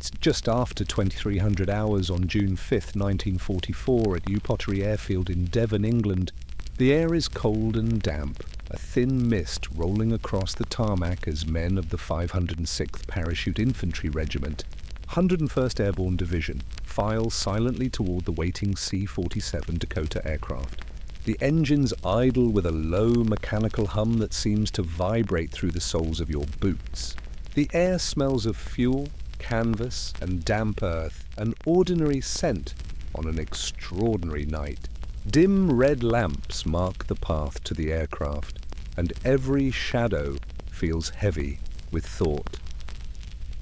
It's just after 2300 hours on June 5th, 1944 at Pottery Airfield in Devon, England. The air is cold and damp, a thin mist rolling across the tarmac as men of the 506th Parachute Infantry Regiment, 101st Airborne Division, file silently toward the waiting C-47 Dakota aircraft. The engines idle with a low mechanical hum that seems to vibrate through the soles of your boots. The air smells of fuel, canvas, and damp earth, an ordinary scent on an extraordinary night. Dim red lamps mark the path to the aircraft, and every shadow feels heavy with thought.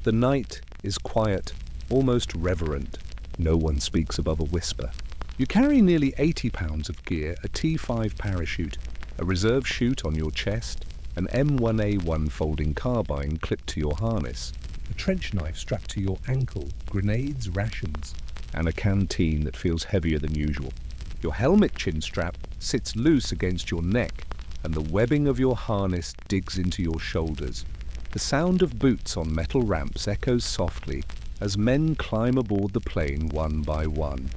The night is quiet, almost reverent. No one speaks above a whisper. You carry nearly 80 pounds of gear, a T5 parachute, a reserve chute on your chest, an M1A1 folding carbine clipped to your harness, a trench knife strapped to your ankle, grenades, rations, and a canteen that feels heavier than usual. Your helmet chin strap sits loose against your neck, and the webbing of your harness digs into your shoulders. The sound of boots on metal ramps echoes softly as men climb aboard the plane one by one.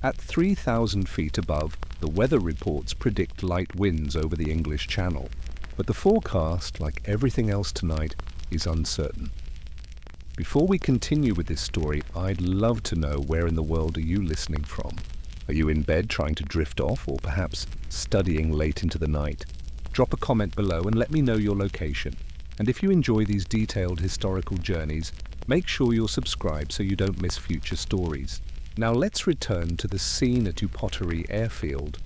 At 3,000 feet above, the weather reports predict light winds over the English Channel, but the forecast, like everything else tonight, is uncertain. Before we continue with this story, I'd love to know where in the world are you listening from? Are you in bed trying to drift off, or perhaps studying late into the night? Drop a comment below and let me know your location. And if you enjoy these detailed historical journeys, make sure you're subscribed so you don't miss future stories. Now let's return to the scene at Pottery Airfield.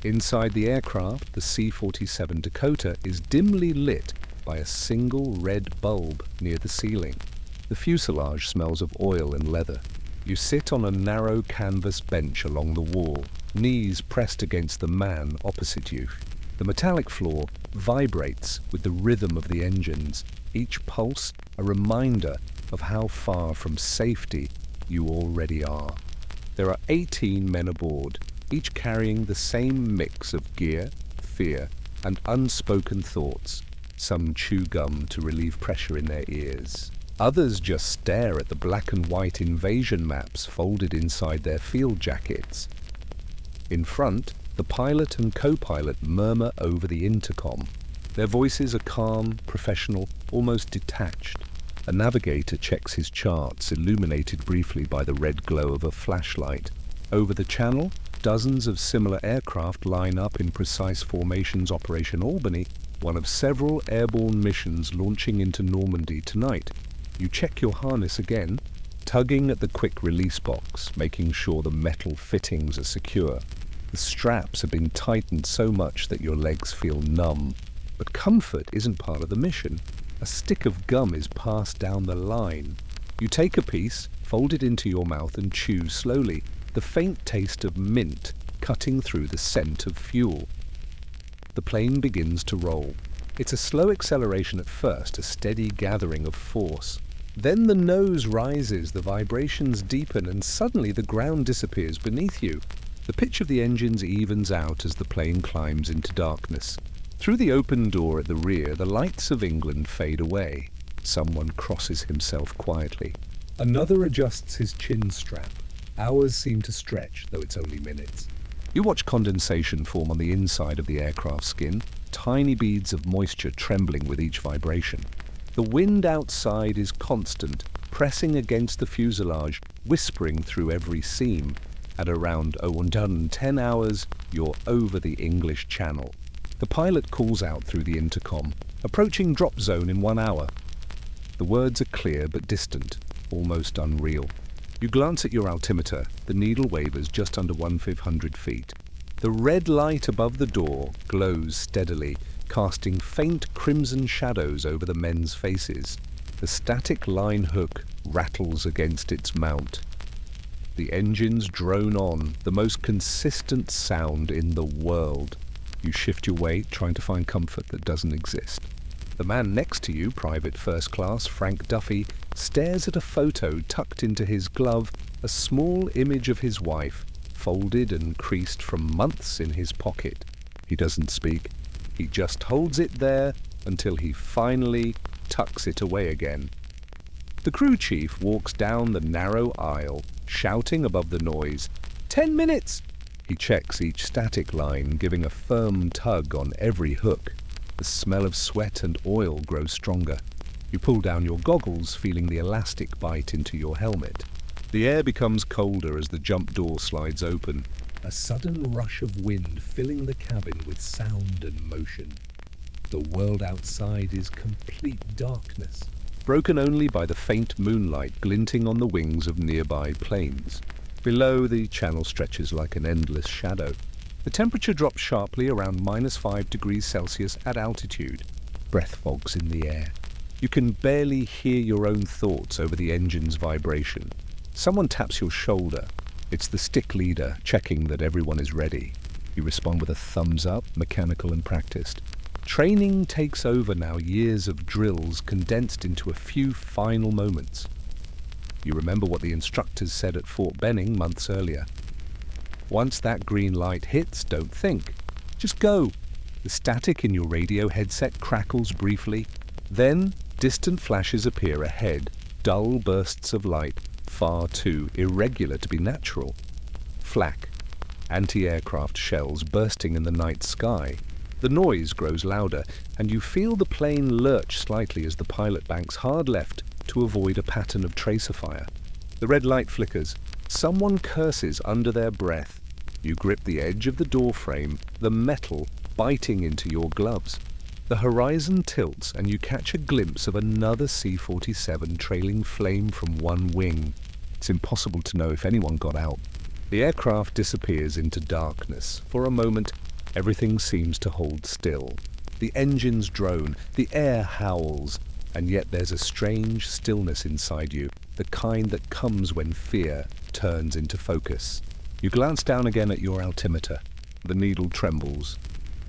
Inside the aircraft, the C-47 Dakota is dimly lit by a single red bulb near the ceiling. The fuselage smells of oil and leather. You sit on a narrow canvas bench along the wall, knees pressed against the man opposite you. The metallic floor vibrates with the rhythm of the engines, each pulse a reminder of how far from safety you already are. There are 18 men aboard, each carrying the same mix of gear, fear, and unspoken thoughts. Some chew gum to relieve pressure in their ears. Others just stare at the black and white invasion maps folded inside their field jackets. In front, the pilot and co-pilot murmur over the intercom. Their voices are calm, professional, almost detached. A navigator checks his charts, illuminated briefly by the red glow of a flashlight. Over the channel, dozens of similar aircraft line up in precise formations. Operation Albany, one of several airborne missions launching into Normandy tonight. You check your harness again, tugging at the quick release box, making sure the metal fittings are secure. The straps have been tightened so much that your legs feel numb. But comfort isn't part of the mission. A stick of gum is passed down the line. You take a piece, fold it into your mouth and chew slowly, the faint taste of mint cutting through the scent of fuel. The plane begins to roll. It's a slow acceleration at first, a steady gathering of force. Then the nose rises, the vibrations deepen, and suddenly the ground disappears beneath you. The pitch of the engines evens out as the plane climbs into darkness. Through the open door at the rear, the lights of England fade away. Someone crosses himself quietly. Another adjusts his chin strap. Hours seem to stretch, though it's only minutes. You watch condensation form on the inside of the aircraft skin, tiny beads of moisture trembling with each vibration. The wind outside is constant, pressing against the fuselage, whispering through every seam. At around 110 hours, you're over the English Channel. The pilot calls out through the intercom, approaching drop zone in 1 hour. The words are clear but distant, almost unreal. You glance at your altimeter. The needle wavers just under 1,500 feet. The red light above the door glows steadily, casting faint crimson shadows over the men's faces. The static line hook rattles against its mount. The engines drone on, the most consistent sound in the world. You shift your weight, trying to find comfort that doesn't exist. The man next to you, Private First Class Frank Duffy, stares at a photo tucked into his glove, a small image of his wife, folded and creased from months in his pocket. He doesn't speak. He just holds it there until he finally tucks it away again. The crew chief walks down the narrow aisle, shouting above the noise, 10 minutes! He checks each static line, giving a firm tug on every hook. The smell of sweat and oil grows stronger. You pull down your goggles, feeling the elastic bite into your helmet. The air becomes colder as the jump door slides open. A sudden rush of wind filling the cabin with sound and motion. The world outside is complete darkness, broken only by the faint moonlight glinting on the wings of nearby planes. Below, the channel stretches like an endless shadow. The temperature drops sharply around -5 degrees Celsius at altitude. Breath fogs in the air. You can barely hear your own thoughts over the engine's vibration. Someone taps your shoulder. It's the stick leader, checking that everyone is ready. You respond with a thumbs up, mechanical and practiced. Training takes over now, years of drills condensed into a few final moments. You remember what the instructors said at Fort Benning months earlier. Once that green light hits, don't think. Just go. The static in your radio headset crackles briefly. Then, distant flashes appear ahead, dull bursts of light, far too irregular to be natural. Flak. Anti-aircraft shells bursting in the night sky. The noise grows louder, and you feel the plane lurch slightly as the pilot banks hard left to avoid a pattern of tracer fire. The red light flickers. Someone curses under their breath. You grip the edge of the door frame, the metal biting into your gloves. The horizon tilts, and you catch a glimpse of another C-47 trailing flame from one wing. It's impossible to know if anyone got out. The aircraft disappears into darkness. For a moment, everything seems to hold still. The engines drone, the air howls, and yet there's a strange stillness inside you, the kind that comes when fear turns into focus. You glance down again at your altimeter. The needle trembles.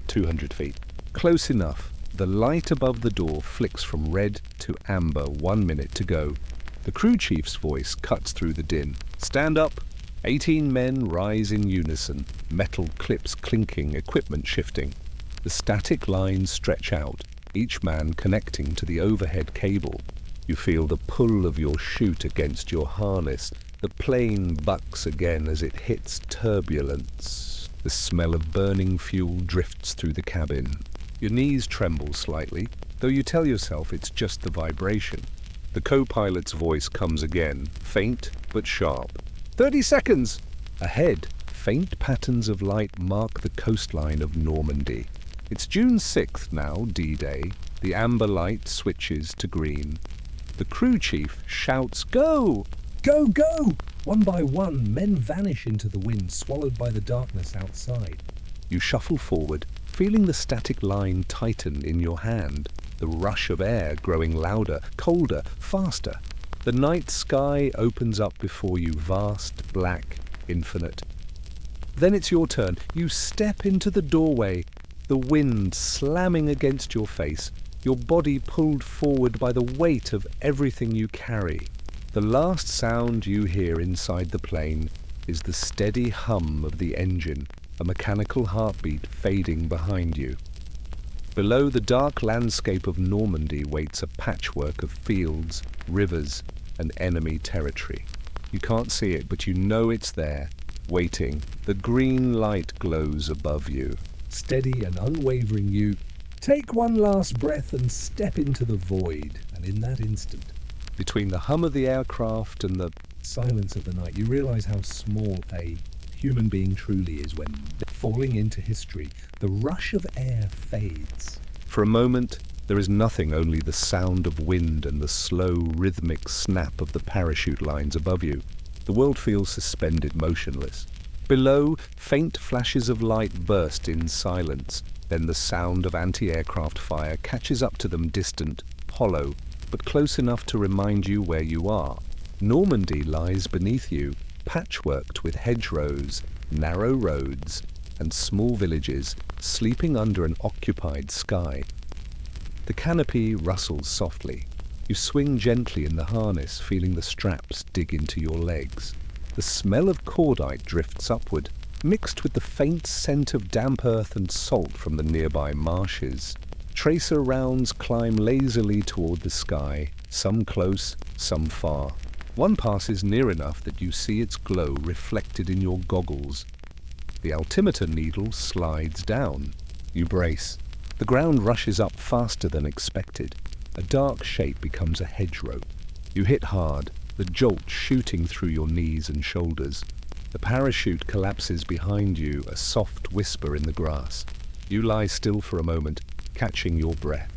200 feet. Close enough. The light above the door flicks from red to amber, 1 minute to go. The crew chief's voice cuts through the din. Stand up! 18 men rise in unison, metal clips clinking, equipment shifting. The static lines stretch out, each man connecting to the overhead cable. You feel the pull of your chute against your harness. The plane bucks again as it hits turbulence. The smell of burning fuel drifts through the cabin. Your knees tremble slightly, though you tell yourself it's just the vibration. The co-pilot's voice comes again, faint but sharp. 30 seconds! Ahead, faint patterns of light mark the coastline of Normandy. It's June 6th now, D-Day. The amber light switches to green. The crew chief shouts, "Go! Go, go!" One by one, men vanish into the wind, swallowed by the darkness outside. You shuffle forward, feeling the static line tighten in your hand, the rush of air growing louder, colder, faster. The night sky opens up before you, vast, black, infinite. Then it's your turn. You step into the doorway, the wind slamming against your face, your body pulled forward by the weight of everything you carry. The last sound you hear inside the plane is the steady hum of the engine, a mechanical heartbeat fading behind you. Below, the dark landscape of Normandy waits a patchwork of fields, rivers, and enemy territory. You can't see it, but you know it's there, waiting. The green light glows above you. Steady and unwavering, you take one last breath and step into the void. And in that instant, between the hum of the aircraft and the silence of the night, you realize how small a human being truly is when, falling into history, the rush of air fades. For a moment, there is nothing, only the sound of wind and the slow, rhythmic snap of the parachute lines above you. The world feels suspended, motionless. Below, faint flashes of light burst in silence. Then the sound of anti-aircraft fire catches up to them, distant, hollow, but close enough to remind you where you are. Normandy lies beneath you, patchworked with hedgerows, narrow roads, and small villages sleeping under an occupied sky. The canopy rustles softly. You swing gently in the harness, feeling the straps dig into your legs. The smell of cordite drifts upward, mixed with the faint scent of damp earth and salt from the nearby marshes. Tracer rounds climb lazily toward the sky. some close, some far. One passes near enough that you see its glow reflected in your goggles. The altimeter needle slides down. You brace. The ground rushes up faster than expected. A dark shape becomes a hedgerow. You hit hard, the jolt shooting through your knees and shoulders. The parachute collapses behind you, a soft whisper in the grass. You lie still for a moment, catching your breath.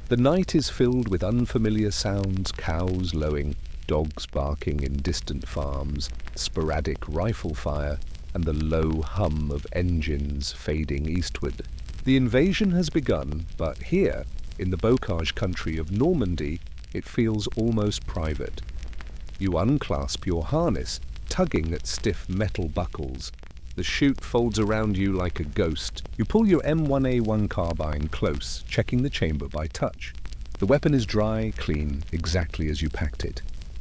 The night is filled with unfamiliar sounds, cows lowing, dogs barking in distant farms, sporadic rifle fire, and the low hum of engines fading eastward. The invasion has begun, but here, in the bocage country of Normandy, it feels almost private. You unclasp your harness, tugging at stiff metal buckles. The chute folds around you like a ghost. You pull your M1A1 carbine close, checking the chamber by touch. The weapon is dry, clean, exactly as you packed it.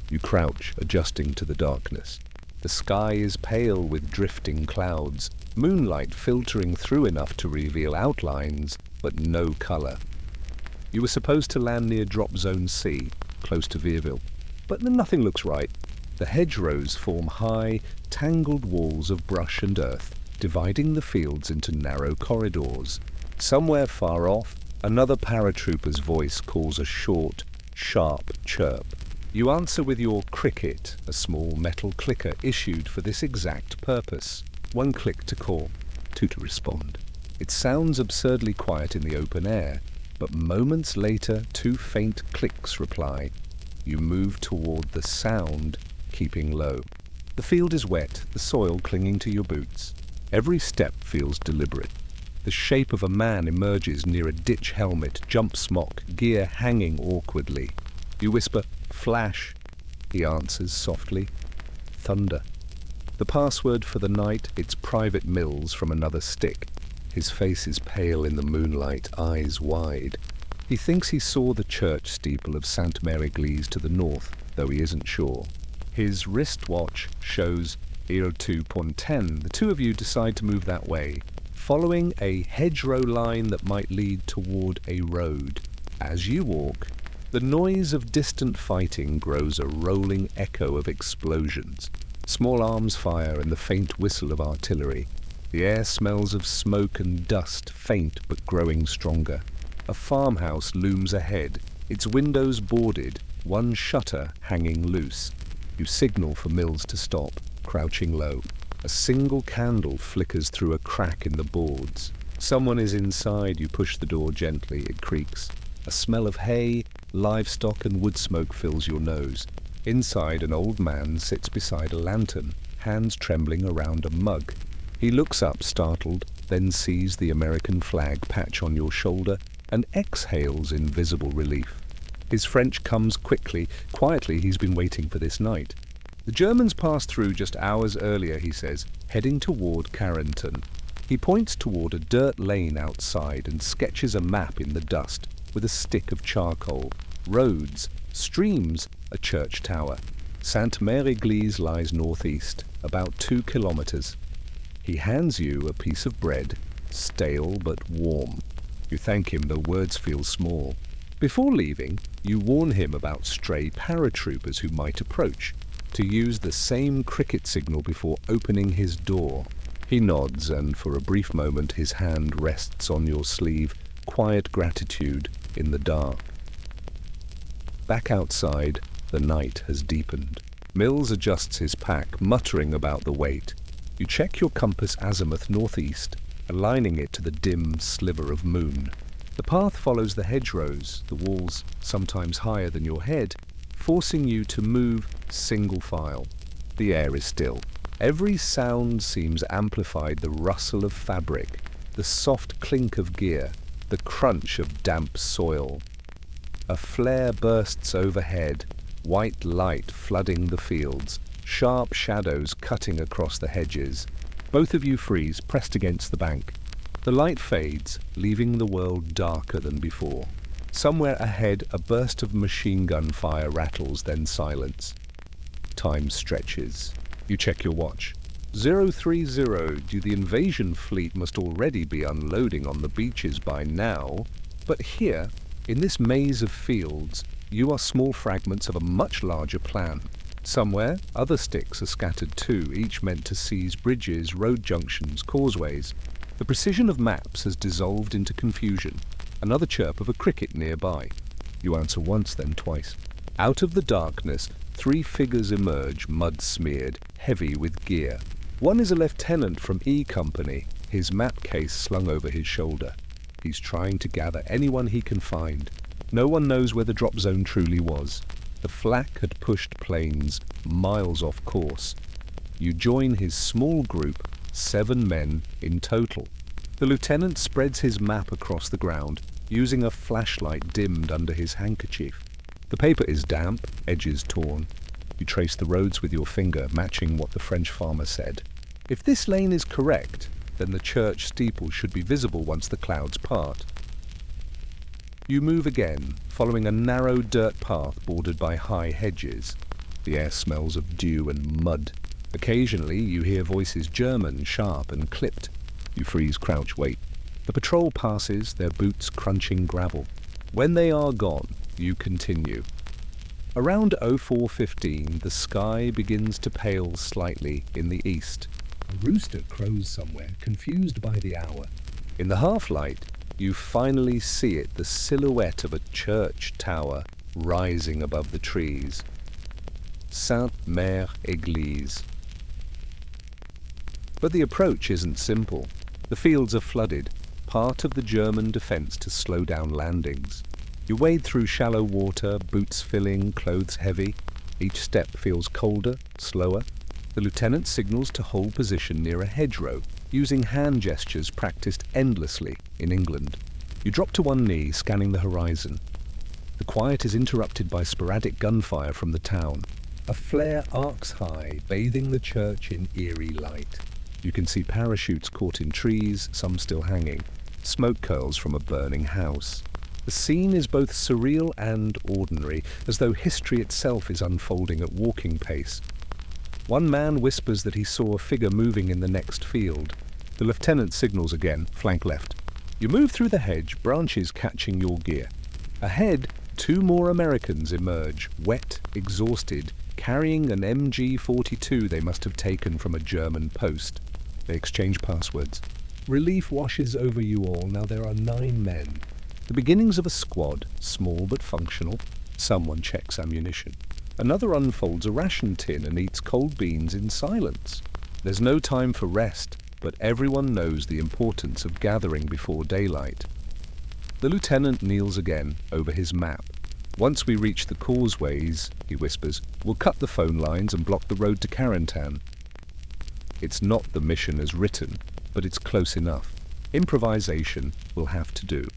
You crouch, adjusting to the darkness. The sky is pale with drifting clouds, moonlight filtering through enough to reveal outlines, but no color. You were supposed to land near Drop Zone C, close to Vierville, but nothing looks right. The hedgerows form high, tangled walls of brush and earth, dividing the fields into narrow corridors. Somewhere far off, another paratrooper's voice calls a short, sharp chirp. You answer with your cricket, a small metal clicker issued for this exact purpose. One click to call, two to respond. It sounds absurdly quiet in the open air, but moments later, two faint clicks reply. You move toward the sound, keeping low. The field is wet, the soil clinging to your boots. Every step feels deliberate. The shape of a man emerges near a ditch helmet, jump smock, gear hanging awkwardly. You whisper, "Flash." He answers softly, "Thunder." The password for the night, it's Private Mills from another stick. His face is pale in the moonlight, eyes wide. He thinks he saw the church steeple of Sainte Mère-Église to the north, though he isn't sure. His wristwatch shows 02.10. The two of you decide to move that way, following a hedgerow line that might lead toward a road. As you walk, the noise of distant fighting grows a rolling echo of explosions. Small arms fire and the faint whistle of artillery. The air smells of smoke and dust, faint but growing stronger. A farmhouse looms ahead, its windows boarded, one shutter hanging loose. You signal for Mills to stop, crouching low. A single candle flickers through a crack in the boards. Someone is inside. You push the door gently. It creaks. A smell of hay, livestock and wood smoke fills your nose. Inside, an old man sits beside a lantern, hands trembling around a mug. He looks up, startled, then sees the American flag patch on your shoulder and exhales in visible relief. His French comes quickly. Quietly, he's been waiting for this night. The Germans passed through just hours earlier, he says, heading toward Carrington. He points toward a dirt lane outside and sketches a map in the dust with a stick of charcoal. Roads, streams, a church tower. Sainte Mère-Église lies northeast, about 2 kilometers. He hands you a piece of bread, stale but warm. You thank him, though words feel small. Before leaving, you warn him about stray paratroopers who might approach, to use the same cricket signal before opening his door. He nods, and for a brief moment his hand rests on your sleeve, quiet gratitude in the dark. Back outside, the night has deepened. Mills adjusts his pack, muttering about the weight. You check your compass azimuth northeast, aligning it to the dim sliver of moon. The path follows the hedgerows, the walls sometimes higher than your head, forcing you to move single file. The air is still. Every sound seems amplified: the rustle of fabric, the soft clink of gear, the crunch of damp soil. A flare bursts overhead, white light flooding the fields, sharp shadows cutting across the hedges. Both of you freeze, pressed against the bank. The light fades, leaving the world darker than before. Somewhere ahead, a burst of machine gun fire rattles, then silence. Time stretches. You check your watch. 030, the invasion fleet must already be unloading on the beaches by now. But here, in this maze of fields, you are small fragments of a much larger plan. Somewhere, other sticks are scattered too, each meant to seize bridges, road junctions, causeways. The precision of maps has dissolved into confusion. Another chirp of a cricket nearby. You answer once, then twice. Out of the darkness, 3 figures emerge, mud-smeared, heavy with gear. One is a lieutenant from E Company, his map case slung over his shoulder. He's trying to gather anyone he can find. No one knows where the drop zone truly was. The flak had pushed planes miles off course. You join his small group, 7 men in total. The lieutenant spreads his map across the ground, using a flashlight dimmed under his handkerchief. The paper is damp, edges torn. You trace the roads with your finger, matching what the French farmer said. If this lane is correct, then the church steeple should be visible once the clouds part. You move again, following a narrow dirt path bordered by high hedges. The air smells of dew and mud. Occasionally you hear voices German, sharp and clipped. You freeze, crouch, wait. The patrol passes, their boots crunching gravel. When they are gone, you continue. Around 04:15, the sky begins to pale slightly in the east. A rooster crows somewhere, confused by the hour. In the half-light, you finally see it, the silhouette of a church tower rising above the trees. Sainte-Mère Église. But the approach isn't simple. The fields are flooded, part of the German defense to slow down landings. You wade through shallow water, boots filling, clothes heavy. Each step feels colder, slower. The lieutenant signals to hold position near a hedgerow, using hand gestures practiced endlessly in England. You drop to one knee, scanning the horizon. The quiet is interrupted by sporadic gunfire from the town. A flare arcs high, bathing the church in eerie light. You can see parachutes caught in trees, some still hanging. Smoke curls from a burning house. The scene is both surreal and ordinary, as though history itself is unfolding at walking pace. One man whispers that he saw a figure moving in the next field. The lieutenant signals again, flank left. You move through the hedge, branches catching your gear. Ahead, 2 more Americans emerge, wet, exhausted, carrying an MG-42 they must have taken from a German post. They exchange passwords. Relief washes over you all. Now there are 9 men. The beginnings of a squad, small but functional. Someone checks ammunition. Another unfolds a ration tin and eats cold beans in silence. There's no time for rest, but everyone knows the importance of gathering before daylight. The lieutenant kneels again over his map. Once we reach the causeways, he whispers, we'll cut the phone lines and block the road to Carentan. It's not the mission as written, but it's close enough. Improvisation will have to do.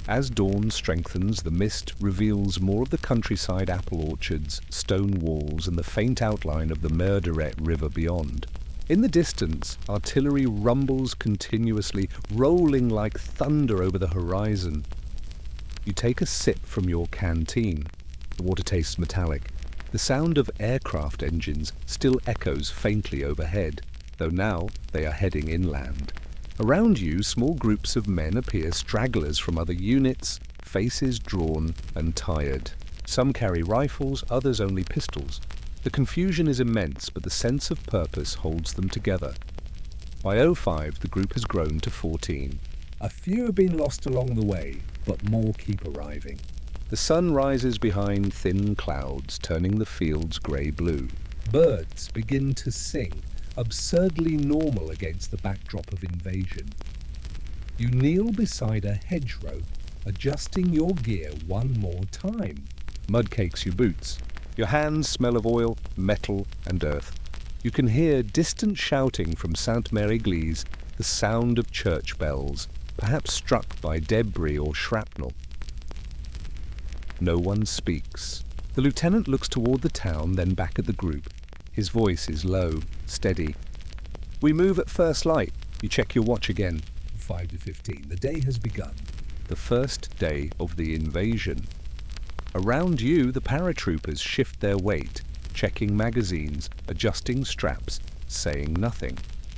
As dawn strengthens, the mist reveals more of the countryside apple orchards, stone walls, and the faint outline of the Merderet River beyond. In the distance, artillery rumbles continuously, rolling like thunder over the horizon. You take a sip from your canteen. The water tastes metallic. The sound of aircraft engines still echoes faintly overhead, though now they are heading inland. Around you, small groups of men appear, stragglers from other units, faces drawn and tired. Some carry rifles, others only pistols. The confusion is immense, but the sense of purpose holds them together. By 05, the group has grown to 14. A few have been lost along the way, but more keep arriving. The sun rises behind thin clouds, turning the fields grey-blue. Birds begin to sing, absurdly normal against the backdrop of invasion. You kneel beside a hedgerow, adjusting your gear one more time. Mud cakes your boots. Your hands smell of oil, metal, and earth. You can hear distant shouting from Sainte-Mère Église, the sound of church bells, perhaps struck by debris or shrapnel. No one speaks. The lieutenant looks toward the town, then back at the group. His voice is low, steady. We move at first light. You check your watch again. 5 to 15. The day has begun. The first day of the invasion. Around you, the paratroopers shift their weight, checking magazines, adjusting straps, saying nothing.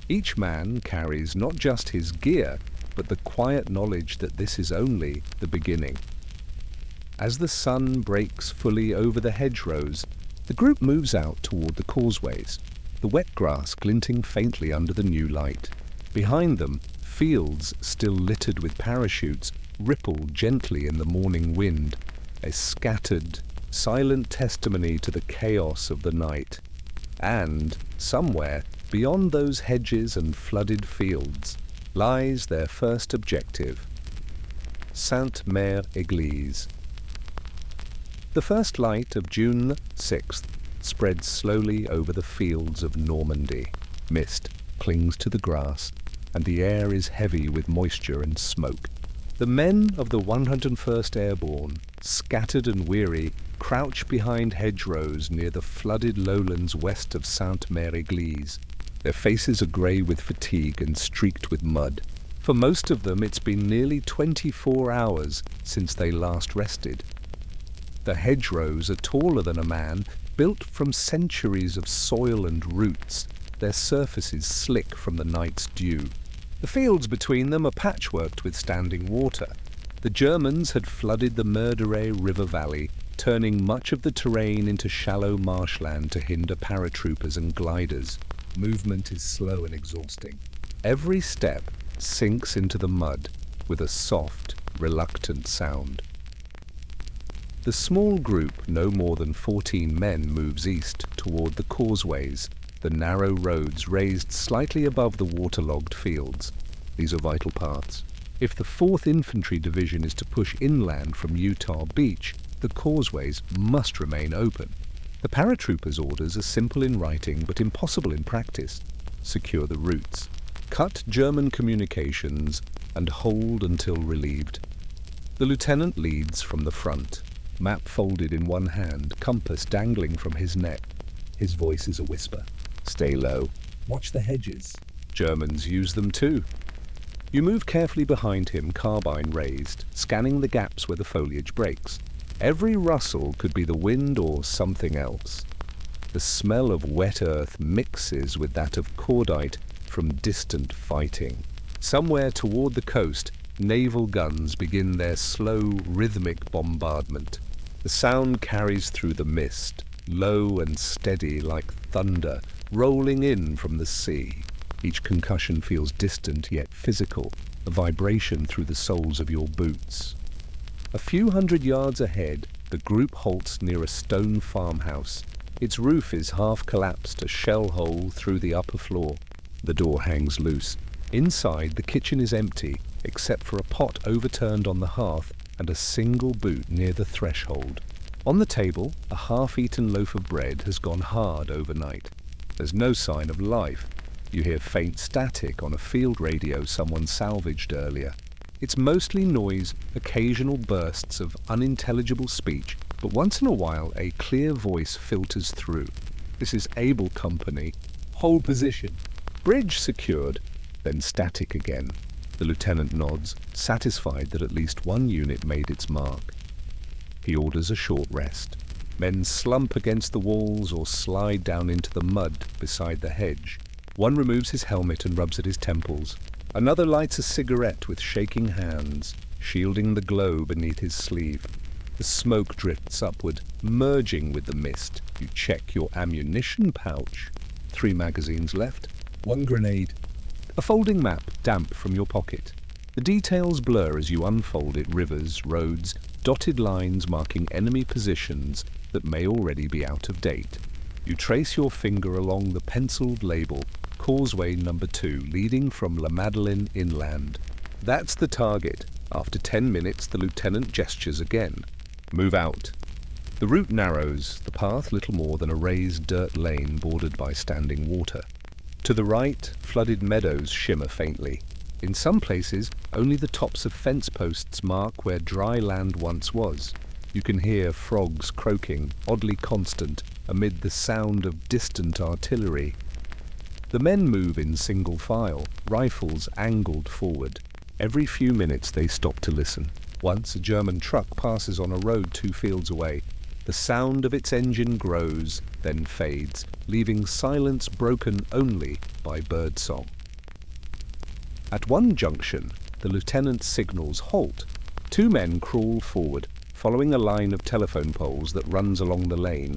Each man carries not just his gear, but the quiet knowledge that this is only the beginning. As the sun breaks fully over the hedgerows, the group moves out toward the causeways, the wet grass glinting faintly under the new light. Behind them, fields still littered with parachutes ripple gently in the morning wind, a scattered, silent testimony to the chaos of the night. And, somewhere, beyond those hedges and flooded fields, lies their first objective, Sainte-Mère-Église. The first light of June 6th spreads slowly over the fields of Normandy. Mist clings to the grass, and the air is heavy with moisture and smoke. The men of the 101st Airborne, scattered and weary, crouch behind hedgerows near the flooded lowlands west of Sainte-Mère-Église. Their faces are grey with fatigue and streaked with mud. For most of them, it's been nearly 24 hours since they last rested. The hedgerows are taller than a man, built from centuries of soil and roots, their surfaces slick from the night's dew. The fields between them are patchworked with standing water. The Germans had flooded the Meurderay River Valley, turning much of the terrain into shallow marshland to hinder paratroopers and gliders. Movement is slow and exhausting. Every step sinks into the mud with a soft, reluctant sound. The small group, no more than 14 men, moves east toward the causeways, the narrow roads raised slightly above the waterlogged fields. These are vital parts. If the 4th Infantry Division is to push inland from Utah Beach, the causeways must remain open. The paratroopers' orders are simple in writing but impossible in practice. Secure the routes. Cut German communications and hold until relieved. The lieutenant leads from the front, map folded in one hand, compass dangling from his neck. His voice is a whisper. Stay low. Watch the hedges. Germans use them too. You move carefully behind him, carbine raised, scanning the gaps where the foliage breaks. Every rustle could be the wind or something else. The smell of wet earth mixes with that of cordite from distant fighting. Somewhere toward the coast, naval guns begin their slow, rhythmic bombardment. The sound carries through the mist, low and steady like thunder, rolling in from the sea. Each concussion feels distant yet physical, a vibration through the soles of your boots. A few hundred yards ahead, the group halts near a stone farmhouse. Its roof is half collapsed, a shell hole through the upper floor. The door hangs loose. Inside, the kitchen is empty, except for a pot overturned on the hearth and a single boot near the threshold. On the table, a half-eaten loaf of bread has gone hard overnight. There's no sign of life. You hear faint static on a field radio someone salvaged earlier. It's mostly noise, occasional bursts of unintelligible speech, but once in a while a clear voice filters through. This is Able Company. Hold position. Bridge secured. Then static again. The lieutenant nods, satisfied that at least one unit made its mark. He orders a short rest. Men slump against the walls or slide down into the mud beside the hedge. One removes his helmet and rubs at his temples. Another lights a cigarette with shaking hands, shielding the glow beneath his sleeve. The smoke drifts upward, merging with the mist. You check your ammunition pouch. 3 magazines left. 1 grenade. A folding map, damp from your pocket. The details blur as you unfold it, rivers, roads, dotted lines marking enemy positions that may already be out of date. You trace your finger along the penciled label, Causeway number 2, leading from La Madeleine inland. That's the target. After 10 minutes, the lieutenant gestures again. Move out. The route narrows, the path little more than a raised dirt lane bordered by standing water. To the right, flooded meadows shimmer faintly. In some places, only the tops of fence posts mark where dry land once was. You can hear frogs croaking, oddly constant, amid the sound of distant artillery. The men move in single file, rifles angled forward. Every few minutes they stop to listen. Once a German truck passes on a road 2 fields away. The sound of its engine grows, then fades, leaving silence broken only by birdsong. At one junction, the lieutenant signals halt. 2 men crawl forward, following a line of telephone poles that runs along the lane.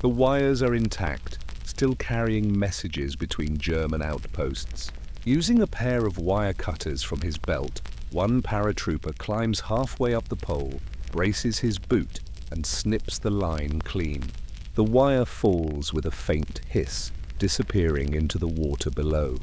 The wires are intact, still carrying messages between German outposts. Using a pair of wire cutters from his belt, one paratrooper climbs halfway up the pole, braces his boot, and snips the line clean. The wire falls with a faint hiss, disappearing into the water below.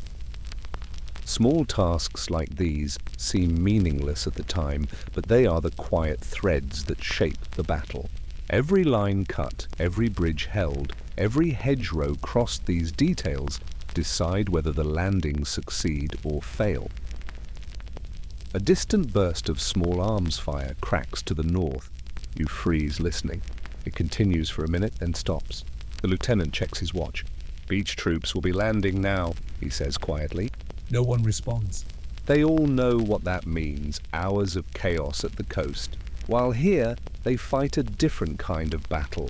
Small tasks like these seem meaningless at the time, but they are the quiet threads that shape the battle. Every line cut, every bridge held, every hedgerow crossed, these details decide whether the landings succeed or fail. A distant burst of small arms fire cracks to the north. You freeze listening. It continues for a minute, then stops. The lieutenant checks his watch. "Beach troops will be landing now," he says quietly. No one responds. They all know what that means, hours of chaos at the coast. While here, they fight a different kind of battle.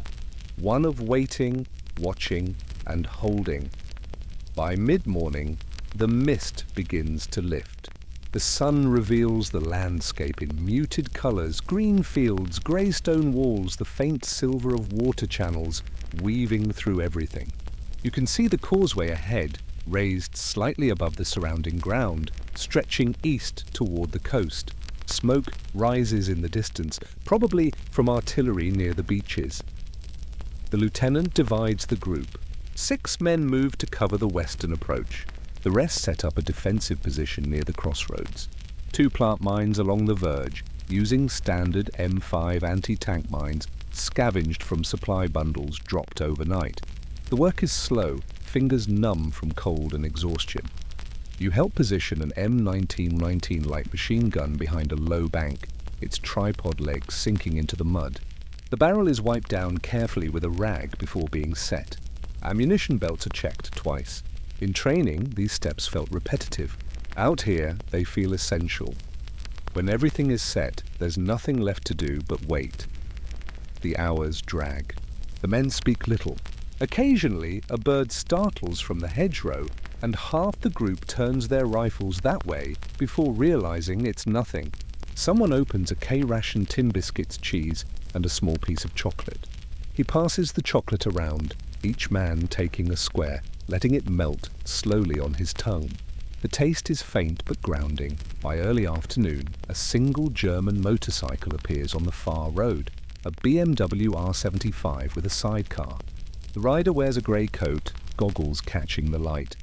One of waiting, watching, and holding. By mid-morning, the mist begins to lift. The sun reveals the landscape in muted colors, green fields, grey stone walls, the faint silver of water channels weaving through everything. You can see the causeway ahead, raised slightly above the surrounding ground, stretching east toward the coast. Smoke rises in the distance, probably from artillery near the beaches. The lieutenant divides the group. 6 men move to cover the western approach. The rest set up a defensive position near the crossroads. 2 plant mines along the verge, using standard M5 anti-tank mines scavenged from supply bundles dropped overnight. The work is slow, fingers numb from cold and exhaustion. You help position an M1919 light machine gun behind a low bank, its tripod legs sinking into the mud. The barrel is wiped down carefully with a rag before being set. Ammunition belts are checked twice. In training, these steps felt repetitive. Out here, they feel essential. When everything is set, there's nothing left to do but wait. The hours drag. The men speak little. Occasionally, a bird startles from the hedgerow, and half the group turns their rifles that way before realizing it's nothing. Someone opens a K-ration tin biscuits, cheese, and a small piece of chocolate. He passes the chocolate around, each man taking a square, letting it melt slowly on his tongue. The taste is faint but grounding. By early afternoon, a single German motorcycle appears on the far road, a BMW R75 with a sidecar. The rider wears a grey coat, goggles catching the light.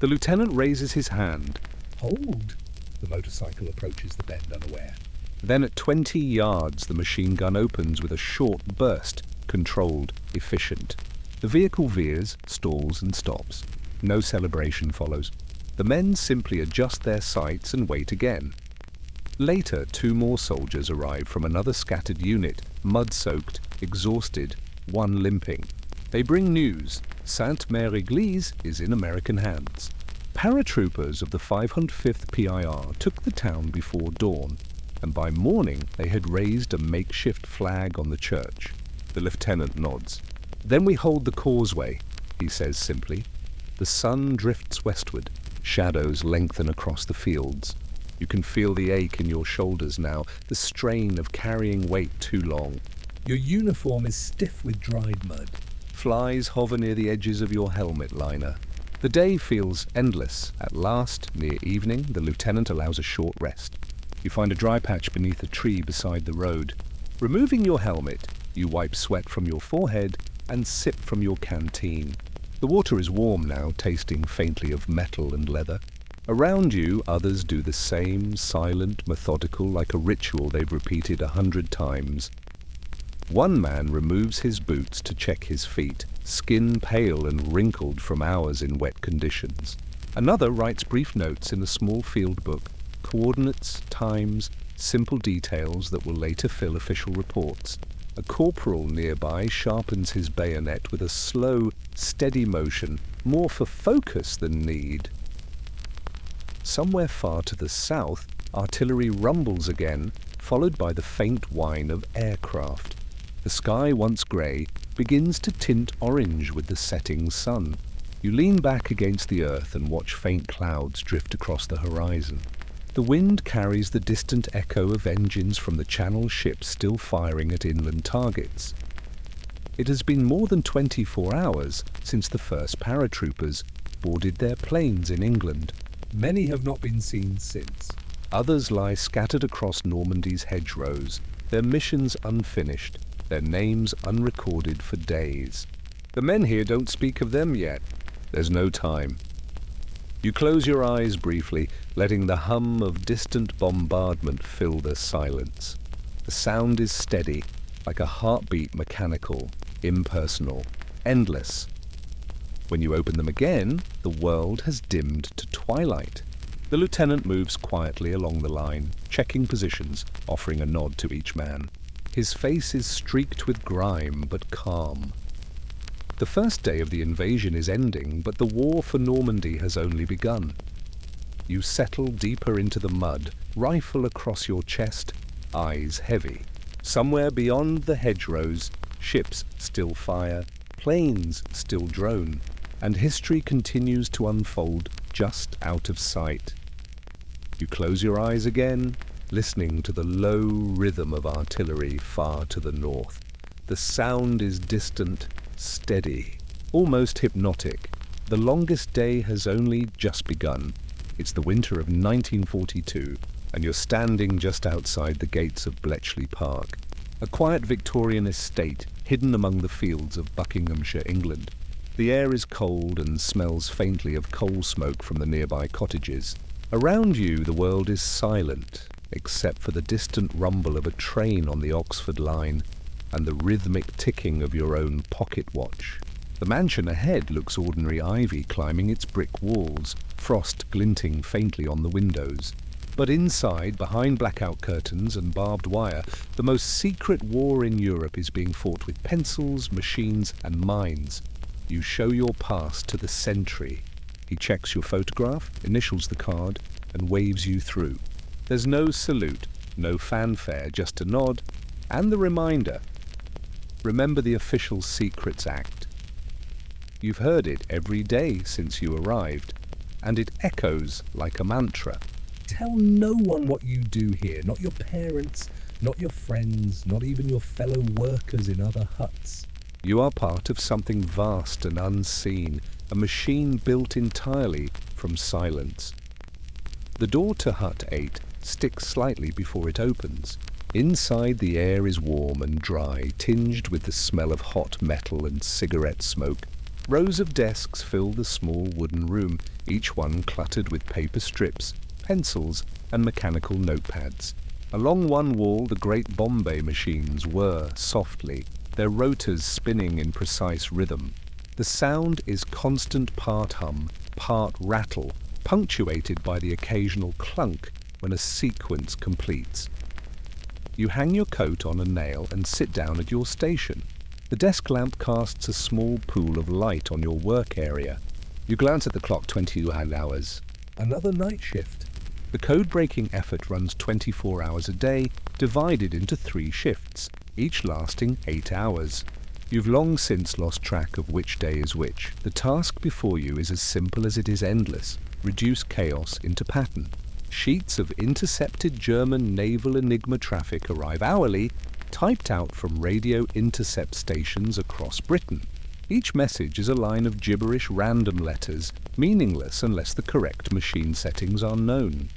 The lieutenant raises his hand. Hold! The motorcycle approaches the bend unaware. Then at 20 yards, the machine gun opens with a short burst, controlled, efficient. The vehicle veers, stalls, and stops. No celebration follows. The men simply adjust their sights and wait again. Later, 2 more soldiers arrive from another scattered unit, mud-soaked, exhausted, one limping. They bring news. Sainte-Mère-Église is in American hands. Paratroopers of the 505th PIR took the town before dawn, and by morning they had raised a makeshift flag on the church. The lieutenant nods. "Then we hold the causeway," he says simply. The sun drifts westward. Shadows lengthen across the fields. You can feel the ache in your shoulders now, the strain of carrying weight too long. Your uniform is stiff with dried mud. Flies hover near the edges of your helmet liner. The day feels endless. At last, near evening, the lieutenant allows a short rest. You find a dry patch beneath a tree beside the road. Removing your helmet, you wipe sweat from your forehead and sip from your canteen. The water is warm now, tasting faintly of metal and leather. Around you, others do the same, silent, methodical, like a ritual they've repeated 100 times. One man removes his boots to check his feet, skin pale and wrinkled from hours in wet conditions. Another writes brief notes in a small field book, coordinates, times, simple details that will later fill official reports. A corporal nearby sharpens his bayonet with a slow, steady motion, more for focus than need. Somewhere far to the south, artillery rumbles again, followed by the faint whine of aircraft. The sky, once grey, begins to tint orange with the setting sun. You lean back against the earth and watch faint clouds drift across the horizon. The wind carries the distant echo of engines from the Channel ships still firing at inland targets. It has been more than 24 hours since the first paratroopers boarded their planes in England. Many have not been seen since. Others lie scattered across Normandy's hedgerows, their missions unfinished, their names unrecorded for days. The men here don't speak of them yet. There's no time. You close your eyes briefly, letting the hum of distant bombardment fill the silence. The sound is steady, like a heartbeat, mechanical, impersonal, endless. When you open them again, the world has dimmed to twilight. The lieutenant moves quietly along the line, checking positions, offering a nod to each man. His face is streaked with grime, but calm. The first day of the invasion is ending, but the war for Normandy has only begun. You settle deeper into the mud, rifle across your chest, eyes heavy. Somewhere beyond the hedgerows, ships still fire, planes still drone, and history continues to unfold just out of sight. You close your eyes again, listening to the low rhythm of artillery far to the north. The sound is distant, steady, almost hypnotic. The longest day has only just begun. It's the winter of 1942, and you're standing just outside the gates of Bletchley Park, a quiet Victorian estate hidden among the fields of Buckinghamshire, England. The air is cold and smells faintly of coal smoke from the nearby cottages. Around you, the world is silent, except for the distant rumble of a train on the Oxford line and the rhythmic ticking of your own pocket watch. The mansion ahead looks ordinary ivy climbing its brick walls, frost glinting faintly on the windows. But inside, behind blackout curtains and barbed wire, the most secret war in Europe is being fought with pencils, machines, and mines. You show your pass to the sentry. He checks your photograph, initials the card, and waves you through. There's no salute, no fanfare, just a nod, and the reminder. Remember the Official Secrets Act. You've heard it every day since you arrived, and it echoes like a mantra. Tell no one what you do here, not your parents, not your friends, not even your fellow workers in other huts. You are part of something vast and unseen, a machine built entirely from silence. The door to Hut 8 sticks slightly before it opens. Inside, the air is warm and dry, tinged with the smell of hot metal and cigarette smoke. Rows of desks fill the small wooden room, each one cluttered with paper strips, pencils, and mechanical notepads. Along one wall, the great Bombay machines whir softly, their rotors spinning in precise rhythm. The sound is constant part hum, part rattle, punctuated by the occasional clunk when a sequence completes. You hang your coat on a nail and sit down at your station. The desk lamp casts a small pool of light on your work area. You glance at the clock, 22 hours. Another night shift. The code-breaking effort runs 24 hours a day, divided into 3 shifts, each lasting 8 hours. You've long since lost track of which day is which. The task before you is as simple as it is endless. Reduce chaos into pattern. Sheets of intercepted German naval Enigma traffic arrive hourly, typed out from radio intercept stations across Britain. Each message is a line of gibberish random letters, meaningless unless the correct machine settings are known.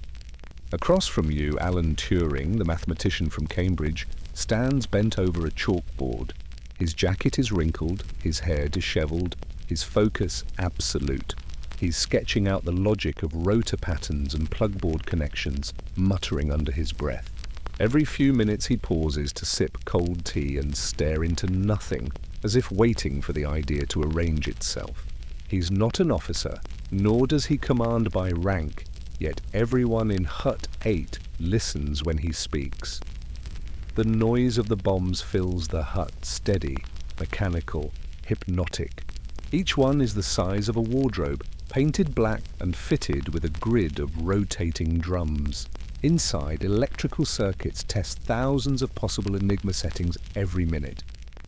Across from you, Alan Turing, the mathematician from Cambridge, stands bent over a chalkboard. His jacket is wrinkled, his hair dishevelled, his focus absolute. He's sketching out the logic of rotor patterns and plugboard connections, muttering under his breath. Every few minutes he pauses to sip cold tea and stare into nothing, as if waiting for the idea to arrange itself. He's not an officer, nor does he command by rank, yet everyone in Hut 8 listens when he speaks. The noise of the bombs fills the hut, steady, mechanical, hypnotic. Each one is the size of a wardrobe, painted black and fitted with a grid of rotating drums. Inside, electrical circuits test thousands of possible Enigma settings every minute.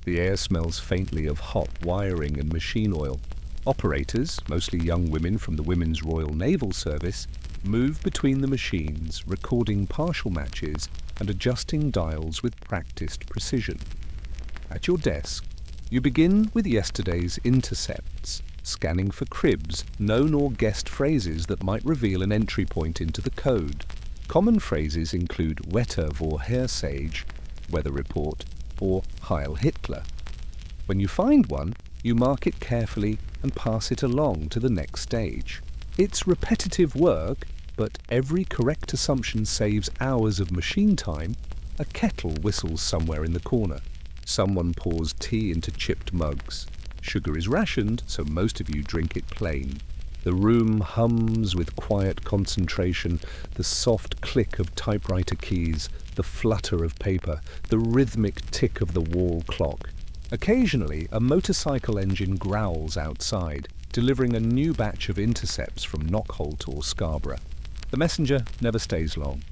The air smells faintly of hot wiring and machine oil. Operators, mostly young women from the Women's Royal Naval Service, move between the machines, recording partial matches and adjusting dials with practiced precision. At your desk, you begin with yesterday's intercepts, scanning for cribs, known or guessed phrases that might reveal an entry point into the code. Common phrases include Wetter vor Hersage, weather report, or Heil Hitler. When you find one, you mark it carefully and pass it along to the next stage. It's repetitive work, but every correct assumption saves hours of machine time. A kettle whistles somewhere in the corner. Someone pours tea into chipped mugs. Sugar is rationed, so most of you drink it plain. The room hums with quiet concentration, the soft click of typewriter keys, the flutter of paper, the rhythmic tick of the wall clock. Occasionally, a motorcycle engine growls outside, delivering a new batch of intercepts from Knockholt or Scarborough. The messenger never stays long.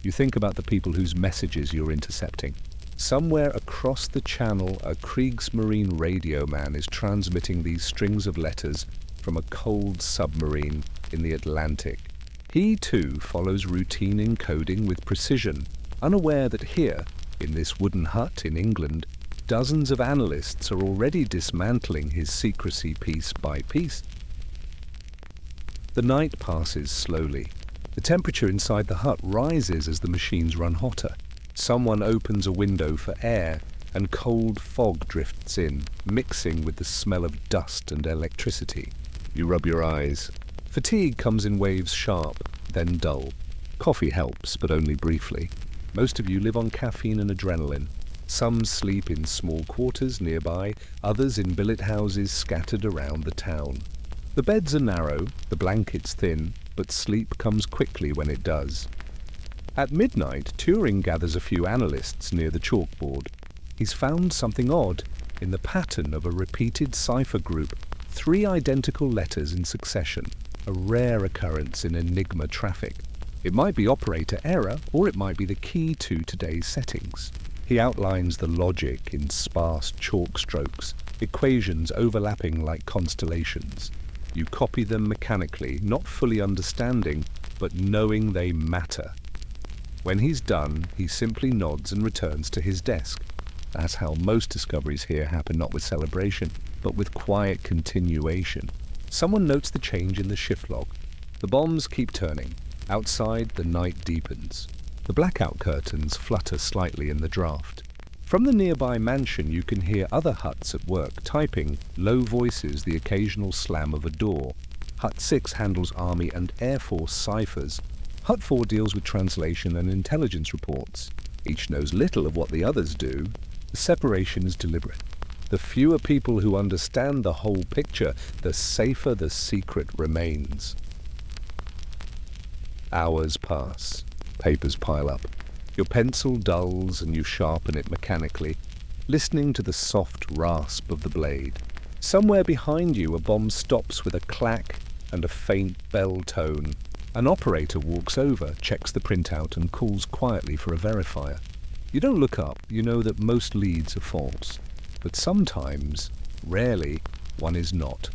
You think about the people whose messages you're intercepting. Somewhere across the channel, a Kriegsmarine radio man is transmitting these strings of letters from a cold submarine in the Atlantic. He, too, follows routine encoding with precision, unaware that here, in this wooden hut in England, dozens of analysts are already dismantling his secrecy piece by piece. The night passes slowly. The temperature inside the hut rises as the machines run hotter. Someone opens a window for air, and cold fog drifts in, mixing with the smell of dust and electricity. You rub your eyes. Fatigue comes in waves, sharp, then dull. Coffee helps, but only briefly. Most of you live on caffeine and adrenaline. Some sleep in small quarters nearby, others in billet houses scattered around the town. The beds are narrow, the blankets thin, but sleep comes quickly when it does. At midnight, Turing gathers a few analysts near the chalkboard. He's found something odd in the pattern of a repeated cipher group, 3 identical letters in succession, a rare occurrence in Enigma traffic. It might be operator error, or it might be the key to today's settings. He outlines the logic in sparse chalk strokes, equations overlapping like constellations. You copy them mechanically, not fully understanding, but knowing they matter. When he's done, he simply nods and returns to his desk. That's how most discoveries here happen, not with celebration, but with quiet continuation. Someone notes the change in the shift log. The bombs keep turning. Outside, the night deepens. The blackout curtains flutter slightly in the draft. From the nearby mansion, you can hear other huts at work, typing, low voices, the occasional slam of a door. Hut 6 handles Army and Air Force ciphers. Hut 4 deals with translation and intelligence reports. Each knows little of what the others do. The separation is deliberate. The fewer people who understand the whole picture, the safer the secret remains. Hours pass. Papers pile up. Your pencil dulls and you sharpen it mechanically, listening to the soft rasp of the blade. Somewhere behind you, a bomb stops with a clack and a faint bell tone. An operator walks over, checks the printout, and calls quietly for a verifier. You don't look up. You know that most leads are false. But sometimes, rarely, one is not.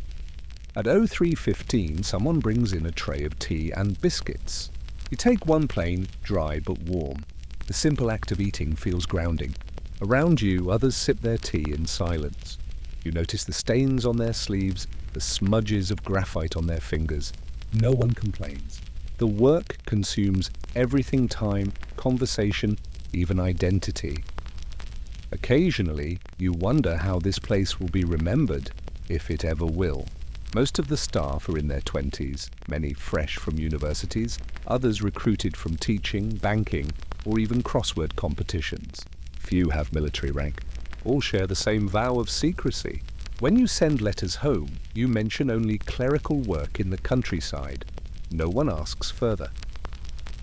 At 03:15, someone brings in a tray of tea and biscuits. You take one plain, dry but warm. The simple act of eating feels grounding. Around you, others sip their tea in silence. You notice the stains on their sleeves, the smudges of graphite on their fingers. No one complains. The work consumes everything: time, conversation, even identity. Occasionally, you wonder how this place will be remembered, if it ever will. Most of the staff are in their 20s, many fresh from universities, others recruited from teaching, banking, or even crossword competitions. Few have military rank. All share the same vow of secrecy. When you send letters home, you mention only clerical work in the countryside. No one asks further.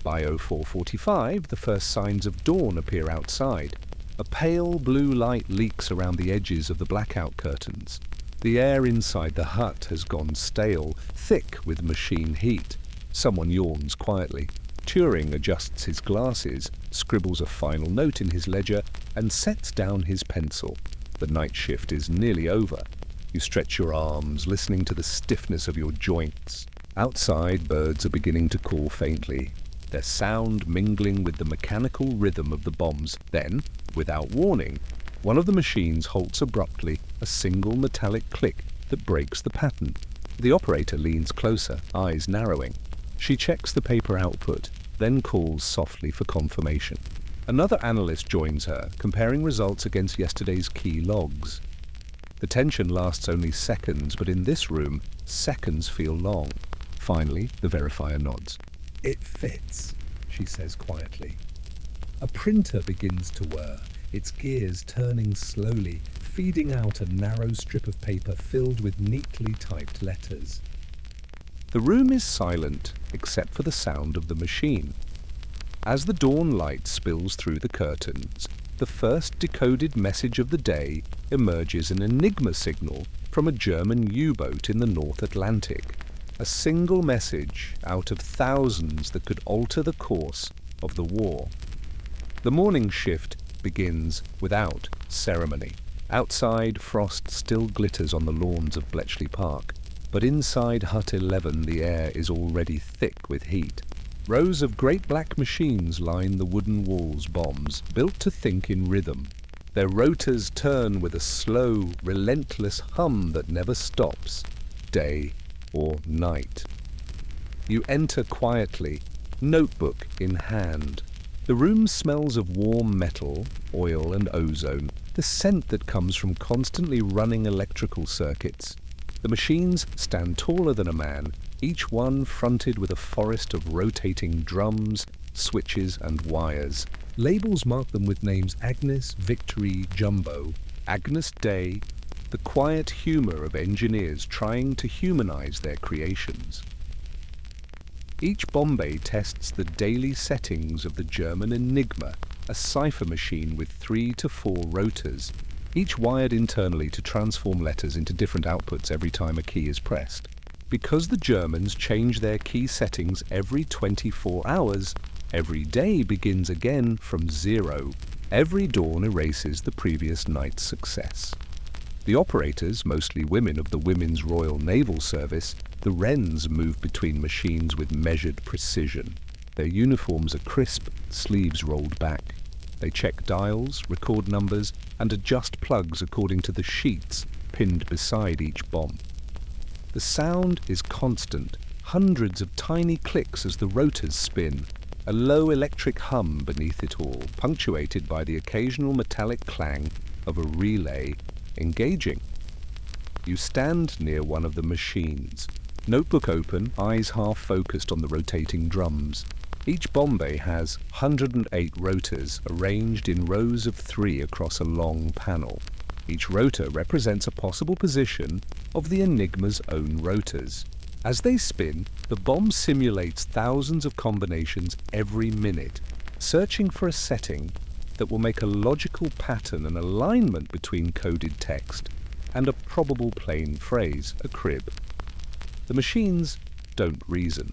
By 04:45, the first signs of dawn appear outside. A pale blue light leaks around the edges of the blackout curtains. The air inside the hut has gone stale, thick with machine heat. Someone yawns quietly. Turing adjusts his glasses, scribbles a final note in his ledger, and sets down his pencil. The night shift is nearly over. You stretch your arms, listening to the stiffness of your joints. Outside, birds are beginning to call faintly, their sound mingling with the mechanical rhythm of the bombs. Then, without warning, one of the machines halts abruptly, a single metallic click that breaks the pattern. The operator leans closer, eyes narrowing. She checks the paper output, then calls softly for confirmation. Another analyst joins her, comparing results against yesterday's key logs. The tension lasts only seconds, but in this room, seconds feel long. Finally, the verifier nods. It fits, she says quietly. A printer begins to whir, its gears turning slowly, feeding out a narrow strip of paper filled with neatly typed letters. The room is silent, except for the sound of the machine. As the dawn light spills through the curtains, the first decoded message of the day emerges an Enigma signal from a German U-boat in the North Atlantic. A single message out of thousands that could alter the course of the war. The morning shift begins without ceremony. Outside, frost still glitters on the lawns of Bletchley Park, but inside Hut 11 the air is already thick with heat. Rows of great black machines line the wooden walls, bombs, built to think in rhythm. Their rotors turn with a slow, relentless hum that never stops, day or night. You enter quietly, notebook in hand. The room smells of warm metal, oil and ozone, the scent that comes from constantly running electrical circuits. The machines stand taller than a man, each one fronted with a forest of rotating drums, switches and wires. Labels mark them with names Agnes, Victory, Jumbo. Agnes Day, the quiet humor of engineers trying to humanize their creations. Each Bombay tests the daily settings of the German Enigma, a cipher machine with 3 to 4 rotors, each wired internally to transform letters into different outputs every time a key is pressed. Because the Germans change their key settings every 24 hours, every day begins again from zero. Every dawn erases the previous night's success. The operators, mostly women of the Women's Royal Naval Service, the Wrens, move between machines with measured precision. Their uniforms are crisp, sleeves rolled back. They check dials, record numbers, and adjust plugs according to the sheets pinned beside each bomb. The sound is constant, hundreds of tiny clicks as the rotors spin, a low electric hum beneath it all, punctuated by the occasional metallic clang of a relay engaging. You stand near one of the machines, notebook open, eyes half focused on the rotating drums. Each Bombay has 108 rotors arranged in rows of 3 across a long panel. Each rotor represents a possible position of the Enigma's own rotors. As they spin, the bomb simulates thousands of combinations every minute, searching for a setting that will make a logical pattern and alignment between coded text and a probable plain phrase, a crib. The machines don't reason.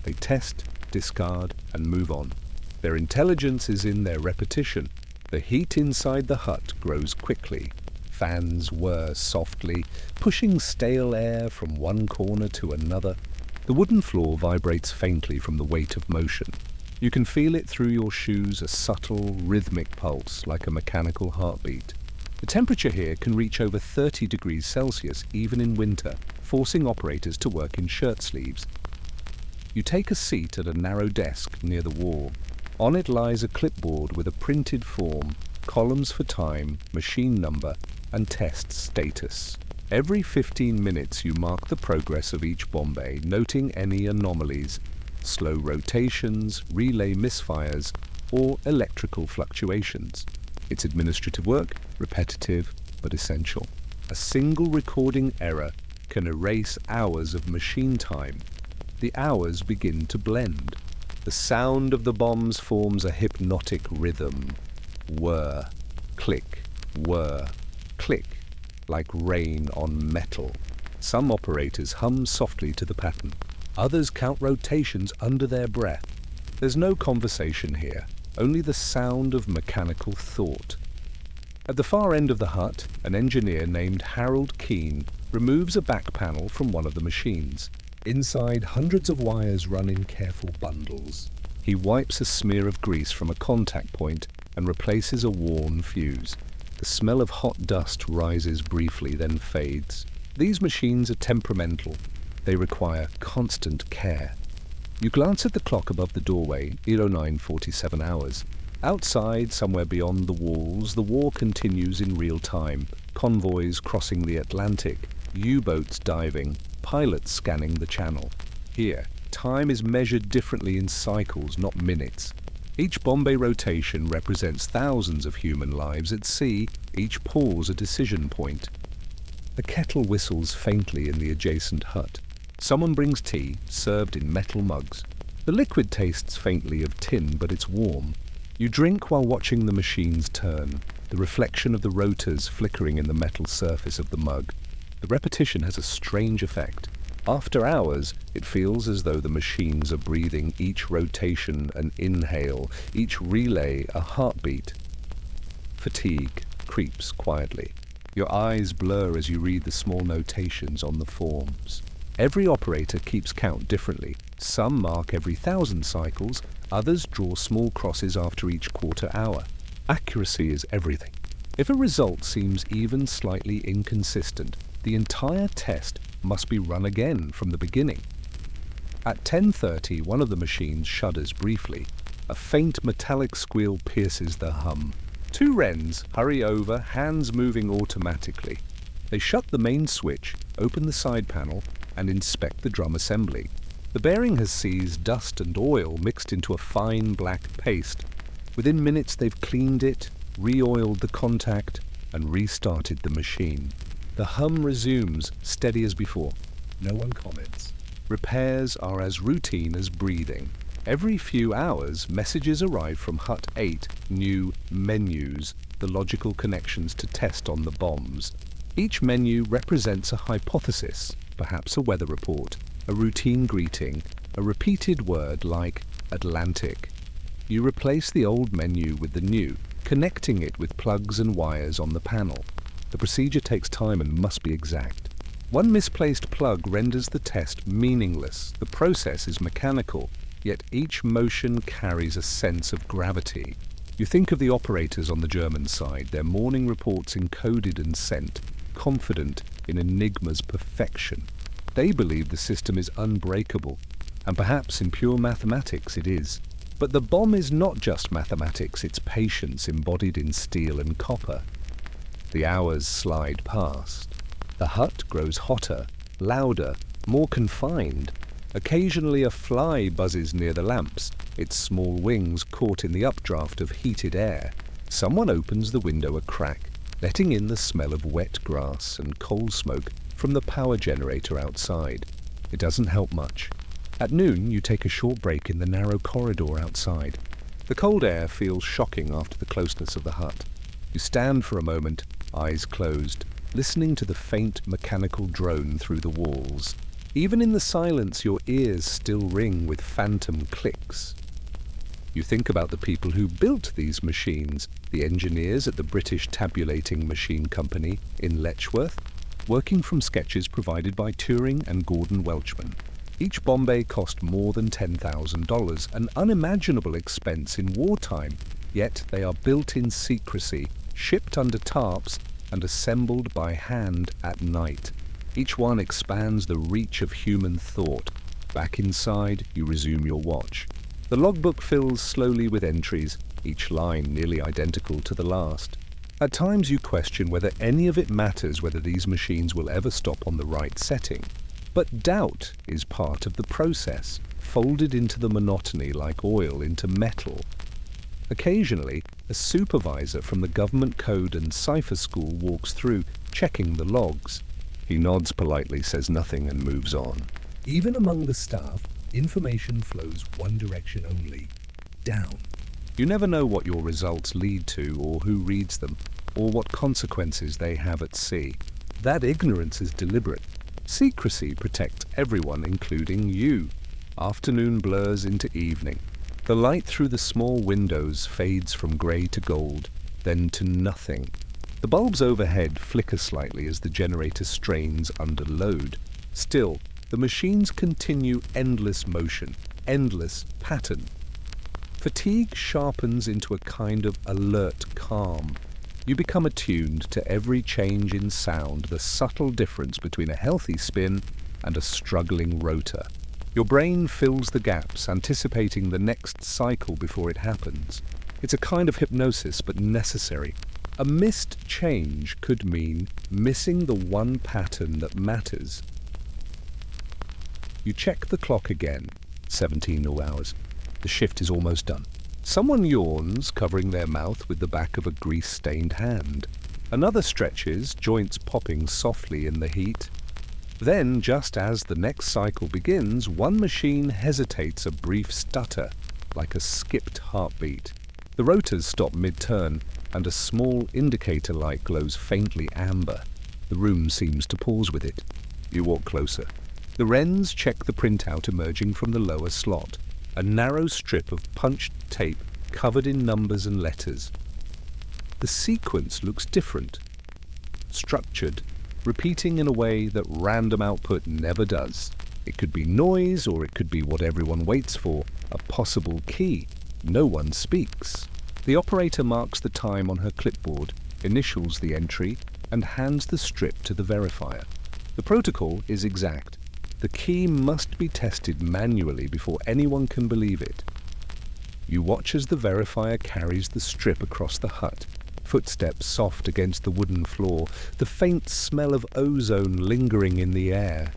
They test, discard, and move on. Their intelligence is in their repetition. The heat inside the hut grows quickly. Fans whir softly, pushing stale air from one corner to another. The wooden floor vibrates faintly from the weight of motion. You can feel it through your shoes, a subtle, rhythmic pulse like a mechanical heartbeat. The temperature here can reach over 30 degrees Celsius even in winter, forcing operators to work in shirt sleeves. You take a seat at a narrow desk near the wall. On it lies a clipboard with a printed form, columns for time, machine number, and test status. Every 15 minutes you mark the progress of each Bombay, noting any anomalies, slow rotations, relay misfires, or electrical fluctuations. It's administrative work, repetitive but essential. A single recording error can erase hours of machine time. The hours begin to blend. The sound of the bombs forms a hypnotic rhythm. Whir, click, whir, click, like rain on metal. Some operators hum softly to the pattern. Others count rotations under their breath. There's no conversation here, only the sound of mechanical thought. At the far end of the hut, an engineer named Harold Keane removes a back panel from one of the machines. Inside, hundreds of wires run in careful bundles. He wipes a smear of grease from a contact point and replaces a worn fuse. The smell of hot dust rises briefly, then fades. These machines are temperamental. They require constant care. You glance at the clock above the doorway, 09:47 hours. Outside, somewhere beyond the walls, the war continues in real time. Convoys crossing the Atlantic, U-boats diving, pilots scanning the channel. Here, time is measured differently in cycles, not minutes. Each Bombay rotation represents thousands of human lives at sea, each pause a decision point. A kettle whistles faintly in the adjacent hut. Someone brings tea, served in metal mugs. The liquid tastes faintly of tin, but it's warm. You drink while watching the machines turn, the reflection of the rotors flickering in the metal surface of the mug. The repetition has a strange effect. After hours, it feels as though the machines are breathing, each rotation an inhale, each relay a heartbeat. Fatigue creeps quietly. Your eyes blur as you read the small notations on the forms. Every operator keeps count differently. Some mark every 1,000 cycles, others draw small crosses after each quarter hour. Accuracy is everything. If a result seems even slightly inconsistent, the entire test must be run again from the beginning. At 10:30, one of the machines shudders briefly. A faint metallic squeal pierces the hum. Two wrens hurry over, hands moving automatically. They shut the main switch, open the side panel, and inspect the drum assembly. The bearing has seized dust and oil mixed into a fine black paste. Within minutes they've cleaned it, re-oiled the contact, and restarted the machine. The hum resumes, steady as before. No one comments. Repairs are as routine as breathing. Every few hours, messages arrive from Hut 8, new menus, the logical connections to test on the bombs. Each menu represents a hypothesis, perhaps a weather report, a routine greeting, a repeated word like Atlantic. You replace the old menu with the new, connecting it with plugs and wires on the panel. The procedure takes time and must be exact. One misplaced plug renders the test meaningless. The process is mechanical, yet each motion carries a sense of gravity. You think of the operators on the German side, their morning reports encoded and sent, confident in Enigma's perfection. They believe the system is unbreakable, and perhaps in pure mathematics it is. But the bomb is not just mathematics, it's patience embodied in steel and copper. The hours slide past. The hut grows hotter, louder, more confined. Occasionally a fly buzzes near the lamps, its small wings caught in the updraft of heated air. Someone opens the window a crack, letting in the smell of wet grass and coal smoke from the power generator outside. It doesn't help much. At noon, you take a short break in the narrow corridor outside. The cold air feels shocking after the closeness of the hut. You stand for a moment, eyes closed, listening to the faint mechanical drone through the walls. Even in the silence, your ears still ring with phantom clicks. You think about the people who built these machines, the engineers at the British Tabulating Machine Company in Letchworth, working from sketches provided by Turing and Gordon Welchman. Each Bombay cost more than $10,000, an unimaginable expense in wartime, yet they are built in secrecy, shipped under tarps, and assembled by hand at night. Each one expands the reach of human thought. Back inside, you resume your watch. The logbook fills slowly with entries, each line nearly identical to the last. At times you question whether any of it matters, whether these machines will ever stop on the right setting. But doubt is part of the process, folded into the monotony like oil into metal. Occasionally, a supervisor from the government code and cipher school walks through, checking the logs. He nods politely, says nothing, and moves on. Even among the staff, information flows one direction only, down. You never know what your results lead to, or who reads them, or what consequences they have at sea. That ignorance is deliberate. Secrecy protects everyone, including you. Afternoon blurs into evening. The light through the small windows fades from grey to gold, then to nothing. The bulbs overhead flicker slightly as the generator strains under load. Still, The machines continue endless motion, endless pattern. Fatigue sharpens into a kind of alert calm. You become attuned to every change in sound, the subtle difference between a healthy spin and a struggling rotor. Your brain fills the gaps, anticipating the next cycle before it happens. It's a kind of hypnosis, but necessary. A missed change could mean missing the one pattern that matters. You check the clock again. 17 hours. The shift is almost done. Someone yawns, covering their mouth with the back of a grease-stained hand. Another stretches, joints popping softly in the heat. Then, just as the next cycle begins, one machine hesitates, a brief stutter, like a skipped heartbeat. The rotors stop mid-turn, and a small indicator light glows faintly amber. The room seems to pause with it. You walk closer. The wrens check the printout emerging from the lower slot, a narrow strip of punched tape covered in numbers and letters. The sequence looks different, structured, repeating in a way that random output never does. It could be noise, or it could be what everyone waits for, a possible key. No one speaks. The operator marks the time on her clipboard, initials the entry, and hands the strip to the verifier. The protocol is exact. The key must be tested manually before anyone can believe it. You watch as the verifier carries the strip across the hut, footsteps soft against the wooden floor, the faint smell of ozone lingering in the air.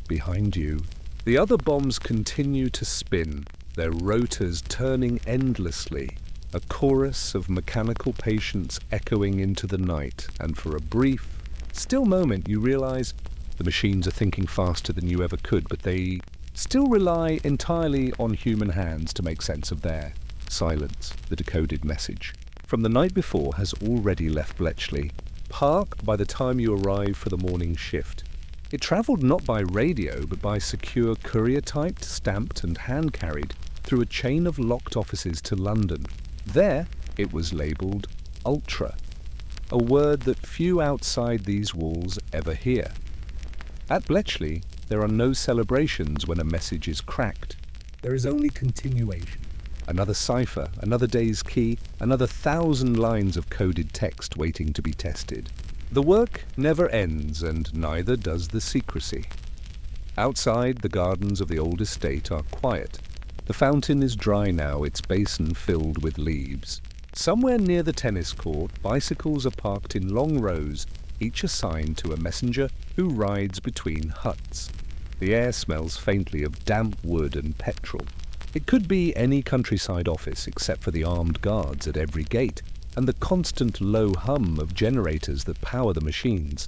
Behind you, the other bombs continue to spin, their rotors turning endlessly, a chorus of mechanical patience echoing into the night, and for a brief, still moment you realize the machines are thinking faster than you ever could, but they still rely entirely on human hands to make sense of their silence. The decoded message from the night before has already left Bletchley Park by the time you arrive for the morning shift. It travelled not by radio, but by secure courier-typed, stamped and hand-carried through a chain of locked offices to London. There, it was labelled Ultra, a word that few outside these walls ever hear. At Bletchley, there are no celebrations when a message is cracked. There is only continuation. Another cipher, another day's key, another 1,000 lines of coded text waiting to be tested. The work never ends, and neither does the secrecy. Outside, the gardens of the old estate are quiet. The fountain is dry now, its basin filled with leaves. Somewhere near the tennis court, bicycles are parked in long rows, each assigned to a messenger who rides between huts. The air smells faintly of damp wood and petrol. It could be any countryside office except for the armed guards at every gate and the constant low hum of generators that power the machines.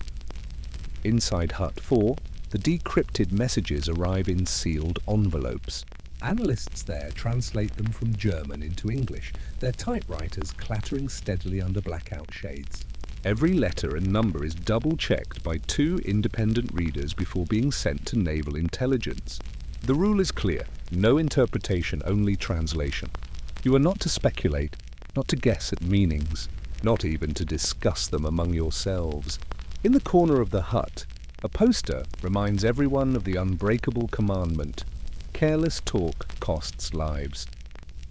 Inside Hut 4, the decrypted messages arrive in sealed envelopes. Analysts there translate them from German into English, their typewriters clattering steadily under blackout shades. Every letter and number is double-checked by 2 independent readers before being sent to naval intelligence. The rule is clear: no interpretation, only translation. You are not to speculate, not to guess at meanings, not even to discuss them among yourselves. In the corner of the hut, a poster reminds everyone of the unbreakable commandment: careless talk costs lives.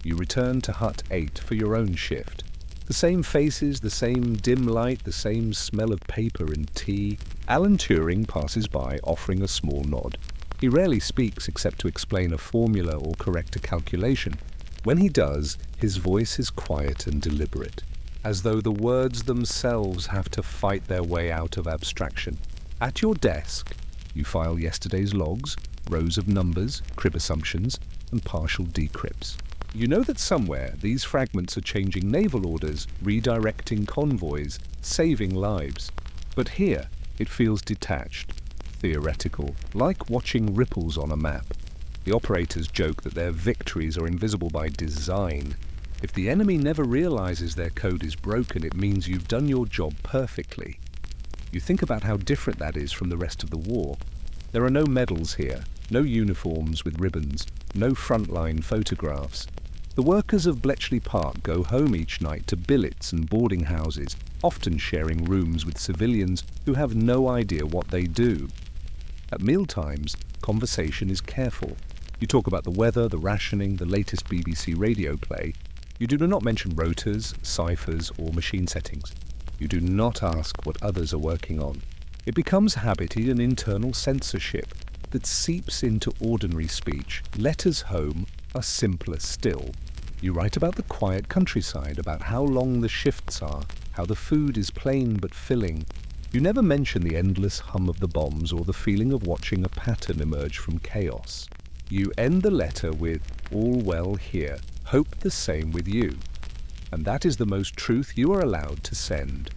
You return to Hut 8 for your own shift. The same faces, the same dim light, the same smell of paper and tea. Alan Turing passes by, offering a small nod. He rarely speaks except to explain a formula or correct a calculation. When he does, his voice is quiet and deliberate, as though the words themselves have to fight their way out of abstraction. At your desk, you file yesterday's logs, rows of numbers, crib assumptions, and partial decrypts. You know that somewhere these fragments are changing naval orders, redirecting convoys, saving lives. But here, it feels detached, theoretical, like watching ripples on a map. The operators joke that their victories are invisible by design. If the enemy never realizes their code is broken, it means you've done your job perfectly. You think about how different that is from the rest of the war. There are no medals here, no uniforms with ribbons, no frontline photographs. The workers of Bletchley Park go home each night to billets and boarding houses, often sharing rooms with civilians who have no idea what they do. At mealtimes, conversation is careful. You talk about the weather, the rationing, the latest BBC radio play. You do not mention rotors, ciphers, or machine settings. You do not ask what others are working on. It becomes habitually an internal censorship that seeps into ordinary speech. Letters home are simpler still. You write about the quiet countryside, about how long the shifts are, how the food is plain but filling. You never mention the endless hum of the bombs or the feeling of watching a pattern emerge from chaos. You end the letter with, "All well here, hope the same with you." And that is the most truth you are allowed to send.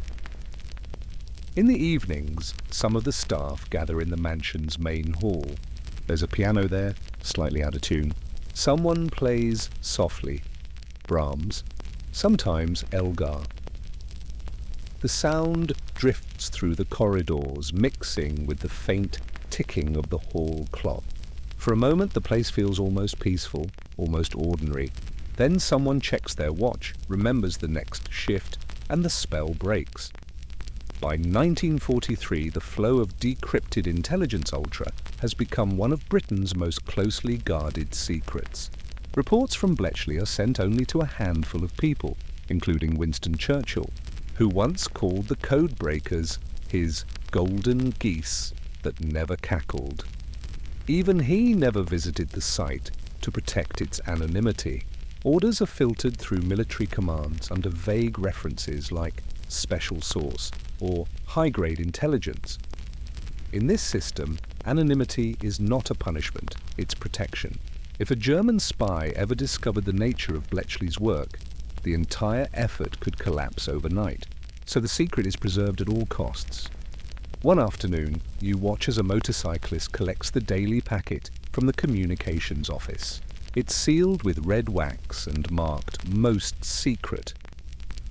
In the evenings, some of the staff gather in the mansion's main hall. There's a piano there, slightly out of tune. Someone plays softly, Brahms, sometimes Elgar. The sound drifts through the corridors, mixing with the faint ticking of the hall clock. For a moment, the place feels almost peaceful, almost ordinary. Then someone checks their watch, remembers the next shift, and the spell breaks. By 1943, the flow of decrypted intelligence ultra has become one of Britain's most closely guarded secrets. Reports from Bletchley are sent only to a handful of people, including Winston Churchill, who once called the code breakers his golden geese that never cackled. Even he never visited the site to protect its anonymity. Orders are filtered through military commands under vague references like special source or high-grade intelligence. In this system, anonymity is not a punishment, it's protection. If a German spy ever discovered the nature of Bletchley's work, the entire effort could collapse overnight. So the secret is preserved at all costs. One afternoon, you watch as a motorcyclist collects the daily packet from the communications office. It's sealed with red wax and marked "Most Secret."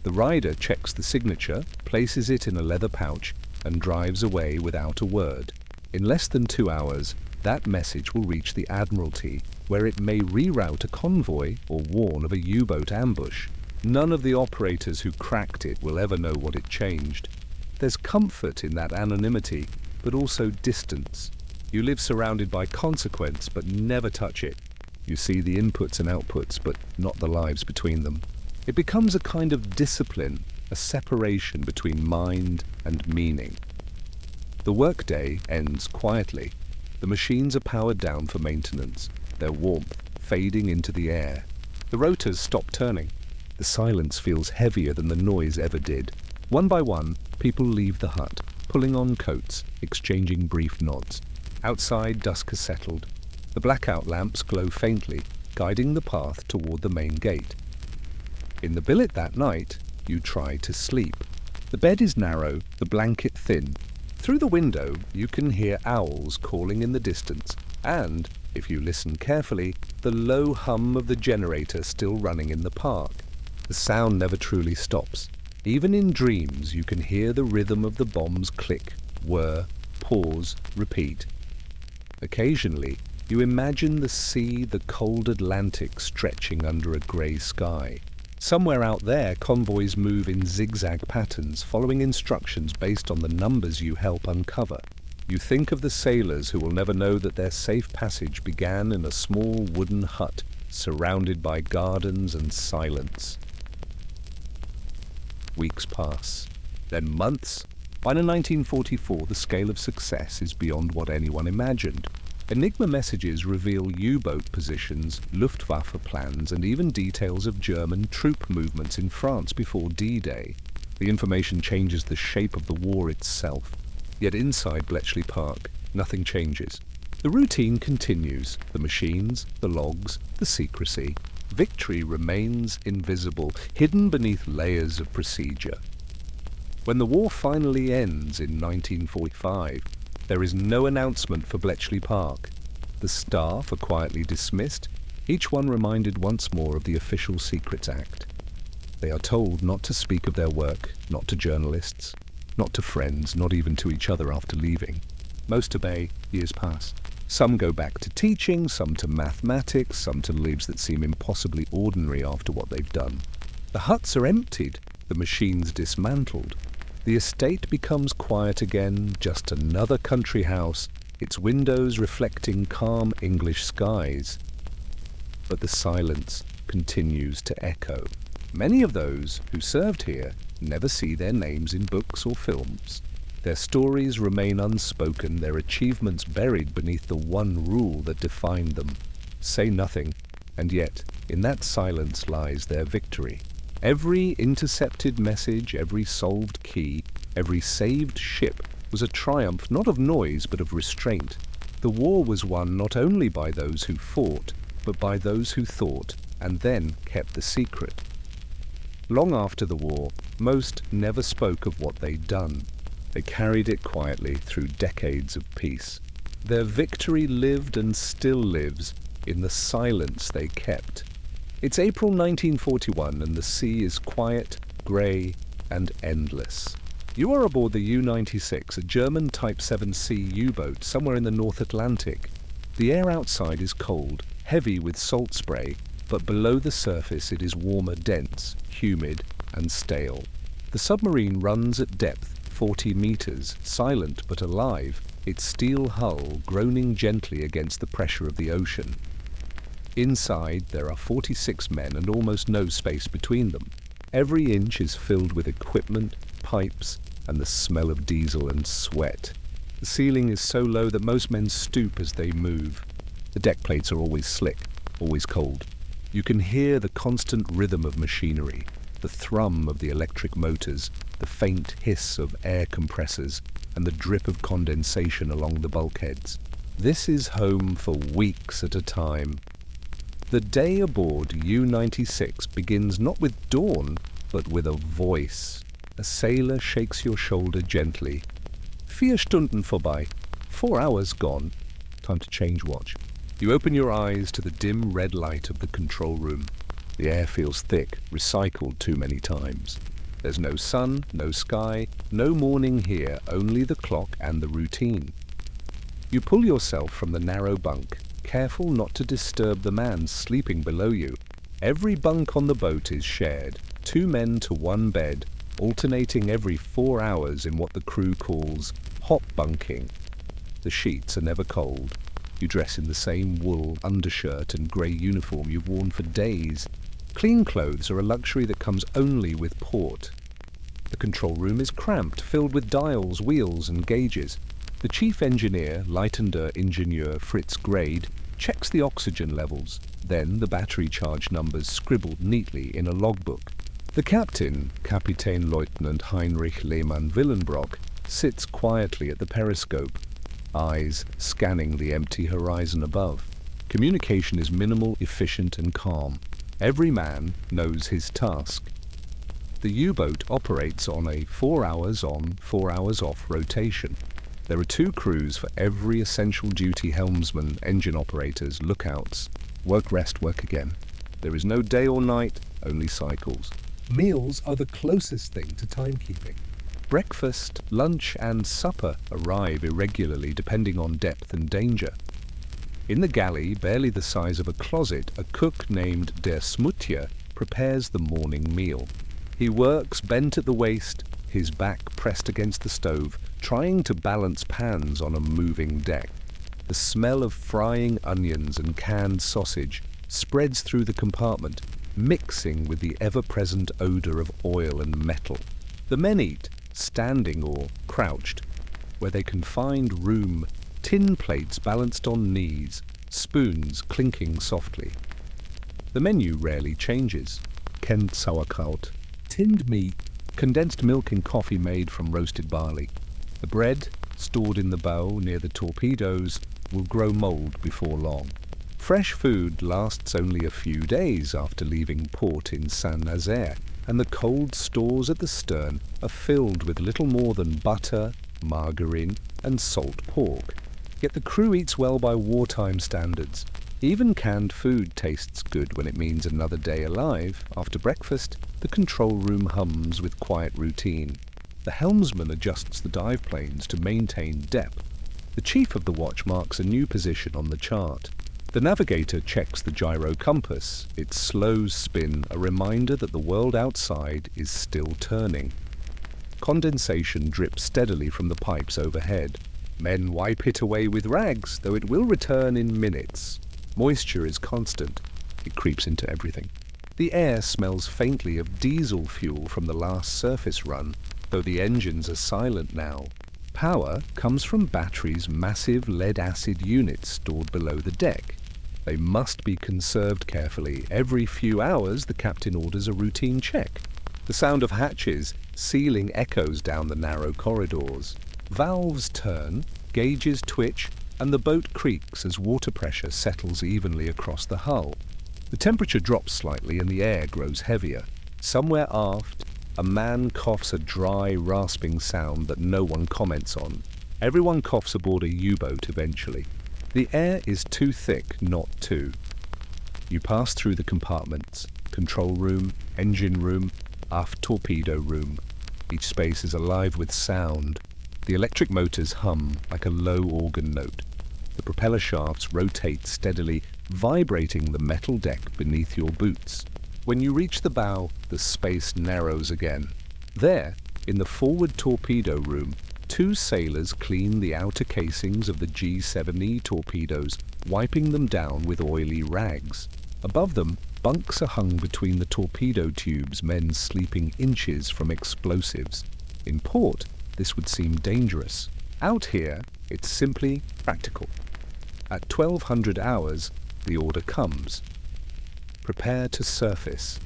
The rider checks the signature, places it in a leather pouch, and drives away without a word. In less than 2 hours, that message will reach the Admiralty, where it may reroute a convoy or warn of a U-boat ambush. None of the operators who cracked it will ever know what it changed. There's comfort in that anonymity, but also distance. You live surrounded by consequence, but never touch it. You see the inputs and outputs, but not the lives between them. It becomes a kind of discipline, a separation between mind and meaning. The workday ends quietly. The machines are powered down for maintenance, their warmth fading into the air. The rotors stop turning. The silence feels heavier than the noise ever did. One by one, people leave the hut, pulling on coats, exchanging brief nods. Outside, dusk has settled. The blackout lamps glow faintly, guiding the path toward the main gate. In the billet that night, you try to sleep. The bed is narrow, the blanket thin. Through the window, you can hear owls calling in the distance, and, if you listen carefully, the low hum of the generator still running in the park. The sound never truly stops. Even in dreams, you can hear the rhythm of the bombs click, whir, pause, repeat. Occasionally, you imagine the sea, the cold Atlantic stretching under a grey sky. Somewhere out there, convoys move in zigzag patterns, following instructions based on the numbers you help uncover. You think of the sailors who will never know that their safe passage began in a small wooden hut, surrounded by gardens and silence. Weeks pass, then months. By 1944, the scale of success is beyond what anyone imagined. Enigma messages reveal U-boat positions, Luftwaffe plans, and even details of German troop movements in France before D-Day. The information changes the shape of the war itself. Yet inside Bletchley Park, nothing changes. The routine continues, the machines, the logs, the secrecy. Victory remains invisible, hidden beneath layers of procedure. When the war finally ends in 1945, there is no announcement for Bletchley Park. The staff are quietly dismissed, each one reminded once more of the Official Secrets Act. They are told not to speak of their work, not to journalists, not to friends, not even to each other after leaving. Most obey, years pass. Some go back to teaching, some to mathematics, some to lives that seem impossibly ordinary after what they've done. The huts are emptied, the machines dismantled. The estate becomes quiet again, just another country house, its windows reflecting calm English skies. But the silence continues to echo. Many of those who served here never see their names in books or films. Their stories remain unspoken, their achievements buried beneath the one rule that defined them. Say nothing, and yet, in that silence lies their victory. Every intercepted message, every solved key, every saved ship was a triumph not of noise but of restraint. The war was won not only by those who fought, but by those who thought and then kept the secret. Long after the war, most never spoke of what they'd done. They carried it quietly through decades of peace. Their victory lived and still lives in the silence they kept. It's April 1941 and the sea is quiet, grey and endless. You are aboard the U-96, a German Type 7C U-boat somewhere in the North Atlantic. The air outside is cold, heavy with salt spray, but below the surface it is warmer, dense, humid and stale. The submarine runs at depth 40 meters, silent but alive, its steel hull groaning gently against the pressure of the ocean. Inside there are 46 men and almost no space between them. Every inch is filled with equipment, pipes, and the smell of diesel and sweat. The ceiling is so low that most men stoop as they move. The deck plates are always slick, always cold. You can hear the constant rhythm of machinery, the thrum of the electric motors, the faint hiss of air compressors, and the drip of condensation along the bulkheads. This is home for weeks at a time. The day aboard U-96 begins not with dawn, but with a voice. A sailor shakes your shoulder gently. 4 Stunden vorbei. 4 hours gone. Time to change watch. You open your eyes to the dim red light of the control room. The air feels thick, recycled too many times. There's no sun, no sky, no morning here, only the clock and the routine. You pull yourself from the narrow bunk, careful not to disturb the man sleeping below you. Every bunk on the boat is shared, 2 men to 1 bed, alternating every 4 hours in what the crew calls hot bunking. The sheets are never cold. You dress in the same wool undershirt and grey uniform you've worn for days. Clean clothes are a luxury that comes only with port. The control room is cramped, filled with dials, wheels and gauges. The chief engineer, Leitender Ingenieur Fritz Grade, checks the oxygen levels, then the battery charge numbers scribbled neatly in a logbook. The captain, Kapitänleutnant Heinrich Lehmann-Willenbrock, sits quietly at the periscope, eyes scanning the empty horizon above. Communication is minimal, efficient and calm. Every man knows his task. The U-boat operates on a 4 hours on, 4 hours off rotation. There are 2 crews for every essential duty: helmsman, engine operators, lookouts. Work, rest, work again. There is no day or night, only cycles. Meals are the closest thing to timekeeping. Breakfast, lunch and supper arrive irregularly depending on depth and danger. In the galley, barely the size of a closet, a cook named Der Smutje prepares the morning meal. He works bent at the waist, his back pressed against the stove, trying to balance pans on a moving deck. The smell of frying onions and canned sausage spreads through the compartment, mixing with the ever-present odor of oil and metal. The men eat, standing or crouched, where they can find room, tin plates balanced on knees, spoons clinking softly. The menu rarely changes. Canned sauerkraut, Tinned meat, condensed milk and coffee made from roasted barley. The bread, stored in the bow near the torpedoes, will grow mold before long. Fresh food lasts only a few days after leaving port in Saint-Nazaire, and the cold stores at the stern are filled with little more than butter, margarine, and salt pork. Yet the crew eats well by wartime standards. Even canned food tastes good when it means another day alive. After breakfast, the control room hums with quiet routine. The helmsman adjusts the dive planes to maintain depth. The chief of the watch marks a new position on the chart. The navigator checks the gyro compass, its slow spin a reminder that the world outside is still turning. Condensation drips steadily from the pipes overhead. Men wipe it away with rags, though it will return in minutes. Moisture is constant. It creeps into everything. The air smells faintly of diesel fuel from the last surface run, though the engines are silent now. Power comes from batteries' massive lead-acid units stored below the deck. They must be conserved carefully. Every few hours, the captain orders a routine check. The sound of hatches sealing echoes down the narrow corridors. Valves turn, gauges twitch, and the boat creaks as water pressure settles evenly across the hull. The temperature drops slightly and the air grows heavier. Somewhere aft, a man coughs a dry, rasping sound that no one comments on. Everyone coughs aboard a U-boat eventually. The air is too thick not to. You pass through the compartments: control room, engine room, aft torpedo room. Each space is alive with sound. The electric motors hum like a low organ note. The propeller shafts rotate steadily, vibrating the metal deck beneath your boots. When you reach the bow, the space narrows again. There, in the forward torpedo room, two sailors clean the outer casings of the G7E torpedoes, wiping them down with oily rags. Above them, bunks are hung between the torpedo tubes, men sleeping inches from explosives. In port, this would seem dangerous. Out here, it's simply practical. At 1200 hours, the order comes. Prepare to surface.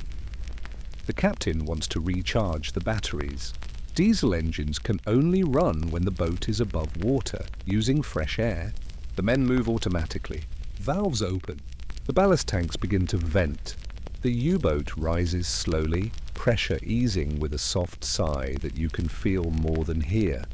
The captain wants to recharge the batteries. Diesel engines can only run when the boat is above water, using fresh air. The men move automatically. Valves open. The ballast tanks begin to vent. The U-boat rises slowly, pressure easing with a soft sigh that you can feel more than hear.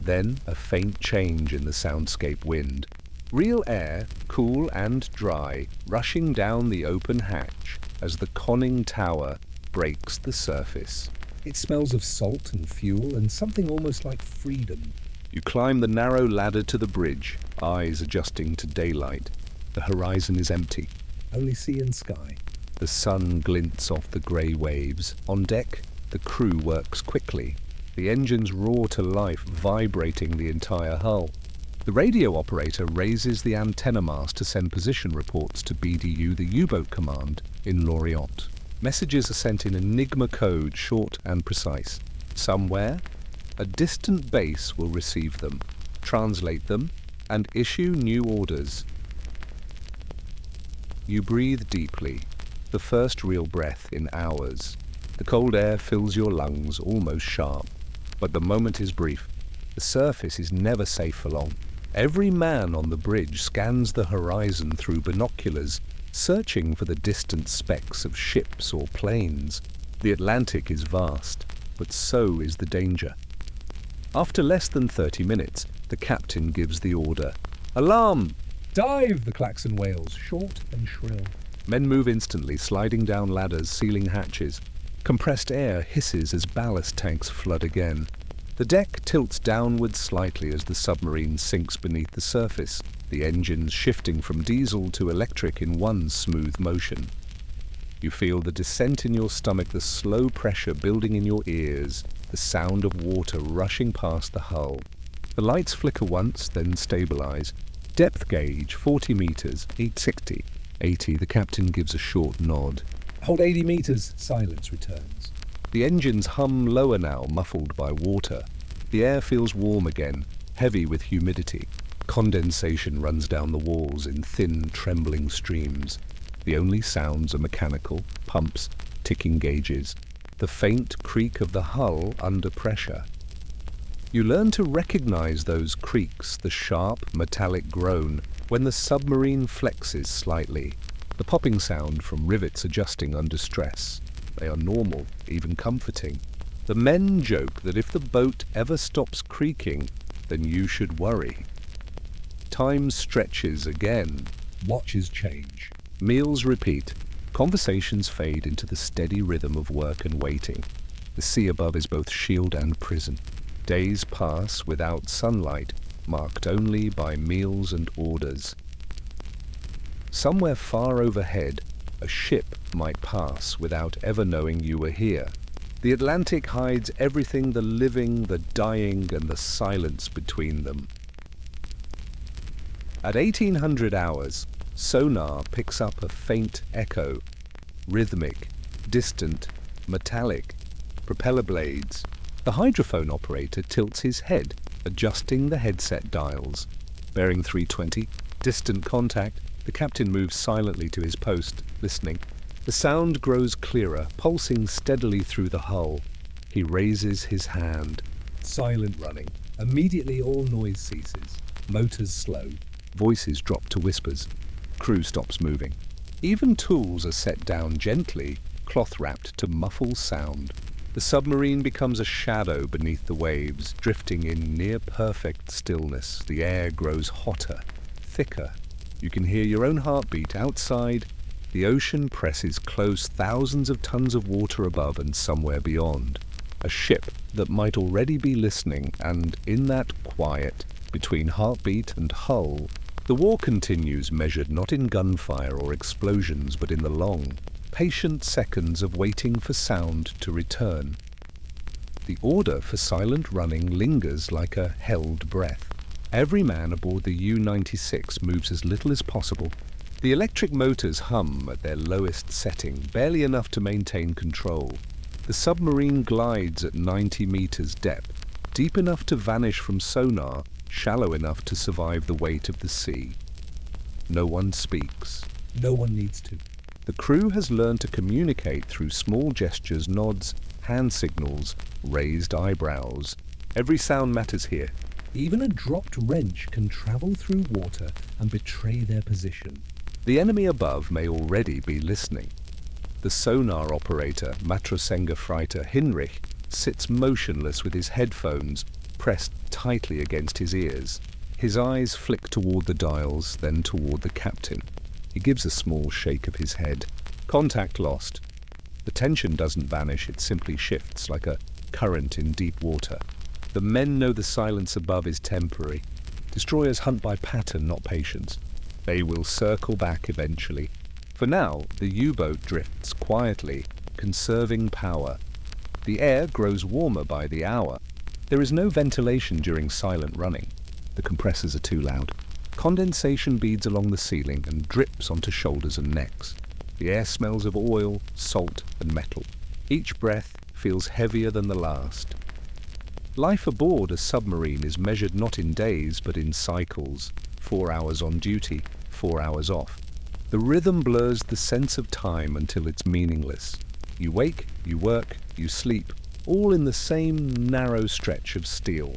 Then a faint change in the soundscape wind. Real air, cool and dry, rushing down the open hatch as the conning tower breaks the surface. It smells of salt and fuel and something almost like freedom. You climb the narrow ladder to the bridge, eyes adjusting to daylight. The horizon is empty. Only sea and sky. The sun glints off the grey waves. On deck, the crew works quickly. The engines roar to life, vibrating the entire hull. The radio operator raises the antenna mast to send position reports to BDU, the U-boat command, in Lorient. Messages are sent in Enigma code, short and precise. Somewhere, a distant base will receive them, translate them, and issue new orders. You breathe deeply, the first real breath in hours. The cold air fills your lungs, almost sharp. But the moment is brief. The surface is never safe for long. Every man on the bridge scans the horizon through binoculars, searching for the distant specks of ships or planes. The Atlantic is vast, but so is the danger. After less than 30 minutes, the captain gives the order. Alarm! Dive! The klaxon wails, short and shrill. Men move instantly, sliding down ladders, sealing hatches. Compressed air hisses as ballast tanks flood again. The deck tilts downward slightly as the submarine sinks beneath the surface, the engines shifting from diesel to electric in one smooth motion. You feel the descent in your stomach, the slow pressure building in your ears, the sound of water rushing past the hull. The lights flicker once, then stabilize. Depth gauge, 40 meters, 860. 80, the captain gives a short nod. Hold 80 meters, silence returns. The engines hum lower now, muffled by water. The air feels warm again, heavy with humidity. Condensation runs down the walls in thin, trembling streams. The only sounds are mechanical, pumps, ticking gauges, the faint creak of the hull under pressure. You learn to recognize those creaks, the sharp, metallic groan, when the submarine flexes slightly, the popping sound from rivets adjusting under stress. They are normal, even comforting. The men joke that if the boat ever stops creaking, then you should worry. Time stretches again. Watches change. Meals repeat. Conversations fade into the steady rhythm of work and waiting. The sea above is both shield and prison. Days pass without sunlight, marked only by meals and orders. Somewhere far overhead, a ship might pass without ever knowing you were here. The Atlantic hides everything, the living, the dying, and the silence between them. At 1800 hours, sonar picks up a faint echo, rhythmic, distant, metallic, propeller blades. The hydrophone operator tilts his head, adjusting the headset dials. Bearing 320, distant contact. The captain moves silently to his post, listening. The sound grows clearer, pulsing steadily through the hull. He raises his hand. Silent running. Immediately all noise ceases. Motors slow. Voices drop to whispers. Crew stops moving. Even tools are set down gently, cloth-wrapped to muffle sound. The submarine becomes a shadow beneath the waves, drifting in near-perfect stillness. The air grows hotter, thicker. You can hear your own heartbeat outside. The ocean presses close, thousands of tons of water above and somewhere beyond. A ship that might already be listening, and in that quiet, between heartbeat and hull, the war continues, measured not in gunfire or explosions, but in the long, patient seconds of waiting for sound to return. The order for silent running lingers like a held breath. Every man aboard the U-96 moves as little as possible. The electric motors hum at their lowest setting, barely enough to maintain control. The submarine glides at 90 meters depth, deep enough to vanish from sonar, shallow enough to survive the weight of the sea. No one speaks. No one needs to. The crew has learned to communicate through small gestures, nods, hand signals, raised eyebrows. Every sound matters here. Even a dropped wrench can travel through water and betray their position. The enemy above may already be listening. The sonar operator, Matrosengerfreiter Hinrich, sits motionless with his headphones pressed tightly against his ears. His eyes flick toward the dials, then toward the captain. He gives a small shake of his head. Contact lost. The tension doesn't vanish, it simply shifts like a current in deep water. The men know the silence above is temporary. Destroyers hunt by pattern, not patience. They will circle back eventually. For now, the U-boat drifts quietly, conserving power. The air grows warmer by the hour. There is no ventilation during silent running. The compressors are too loud. Condensation beads along the ceiling and drips onto shoulders and necks. The air smells of oil, salt, and metal. Each breath feels heavier than the last. Life aboard a submarine is measured not in days, but in cycles. 4 hours on duty, 4 hours off. The rhythm blurs the sense of time until it's meaningless. You wake, you work, you sleep, all in the same narrow stretch of steel.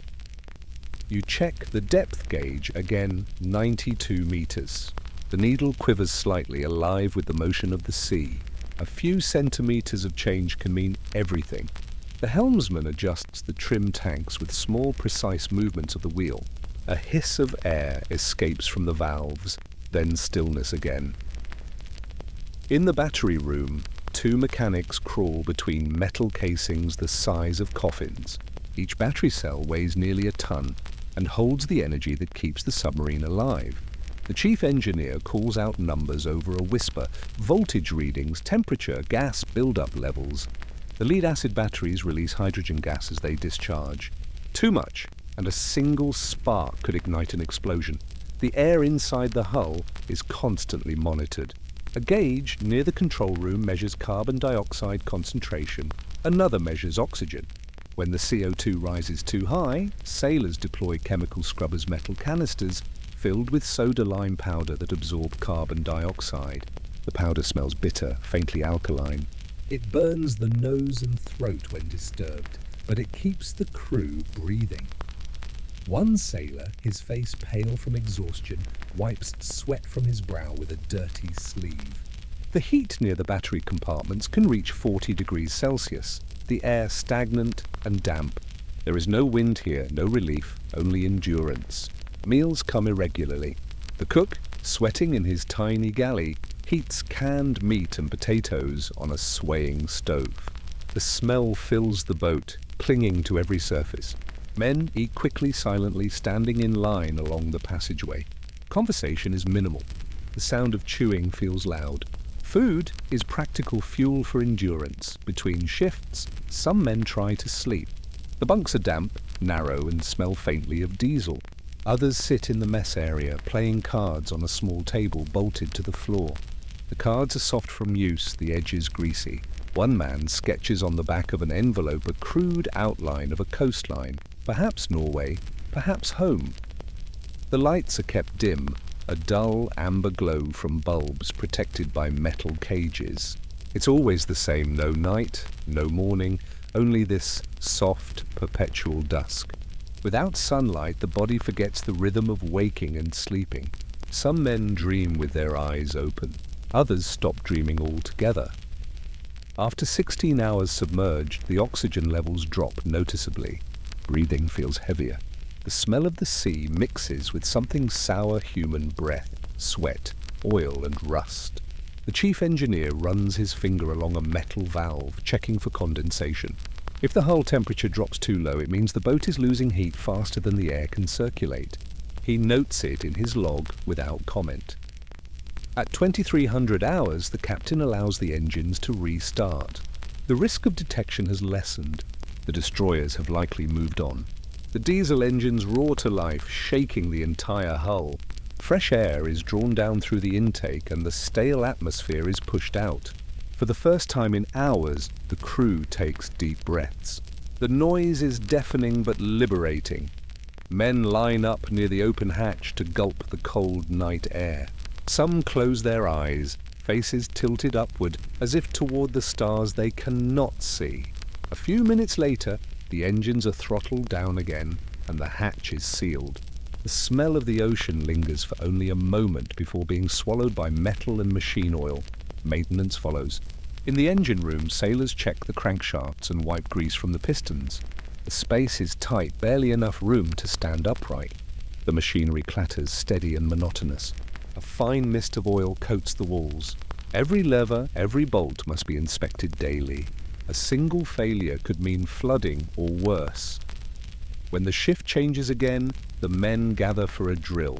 You check the depth gauge again, 92 meters. The needle quivers slightly, alive with the motion of the sea. A few centimeters of change can mean everything. The helmsman adjusts the trim tanks with small, precise movements of the wheel. A hiss of air escapes from the valves, then stillness again. In the battery room, 2 mechanics crawl between metal casings the size of coffins. Each battery cell weighs nearly a ton and holds the energy that keeps the submarine alive. The chief engineer calls out numbers over a whisper, voltage readings, temperature, gas build-up levels. The lead-acid batteries release hydrogen gas as they discharge. Too much, and a single spark could ignite an explosion. The air inside the hull is constantly monitored. A gauge near the control room measures carbon dioxide concentration. Another measures oxygen. When the CO2 rises too high, sailors deploy chemical scrubbers metal canisters filled with soda lime powder that absorb carbon dioxide. The powder smells bitter, faintly alkaline. It burns the nose and throat when disturbed, but it keeps the crew breathing. One sailor, his face pale from exhaustion, wipes sweat from his brow with a dirty sleeve. The heat near the battery compartments can reach 40 degrees Celsius, the air stagnant and damp. There is no wind here, no relief, only endurance. Meals come irregularly. The cook, sweating in his tiny galley, heats canned meat and potatoes on a swaying stove. The smell fills the boat, clinging to every surface. Men eat quickly, silently, standing in line along the passageway. Conversation is minimal. The sound of chewing feels loud. Food is practical fuel for endurance. Between shifts, some men try to sleep. The bunks are damp, narrow, and smell faintly of diesel. Others sit in the mess area, playing cards on a small table bolted to the floor. The cards are soft from use, the edges greasy. One man sketches on the back of an envelope a crude outline of a coastline, perhaps Norway, perhaps home. The lights are kept dim, a dull amber glow from bulbs protected by metal cages. It's always the same, no night, no morning, only this soft, perpetual dusk. Without sunlight, the body forgets the rhythm of waking and sleeping. Some men dream with their eyes open. Others stop dreaming altogether. After 16 hours submerged, the oxygen levels drop noticeably. Breathing feels heavier. The smell of the sea mixes with something sour human breath, sweat, oil and rust. The chief engineer runs his finger along a metal valve, checking for condensation. If the hull temperature drops too low, it means the boat is losing heat faster than the air can circulate. He notes it in his log without comment. At 2300 hours, the captain allows the engines to restart. The risk of detection has lessened. The destroyers have likely moved on. The diesel engines roar to life, shaking the entire hull. Fresh air is drawn down through the intake and the stale atmosphere is pushed out. For the first time in hours, the crew takes deep breaths. The noise is deafening but liberating. Men line up near the open hatch to gulp the cold night air. Some close their eyes, faces tilted upward as if toward the stars they cannot see. A few minutes later, the engines are throttled down again and the hatch is sealed. The smell of the ocean lingers for only a moment before being swallowed by metal and machine oil. Maintenance follows. In the engine room, sailors check the crankshafts and wipe grease from the pistons. The space is tight, barely enough room to stand upright. The machinery clatters, steady and monotonous. A fine mist of oil coats the walls. Every lever, every bolt must be inspected daily. A single failure could mean flooding or worse. When the shift changes again, the men gather for a drill.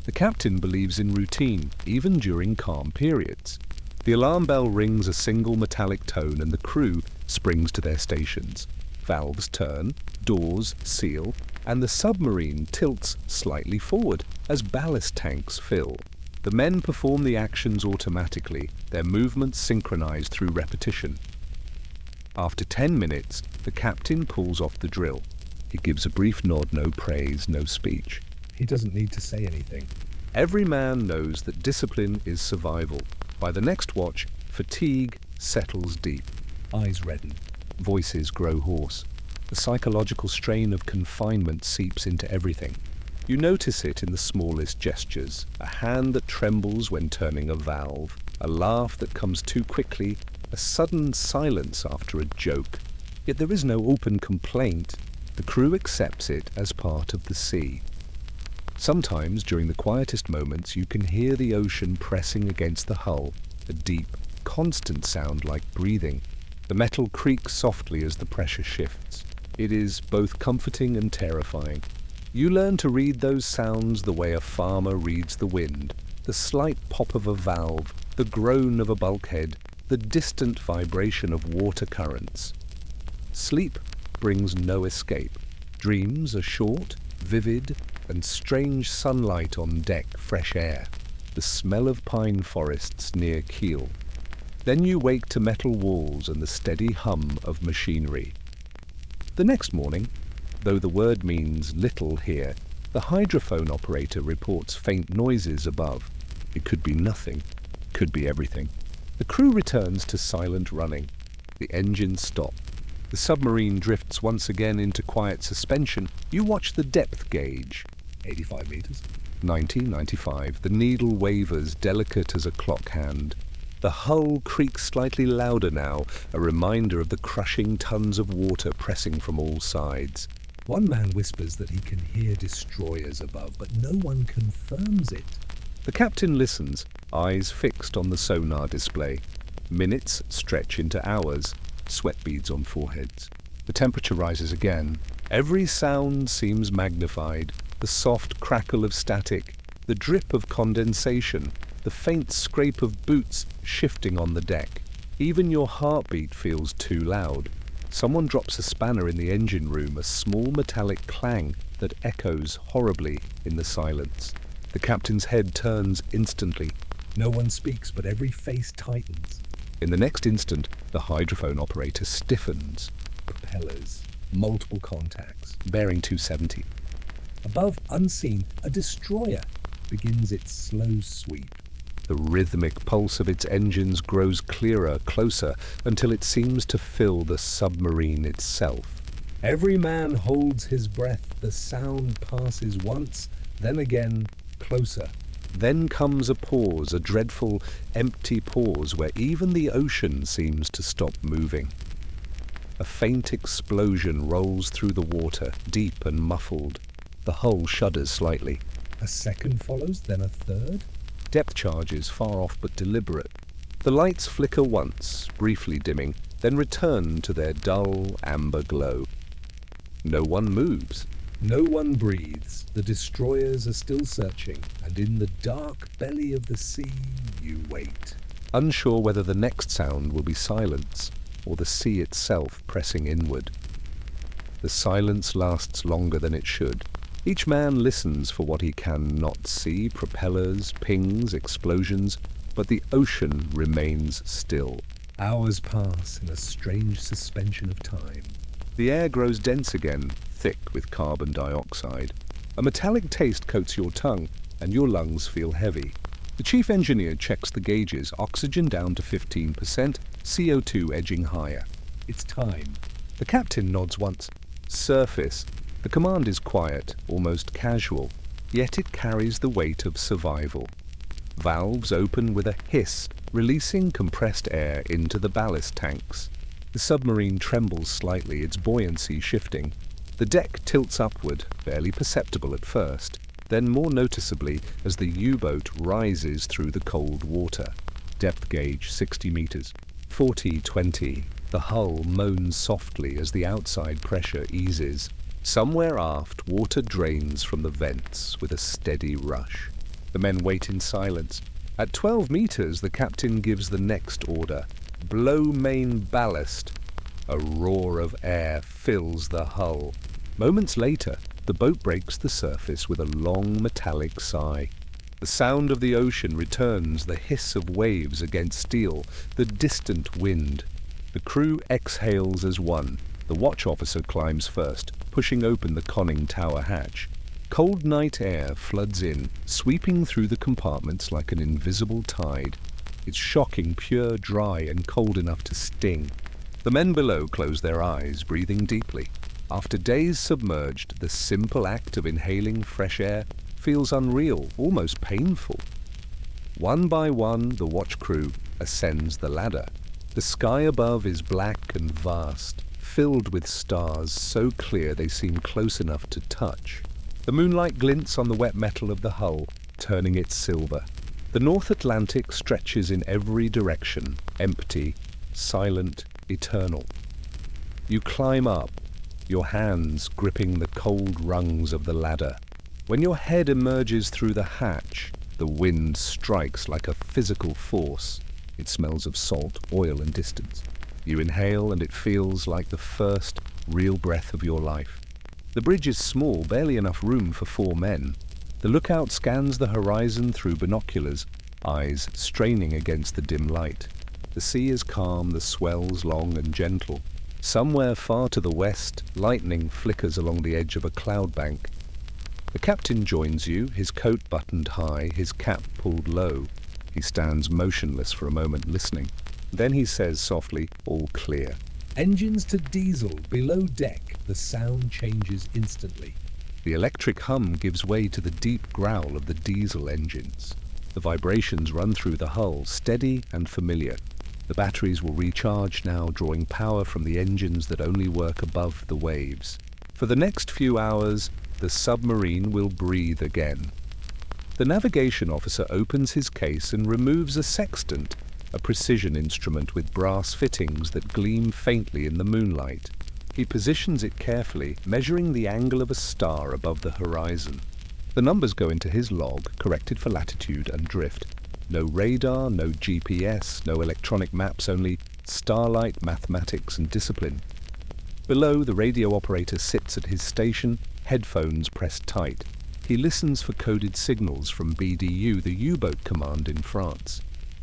The captain believes in routine, even during calm periods. The alarm bell rings a single metallic tone and the crew springs to their stations. Valves turn, doors seal, and the submarine tilts slightly forward as ballast tanks fill. The men perform the actions automatically, their movements synchronized through repetition. After 10 minutes, the captain pulls off the drill. He gives a brief nod, no praise, no speech. He doesn't need to say anything. Every man knows that discipline is survival. By the next watch, fatigue settles deep. Eyes redden. Voices grow hoarse. The psychological strain of confinement seeps into everything. You notice it in the smallest gestures, a hand that trembles when turning a valve, a laugh that comes too quickly, a sudden silence after a joke. Yet there is no open complaint. The crew accepts it as part of the sea. Sometimes, during the quietest moments, you can hear the ocean pressing against the hull, a deep, constant sound like breathing. The metal creaks softly as the pressure shifts. It is both comforting and terrifying. You learn to read those sounds the way a farmer reads the wind, the slight pop of a valve, the groan of a bulkhead, the distant vibration of water currents. Sleep brings no escape. Dreams are short, vivid, and strange sunlight on deck, fresh air, the smell of pine forests near keel. Then you wake to metal walls and the steady hum of machinery. The next morning, though the word means little here, the hydrophone operator reports faint noises above. It could be nothing, could be everything. The crew returns to silent running. The engines stop. The submarine drifts once again into quiet suspension. You watch the depth gauge. 85 meters. 90, 95. The needle wavers, delicate as a clock hand. The hull creaks slightly louder now, a reminder of the crushing tons of water pressing from all sides. One man whispers that he can hear destroyers above, but no one confirms it. The captain listens, eyes fixed on the sonar display. Minutes stretch into hours, sweat beads on foreheads. The temperature rises again. Every sound seems magnified. The soft crackle of static, the drip of condensation, the faint scrape of boots shifting on the deck. Even your heartbeat feels too loud. Someone drops a spanner in the engine room, a small metallic clang, that echoes horribly in the silence. The captain's head turns instantly. No one speaks, but every face tightens. In the next instant, the hydrophone operator stiffens. Propellers, multiple contacts. Bearing 270. Above, unseen, a destroyer begins its slow sweep. The rhythmic pulse of its engines grows clearer, closer, until it seems to fill the submarine itself. Every man holds his breath. The sound passes once, then again, closer. Then comes a pause, a dreadful, empty pause where even the ocean seems to stop moving. A faint explosion rolls through the water, deep and muffled. The hull shudders slightly. A second follows, then a third. Depth charges far off but deliberate. The lights flicker once, briefly dimming, then return to their dull amber glow. No one moves. No one breathes. The destroyers are still searching, and in the dark belly of the sea, you wait. Unsure whether the next sound will be silence, or the sea itself pressing inward. The silence lasts longer than it should. Each man listens for what he can not see, propellers, pings, explosions, but the ocean remains still. Hours pass in a strange suspension of time. The air grows dense again, thick with carbon dioxide. A metallic taste coats your tongue, and your lungs feel heavy. The chief engineer checks the gauges, oxygen down to 15%, CO2 edging higher. It's time. The captain nods once. Surface. The command is quiet, almost casual, yet it carries the weight of survival. Valves open with a hiss, releasing compressed air into the ballast tanks. The submarine trembles slightly, its buoyancy shifting. The deck tilts upward, barely perceptible at first, then more noticeably as the U-boat rises through the cold water. Depth gauge 60 meters. 40-20. The hull moans softly as the outside pressure eases. Somewhere aft, water drains from the vents with a steady rush. The men wait in silence. At 12 meters, the captain gives the next order. Blow main ballast. A roar of air fills the hull. Moments later, the boat breaks the surface with a long metallic sigh. The sound of the ocean returns, the hiss of waves against steel, the distant wind. The crew exhales as one. The watch officer climbs first, pushing open the conning tower hatch. Cold night air floods in, sweeping through the compartments like an invisible tide. It's shocking, pure, dry, and cold enough to sting. The men below close their eyes, breathing deeply. After days submerged, the simple act of inhaling fresh air feels unreal, almost painful. One by one, the watch crew ascends the ladder. The sky above is black and vast, filled with stars so clear they seem close enough to touch. The moonlight glints on the wet metal of the hull, turning it silver. The North Atlantic stretches in every direction, empty, silent, eternal. You climb up, your hands gripping the cold rungs of the ladder. When your head emerges through the hatch, the wind strikes like a physical force. It smells of salt, oil, and distance. You inhale, and it feels like the first real breath of your life. The bridge is small, barely enough room for 4 men. The lookout scans the horizon through binoculars, eyes straining against the dim light. The sea is calm, the swells long and gentle. Somewhere far to the west, lightning flickers along the edge of a cloud bank. The captain joins you, his coat buttoned high, his cap pulled low. He stands motionless for a moment, listening. Then he says softly, "All clear." Engines to diesel, below deck, the sound changes instantly. The electric hum gives way to the deep growl of the diesel engines. The vibrations run through the hull, steady and familiar. The batteries will recharge now, drawing power from the engines that only work above the waves. For the next few hours, the submarine will breathe again. The navigation officer opens his case and removes a sextant, a precision instrument with brass fittings that gleam faintly in the moonlight. He positions it carefully, measuring the angle of a star above the horizon. The numbers go into his log, corrected for latitude and drift. No radar, no GPS, no electronic maps, only starlight, mathematics, and discipline. Below, the radio operator sits at his station, headphones pressed tight. He listens for coded signals from BDU, the U-boat command in France.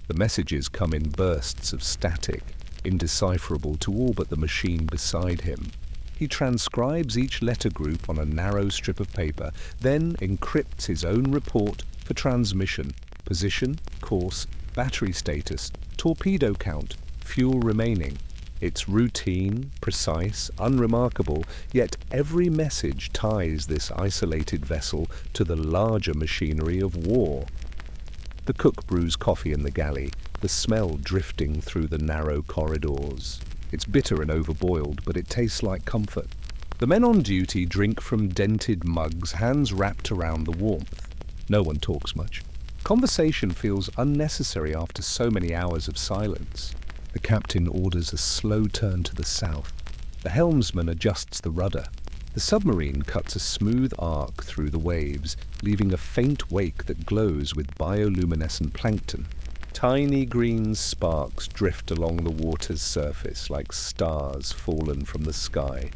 The messages come in bursts of static, indecipherable to all but the machine beside him. He transcribes each letter group on a narrow strip of paper, then encrypts his own report for transmission: position, course, battery status, torpedo count, fuel remaining. It's routine, precise, unremarkable, yet every message ties this isolated vessel to the larger machinery of war. The cook brews coffee in the galley, the smell drifting through the narrow corridors. It's bitter and overboiled, but it tastes like comfort. The men on duty drink from dented mugs, hands wrapped around the warmth. No one talks much. Conversation feels unnecessary after so many hours of silence. The captain orders a slow turn to the south. The helmsman adjusts the rudder. The submarine cuts a smooth arc through the waves, leaving a faint wake that glows with bioluminescent plankton. Tiny green sparks drift along the water's surface like stars fallen from the sky.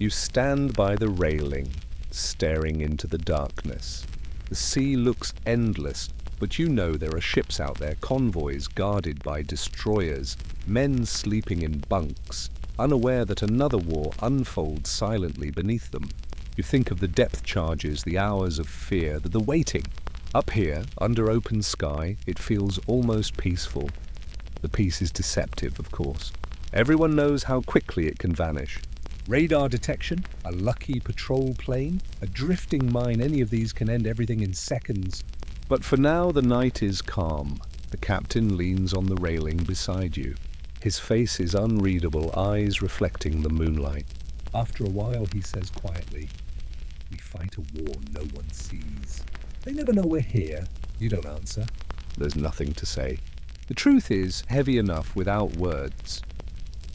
You stand by the railing, staring into the darkness. The sea looks endless, but you know there are ships out there, convoys guarded by destroyers, men sleeping in bunks, unaware that another war unfolds silently beneath them. You think of the depth charges, the hours of fear, the waiting. Up here, under open sky, it feels almost peaceful. The peace is deceptive, of course. Everyone knows how quickly it can vanish. Radar detection, a lucky patrol plane, a drifting mine, any of these can end everything in seconds. But for now, the night is calm. The captain leans on the railing beside you. His face is unreadable, eyes reflecting the moonlight. After a while, he says quietly, "We fight a war no one sees. They never know we're here." You don't answer. There's nothing to say. The truth is heavy enough without words.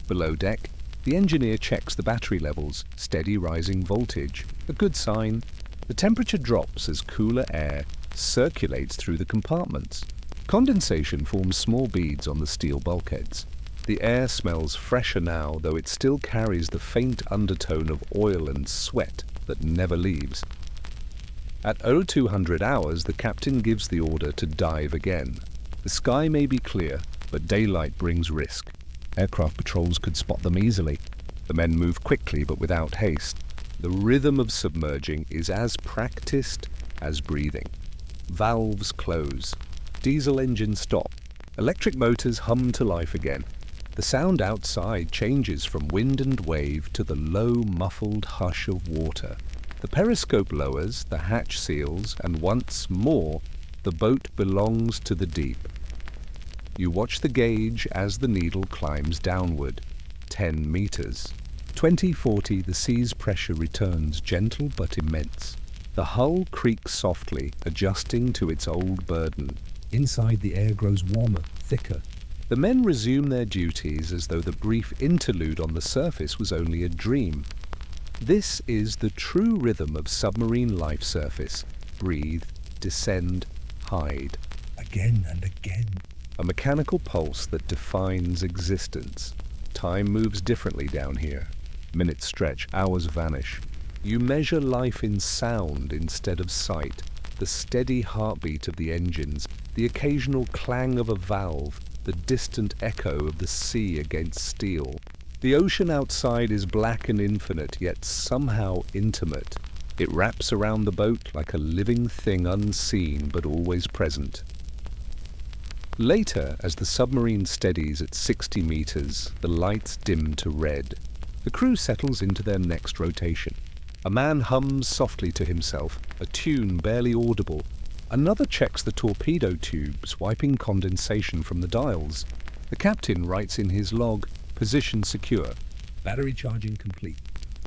Below deck, the engineer checks the battery levels, steady rising voltage, a good sign. The temperature drops as cooler air circulates through the compartments. Condensation forms small beads on the steel bulkheads. The air smells fresher now, though it still carries the faint undertone of oil and sweat that never leaves. At 0200 hours, the captain gives the order to dive again. The sky may be clear, but daylight brings risk. Aircraft patrols could spot them easily. The men move quickly but without haste. The rhythm of submerging is as practiced as breathing. Valves close. Diesel engines stop. Electric motors hum to life again. The sound outside changes from wind and wave to the low, muffled hush of water. The periscope lowers, the hatch seals, and once more, the boat belongs to the deep. You watch the gauge as the needle climbs downward. 10 meters. 2040, the sea's pressure returns, gentle but immense. The hull creaks softly, adjusting to its old burden. Inside, the air grows warmer, thicker. The men resume their duties as though the brief interlude on the surface was only a dream. This is the true rhythm of submarine life surface. Breathe, descend, hide. Again and again. A mechanical pulse that defines existence. Time moves differently down here. Minutes stretch, hours vanish. You measure life in sound instead of sight. The steady heartbeat of the engines, the occasional clang of a valve, the distant echo of the sea against steel. The ocean outside is black and infinite, yet somehow intimate. It wraps around the boat like a living thing, unseen but always present. Later, as the submarine steadies at 60 meters, the lights dim to red. The crew settles into their next rotation. A man hums softly to himself, a tune barely audible. Another checks the torpedo tubes, wiping condensation from the dials. The captain writes in his log, "Position secure." Battery charging complete.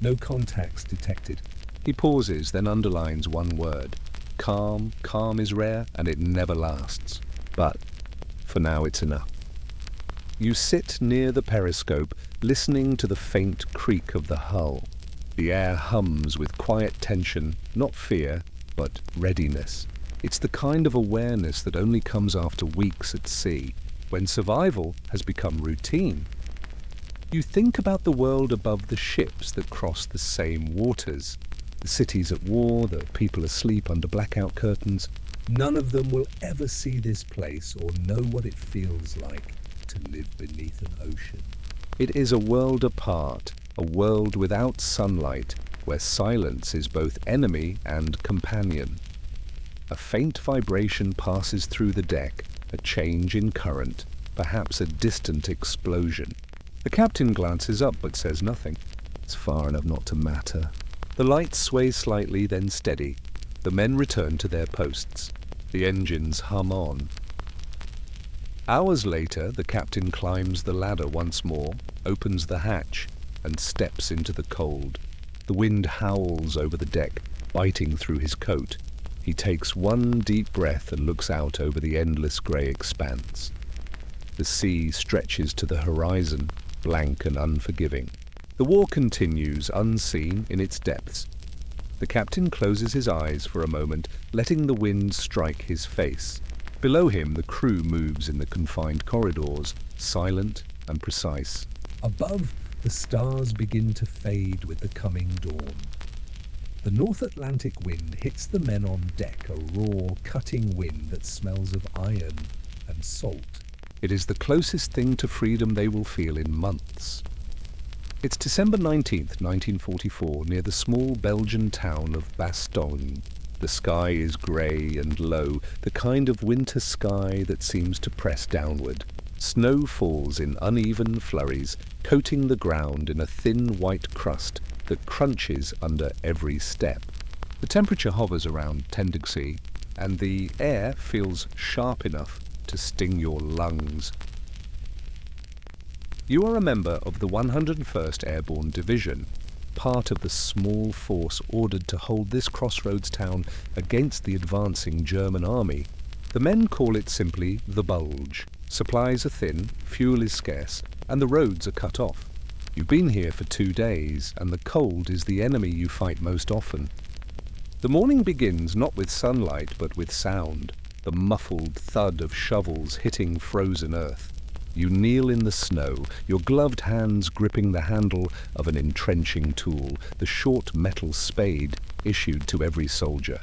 No contacts detected. He pauses, then underlines one word. Calm. Calm is rare, and it never lasts. But for now, it's enough. You sit near the periscope, listening to the faint creak of the hull. The air hums with quiet tension, not fear, but readiness. It's the kind of awareness that only comes after weeks at sea, when survival has become routine. You think about the world above the ships that cross the same waters. The cities at war, the people asleep under blackout curtains. None of them will ever see this place or know what it feels like to live beneath an ocean. It is a world apart, a world without sunlight, where silence is both enemy and companion. A faint vibration passes through the deck, a change in current, perhaps a distant explosion. The captain glances up but says nothing. It's far enough not to matter. The lights sway slightly, then steady. The men return to their posts. The engines hum on. Hours later, the captain climbs the ladder once more, opens the hatch, and steps into the cold. The wind howls over the deck, biting through his coat. He takes one deep breath and looks out over the endless grey expanse. The sea stretches to the horizon, blank and unforgiving. The war continues, unseen, in its depths. The captain closes his eyes for a moment, letting the wind strike his face. Below him, the crew moves in the confined corridors, silent and precise. Above, the stars begin to fade with the coming dawn. The North Atlantic wind hits the men on deck, a raw, cutting wind that smells of iron and salt. It is the closest thing to freedom they will feel in months. It's December 19th, 1944, near the small Belgian town of Bastogne. The sky is grey and low, the kind of winter sky that seems to press downward. Snow falls in uneven flurries, coating the ground in a thin white crust that crunches under every step. The temperature hovers around 10 degrees, and the air feels sharp enough to sting your lungs. You are a member of the 101st Airborne Division, part of the small force ordered to hold this crossroads town against the advancing German army. The men call it simply the Bulge. Supplies are thin, fuel is scarce, and the roads are cut off. You've been here for 2 days, and the cold is the enemy you fight most often. The morning begins not with sunlight, but with sound, the muffled thud of shovels hitting frozen earth. You kneel in the snow, your gloved hands gripping the handle of an entrenching tool, the short metal spade issued to every soldier.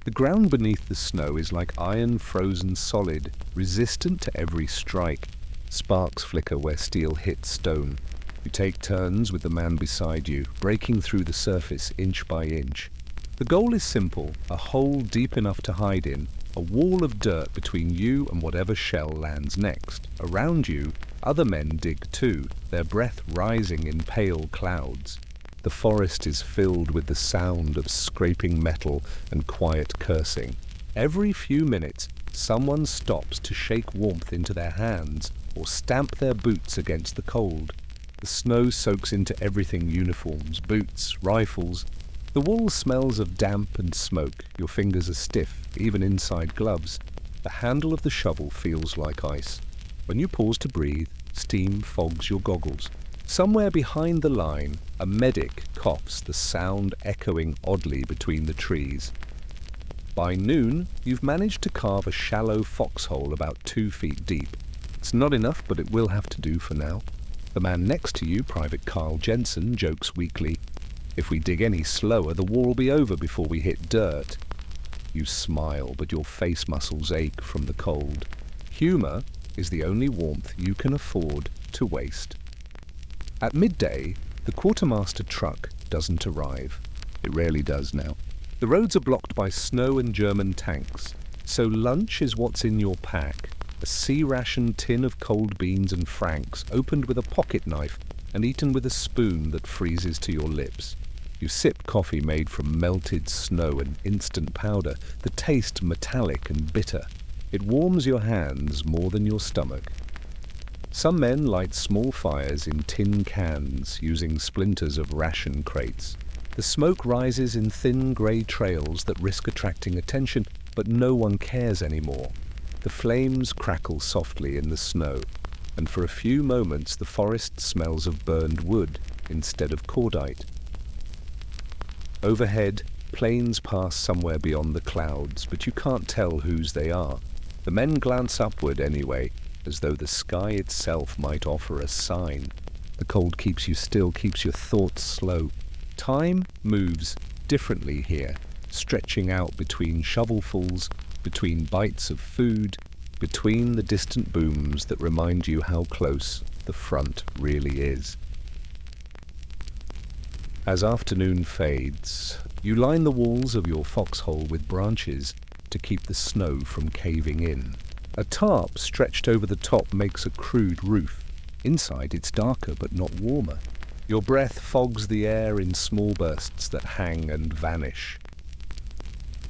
The ground beneath the snow is like iron frozen solid, resistant to every strike. Sparks flicker where steel hits stone. You take turns with the man beside you, breaking through the surface inch by inch. The goal is simple, a hole deep enough to hide in, a wall of dirt between you and whatever shell lands next. Around you, other men dig too, their breath rising in pale clouds. The forest is filled with the sound of scraping metal and quiet cursing. Every few minutes, someone stops to shake warmth into their hands or stamp their boots against the cold. The snow soaks into everything: uniforms, boots, rifles. The wall smells of damp and smoke. Your fingers are stiff, even inside gloves. The handle of the shovel feels like ice. When you pause to breathe, steam fogs your goggles. Somewhere behind the line, a medic coughs, the sound echoing oddly between the trees. By noon, you've managed to carve a shallow foxhole about 2 feet deep. It's not enough, but it will have to do for now. The man next to you, Private Carl Jensen, jokes weakly, "If we dig any slower, the war will be over before we hit dirt." You smile, but your face muscles ache from the cold. Humour is the only warmth you can afford to waste. At midday, the quartermaster truck doesn't arrive. It rarely does now. The roads are blocked by snow and German tanks, so lunch is what's in your pack. A sea-rationed tin of cold beans and franks, opened with a pocket knife and eaten with a spoon that freezes to your lips. You sip coffee made from melted snow and instant powder, the taste metallic and bitter. It warms your hands more than your stomach. Some men light small fires in tin cans using splinters of ration crates. The smoke rises in thin grey trails that risk attracting attention, but no one cares anymore. The flames crackle softly in the snow, and for a few moments the forest smells of burned wood instead of cordite. Overhead, planes pass somewhere beyond the clouds, but you can't tell whose they are. The men glance upward anyway, as though the sky itself might offer a sign. The cold keeps you still, keeps your thoughts slow. Time moves differently here, stretching out between shovelfuls, between bites of food, between the distant booms that remind you how close the front really is. As afternoon fades, you line the walls of your foxhole with branches to keep the snow from caving in. A tarp stretched over the top makes a crude roof. Inside it's darker but not warmer. Your breath fogs the air in small bursts that hang and vanish.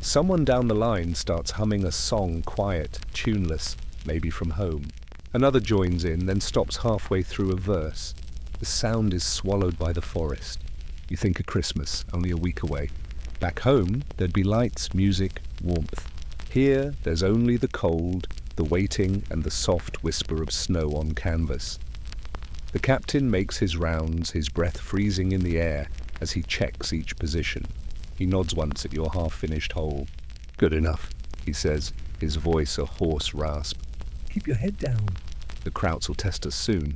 Someone down the line starts humming a song, quiet, tuneless, maybe from home. Another joins in, then stops halfway through a verse. The sound is swallowed by the forest. You think of Christmas, only a week away. Back home, there'd be lights, music, warmth. Here, there's only the cold, the waiting, and the soft whisper of snow on canvas. The captain makes his rounds, his breath freezing in the air as he checks each position. He nods once at your half-finished hole. "Good enough," he says, his voice a hoarse rasp. Keep your head down. "The Krauts will test us soon."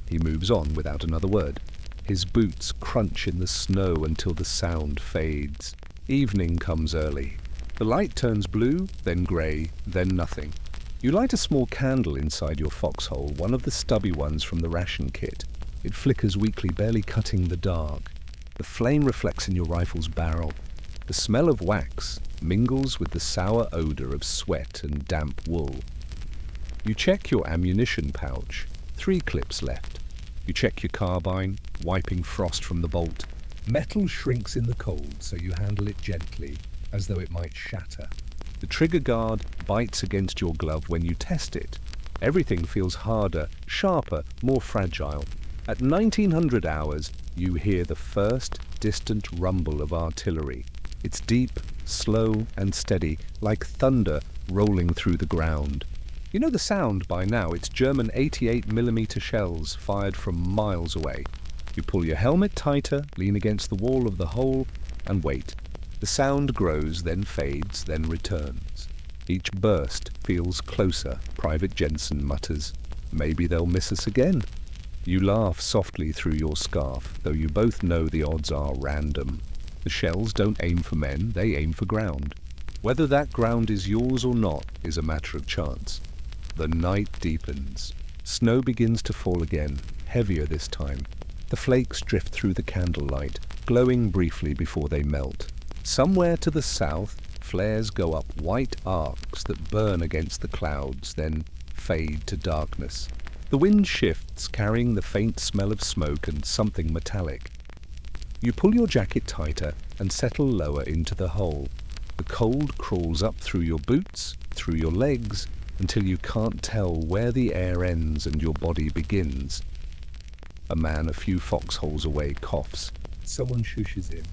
He moves on without another word. His boots crunch in the snow until the sound fades. Evening comes early. The light turns blue, then grey, then nothing. You light a small candle inside your foxhole, one of the stubby ones from the ration kit. It flickers weakly, barely cutting the dark. The flame reflects in your rifle's barrel. The smell of wax mingles with the sour odor of sweat and damp wool. You check your ammunition pouch. 3 clips left. You check your carbine, wiping frost from the bolt. Metal shrinks in the cold, so you handle it gently, as though it might shatter. The trigger guard bites against your glove when you test it. Everything feels harder, sharper, more fragile. At 1900 hours, you hear the first distant rumble of artillery. It's deep, slow, and steady, like thunder rolling through the ground. You know the sound by now. It's German 88mm shells fired from miles away. You pull your helmet tighter, lean against the wall of the hole, and wait. The sound grows, then fades, then returns. Each burst feels closer. Private Jensen mutters, "Maybe they'll miss us again." You laugh softly through your scarf, though you both know the odds are random. The shells don't aim for men, they aim for ground. Whether that ground is yours or not is a matter of chance. The night deepens. Snow begins to fall again, heavier this time. The flakes drift through the candlelight, glowing briefly before they melt. Somewhere to the south, flares go up white arcs that burn against the clouds, then fade to darkness. The wind shifts, carrying the faint smell of smoke and something metallic. You pull your jacket tighter and settle lower into the hole. The cold crawls up through your boots, through your legs, until you can't tell where the air ends and your body begins. A man a few foxholes away coughs. Someone shushes in.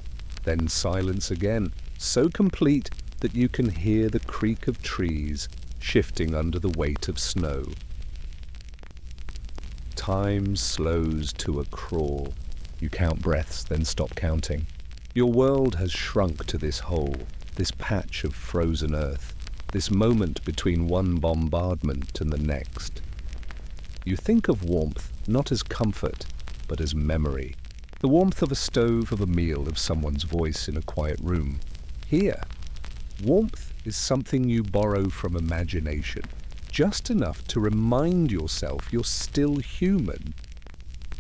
Then silence again, so complete that you can hear the creak of trees shifting under the weight of snow. Time slows to a crawl. You count breaths, then stop counting. Your world has shrunk to this hole, this patch of frozen earth, this moment between one bombardment and the next. You think of warmth not as comfort, but as memory. The warmth of a stove, of a meal, of someone's voice in a quiet room. Here, warmth is something you borrow from imagination, just enough to remind yourself you're still human.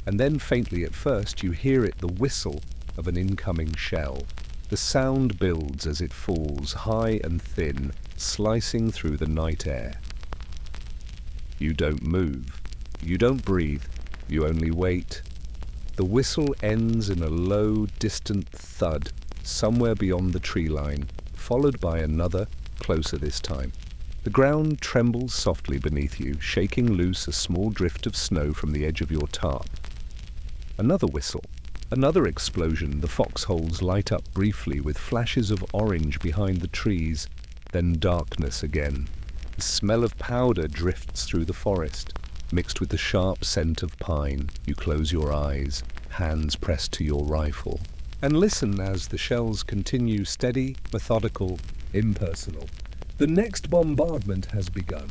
And then faintly at first you hear it, the whistle of an incoming shell. The sound builds as it falls, high and thin, slicing through the night air. You don't move. You don't breathe. You only wait. The whistle ends in a low, distant thud somewhere beyond the tree line, followed by another, closer this time. The ground trembles softly beneath you, shaking loose a small drift of snow from the edge of your tarp. Another whistle. Another explosion. The foxholes light up briefly with flashes of orange behind the trees, then darkness again. The smell of powder drifts through the forest. Mixed with the sharp scent of pine, you close your eyes, hands pressed to your rifle, and listen as the shells continue, steady, methodical, impersonal. The next bombardment has begun.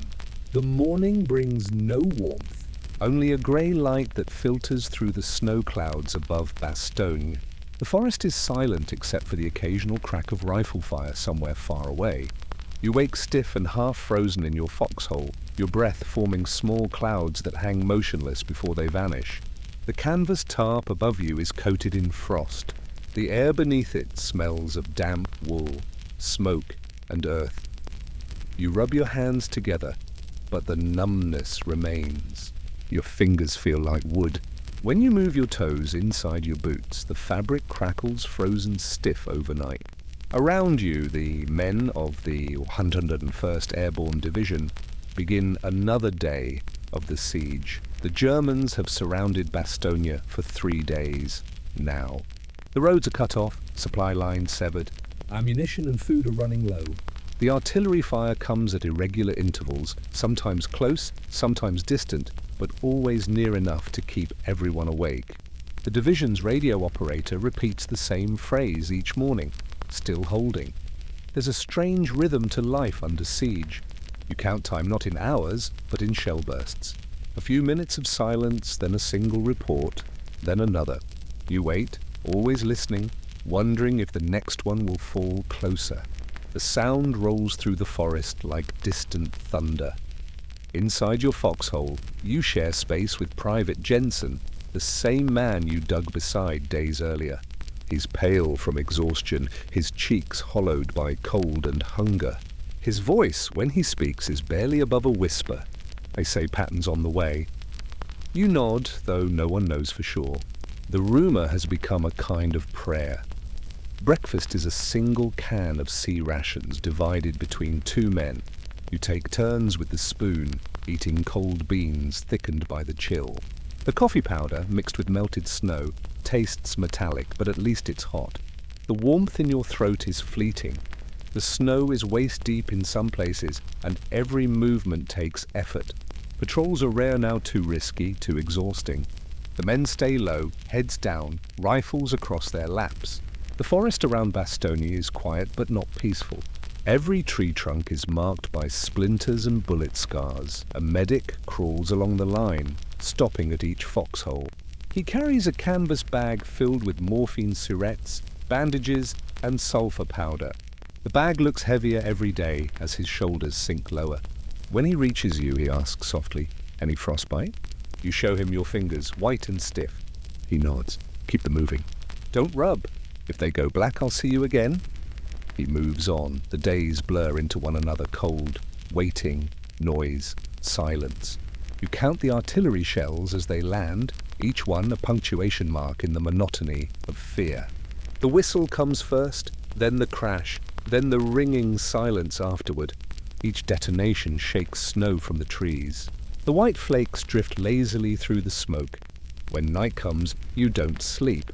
The morning brings no warmth, only a grey light that filters through the snow clouds above Bastogne. The forest is silent except for the occasional crack of rifle fire somewhere far away. You wake stiff and half-frozen in your foxhole, your breath forming small clouds that hang motionless before they vanish. The canvas tarp above you is coated in frost. The air beneath it smells of damp wool, smoke, and earth. You rub your hands together, but the numbness remains. Your fingers feel like wood. When you move your toes inside your boots, the fabric crackles frozen stiff overnight. Around you, the men of the 101st Airborne Division begin another day of the siege. The Germans have surrounded Bastogne for 3 days now. The roads are cut off, supply lines severed. Ammunition and food are running low. The artillery fire comes at irregular intervals, sometimes close, sometimes distant, but always near enough to keep everyone awake. The division's radio operator repeats the same phrase each morning, still holding. There's a strange rhythm to life under siege. You count time not in hours, but in shell bursts. A few minutes of silence, then a single report, then another. You wait, always listening, wondering if the next one will fall closer. The sound rolls through the forest like distant thunder. Inside your foxhole, you share space with Private Jensen, the same man you dug beside days earlier. He's pale from exhaustion, his cheeks hollowed by cold and hunger. His voice, when he speaks, is barely above a whisper. They say Patton's on the way. You nod, though no one knows for sure. The rumour has become a kind of prayer. Breakfast is a single can of sea rations divided between 2 men. You take turns with the spoon, eating cold beans thickened by the chill. The coffee powder, mixed with melted snow, tastes metallic, but at least it's hot. The warmth in your throat is fleeting. The snow is waist-deep in some places, and every movement takes effort. Patrols are rare now, too risky, too exhausting. The men stay low, heads down, rifles across their laps. The forest around Bastogne is quiet but not peaceful. Every tree trunk is marked by splinters and bullet scars. A medic crawls along the line, stopping at each foxhole. He carries a canvas bag filled with morphine syrettes, bandages, and sulfur powder. The bag looks heavier every day as his shoulders sink lower. When he reaches you, he asks softly, "Any frostbite?" You show him your fingers, white and stiff. He nods. "Keep them moving. Don't rub. If they go black, I'll see you again." He moves on. The days blur into one another, cold, waiting, noise, silence. You count the artillery shells as they land, each one a punctuation mark in the monotony of fear. The whistle comes first, then the crash, then the ringing silence afterward. Each detonation shakes snow from the trees. The white flakes drift lazily through the smoke. When night comes, you don't sleep.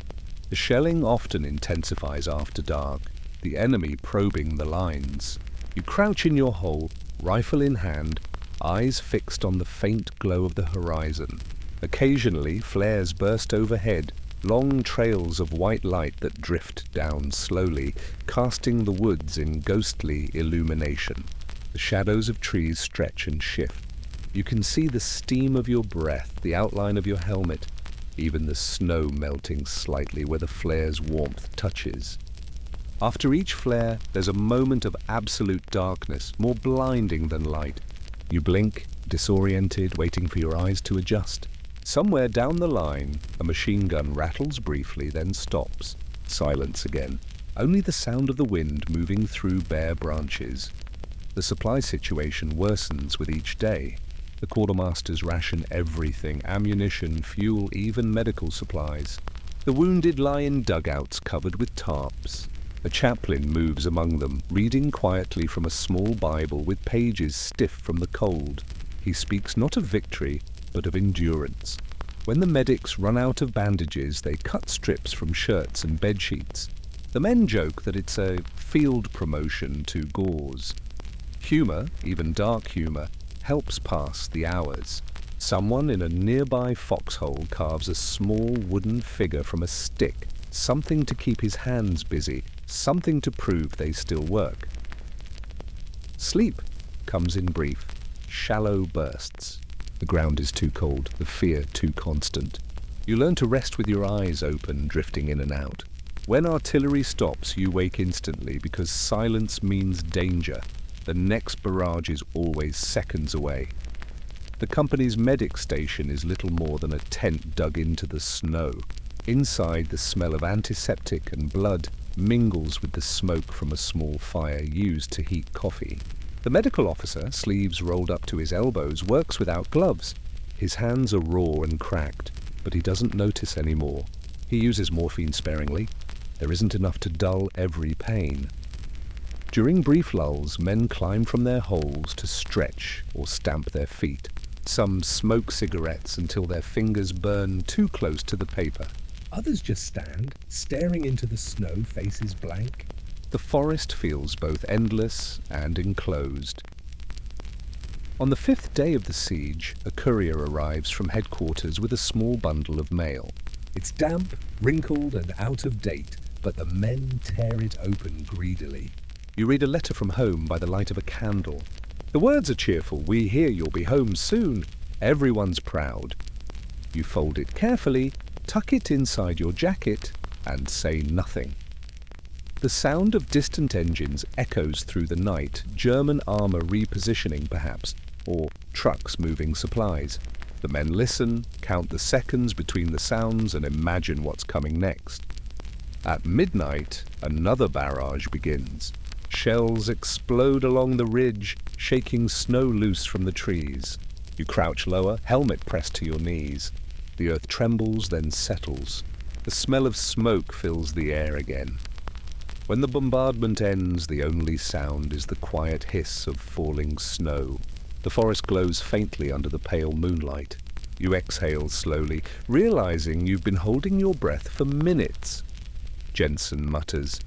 The shelling often intensifies after dark, the enemy probing the lines. You crouch in your hole, rifle in hand, eyes fixed on the faint glow of the horizon. Occasionally, flares burst overhead, long trails of white light that drift down slowly, casting the woods in ghostly illumination. The shadows of trees stretch and shift. You can see the steam of your breath, the outline of your helmet, even the snow melting slightly where the flare's warmth touches. After each flare, there's a moment of absolute darkness, more blinding than light. You blink, disoriented, waiting for your eyes to adjust. Somewhere down the line, a machine gun rattles briefly, then stops. Silence again. Only the sound of the wind moving through bare branches. The supply situation worsens with each day. The quartermasters ration everything, ammunition, fuel, even medical supplies. The wounded lie in dugouts covered with tarps. A chaplain moves among them, reading quietly from a small Bible with pages stiff from the cold. He speaks not of victory, but of endurance. When the medics run out of bandages, they cut strips from shirts and bedsheets. The men joke that it's a field promotion to gauze. Humour, even dark humour, helps pass the hours. Someone in a nearby foxhole carves a small wooden figure from a stick, something to keep his hands busy, something to prove they still work. Sleep comes in brief, shallow bursts. The ground is too cold, the fear too constant. You learn to rest with your eyes open, drifting in and out. When artillery stops, you wake instantly because silence means danger. The next barrage is always seconds away. The company's medic station is little more than a tent dug into the snow. Inside, the smell of antiseptic and blood mingles with the smoke from a small fire used to heat coffee. The medical officer, sleeves rolled up to his elbows, works without gloves. His hands are raw and cracked, but he doesn't notice anymore. He uses morphine sparingly. There isn't enough to dull every pain. During brief lulls, men climb from their holes to stretch or stamp their feet. Some smoke cigarettes until their fingers burn too close to the paper. Others just stand, staring into the snow, faces blank. The forest feels both endless and enclosed. On the 5th day of the siege, a courier arrives from headquarters with a small bundle of mail. It's damp, wrinkled, and out of date, but the men tear it open greedily. You read a letter from home by the light of a candle. The words are cheerful. We hear you'll be home soon. Everyone's proud. You fold it carefully, tuck it inside your jacket, and say nothing. The sound of distant engines echoes through the night, German armor repositioning perhaps, or trucks moving supplies. The men listen, count the seconds between the sounds, and imagine what's coming next. At midnight, another barrage begins. Shells explode along the ridge, shaking snow loose from the trees. You crouch lower, helmet pressed to your knees. The earth trembles, then settles. The smell of smoke fills the air again. When the bombardment ends, the only sound is the quiet hiss of falling snow. The forest glows faintly under the pale moonlight. You exhale slowly, realizing you've been holding your breath for minutes. Jensen mutters,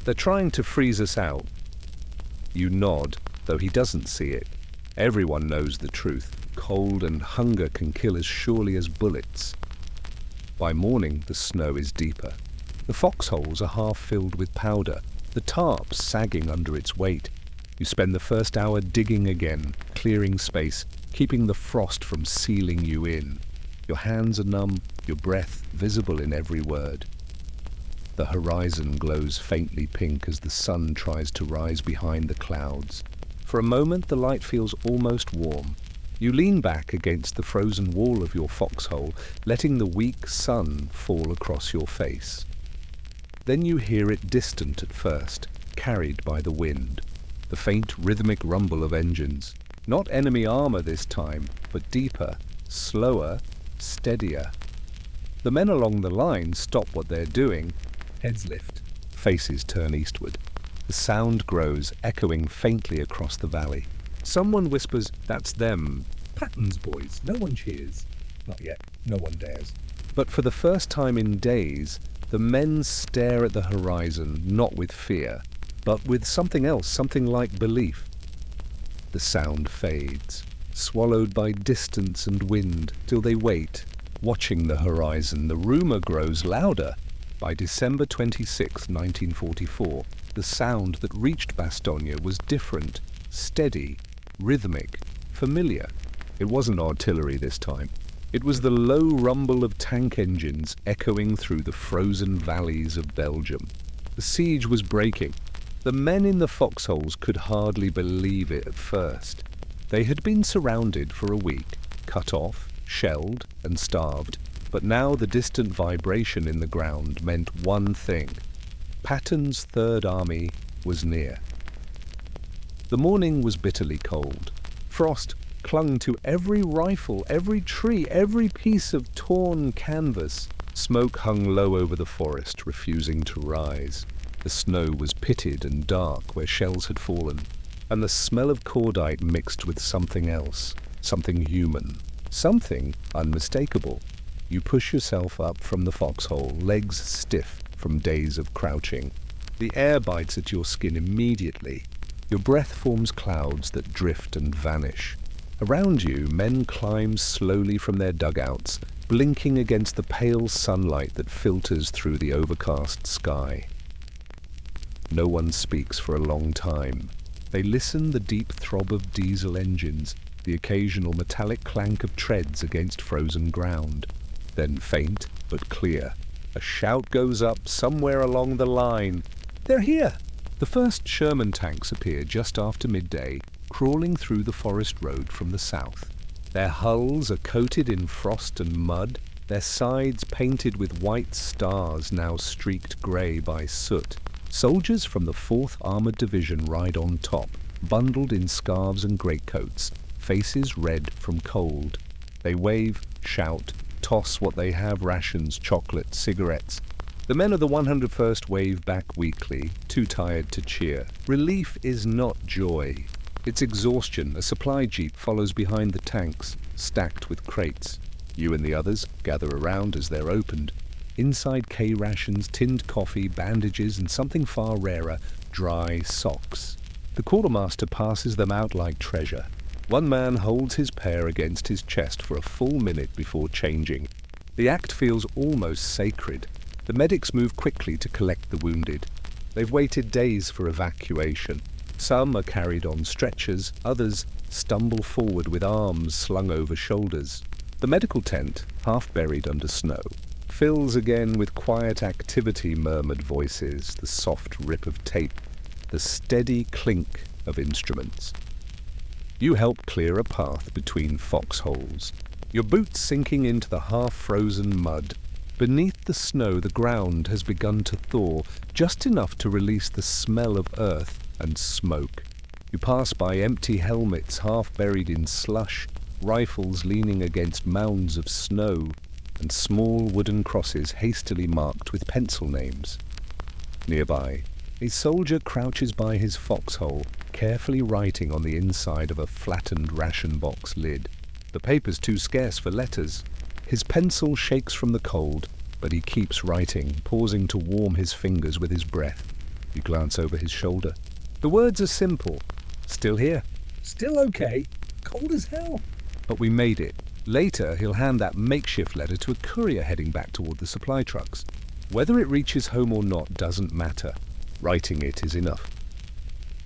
"They're trying to freeze us out." You nod, though he doesn't see it. Everyone knows the truth. Cold and hunger can kill as surely as bullets. By morning, the snow is deeper. The foxholes are half filled with powder, the tarps sagging under its weight. You spend the first hour digging again, clearing space, keeping the frost from sealing you in. Your hands are numb, your breath visible in every word. The horizon glows faintly pink as the sun tries to rise behind the clouds. For a moment, the light feels almost warm. You lean back against the frozen wall of your foxhole, letting the weak sun fall across your face. Then you hear it distant at first, carried by the wind. The faint rhythmic rumble of engines. Not enemy armor this time, but deeper, slower, steadier. The men along the line stop what they're doing. Heads lift. Faces turn eastward. The sound grows, echoing faintly across the valley. Someone whispers, "That's them." Patton's boys. No one cheers. Not yet. No one dares. But for the first time in days, the men stare at the horizon, not with fear, but with something else, something like belief. The sound fades, swallowed by distance and wind, till they wait, watching the horizon. The rumor grows louder. By December 26, 1944, the sound that reached Bastogne was different, steady, rhythmic, familiar. It wasn't artillery this time. It was the low rumble of tank engines echoing through the frozen valleys of Belgium. The siege was breaking. The men in the foxholes could hardly believe it at first. They had been surrounded for a week, cut off, shelled, and starved. But now the distant vibration in the ground meant one thing. Patton's Third Army was near. The morning was bitterly cold. Frost clung to every rifle, every tree, every piece of torn canvas. Smoke hung low over the forest, refusing to rise. The snow was pitted and dark where shells had fallen, and the smell of cordite mixed with something else, something human, something unmistakable. You push yourself up from the foxhole, legs stiff from days of crouching. The air bites at your skin immediately. Your breath forms clouds that drift and vanish. Around you, men climb slowly from their dugouts, blinking against the pale sunlight that filters through the overcast sky. No one speaks for a long time. They listen the deep throb of diesel engines, the occasional metallic clank of treads against frozen ground. Then faint but clear. A shout goes up somewhere along the line. "They're here!" The first Sherman tanks appear just after midday, crawling through the forest road from the south. Their hulls are coated in frost and mud, their sides painted with white stars now streaked grey by soot. Soldiers from the 4th Armoured Division ride on top, bundled in scarves and greatcoats, faces red from cold. They wave, shout, toss what they have: rations, chocolate, cigarettes. The men of the 101st wave back weakly, too tired to cheer. Relief is not joy. It's exhaustion. A supply jeep follows behind the tanks, stacked with crates. You and the others gather around as they're opened. Inside K rations, tinned coffee, bandages, and something far rarer, dry socks. The quartermaster passes them out like treasure. One man holds his pair against his chest for a full minute before changing. The act feels almost sacred. The medics move quickly to collect the wounded. They've waited days for evacuation. Some are carried on stretchers, others stumble forward with arms slung over shoulders. The medical tent, half buried under snow, fills again with quiet activity, murmured voices, the soft rip of tape, the steady clink of instruments. You help clear a path between foxholes, your boots sinking into the half-frozen mud. Beneath the snow, the ground has begun to thaw, just enough to release the smell of earth and smoke. You pass by empty helmets half buried in slush, rifles leaning against mounds of snow, and small wooden crosses hastily marked with pencil names. Nearby, a soldier crouches by his foxhole, carefully writing on the inside of a flattened ration box lid. The paper's too scarce for letters. His pencil shakes from the cold, but he keeps writing, pausing to warm his fingers with his breath. You glance over his shoulder. The words are simple. Still here. Still okay. Cold as hell. But we made it. Later, he'll hand that makeshift letter to a courier heading back toward the supply trucks. Whether it reaches home or not doesn't matter. Writing it is enough.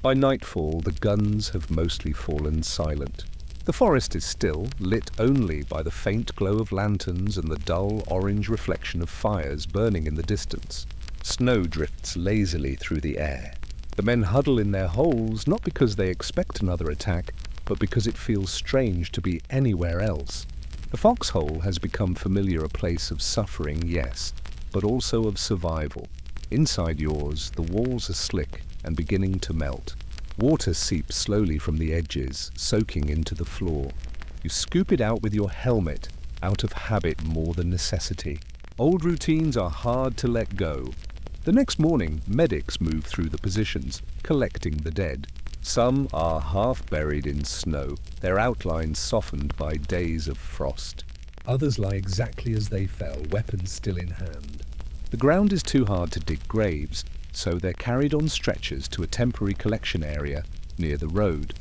By nightfall, the guns have mostly fallen silent. The forest is still, lit only by the faint glow of lanterns and the dull orange reflection of fires burning in the distance. Snow drifts lazily through the air. The men huddle in their holes, not because they expect another attack, but because it feels strange to be anywhere else. The foxhole has become familiar, a place of suffering, yes, but also of survival. Inside yours, the walls are slick and beginning to melt. Water seeps slowly from the edges, soaking into the floor. You scoop it out with your helmet, out of habit more than necessity. Old routines are hard to let go. The next morning, medics move through the positions, collecting the dead. Some are half buried in snow, their outlines softened by days of frost. Others lie exactly as they fell, weapons still in hand. The ground is too hard to dig graves, so they're carried on stretchers to a temporary collection area near the road.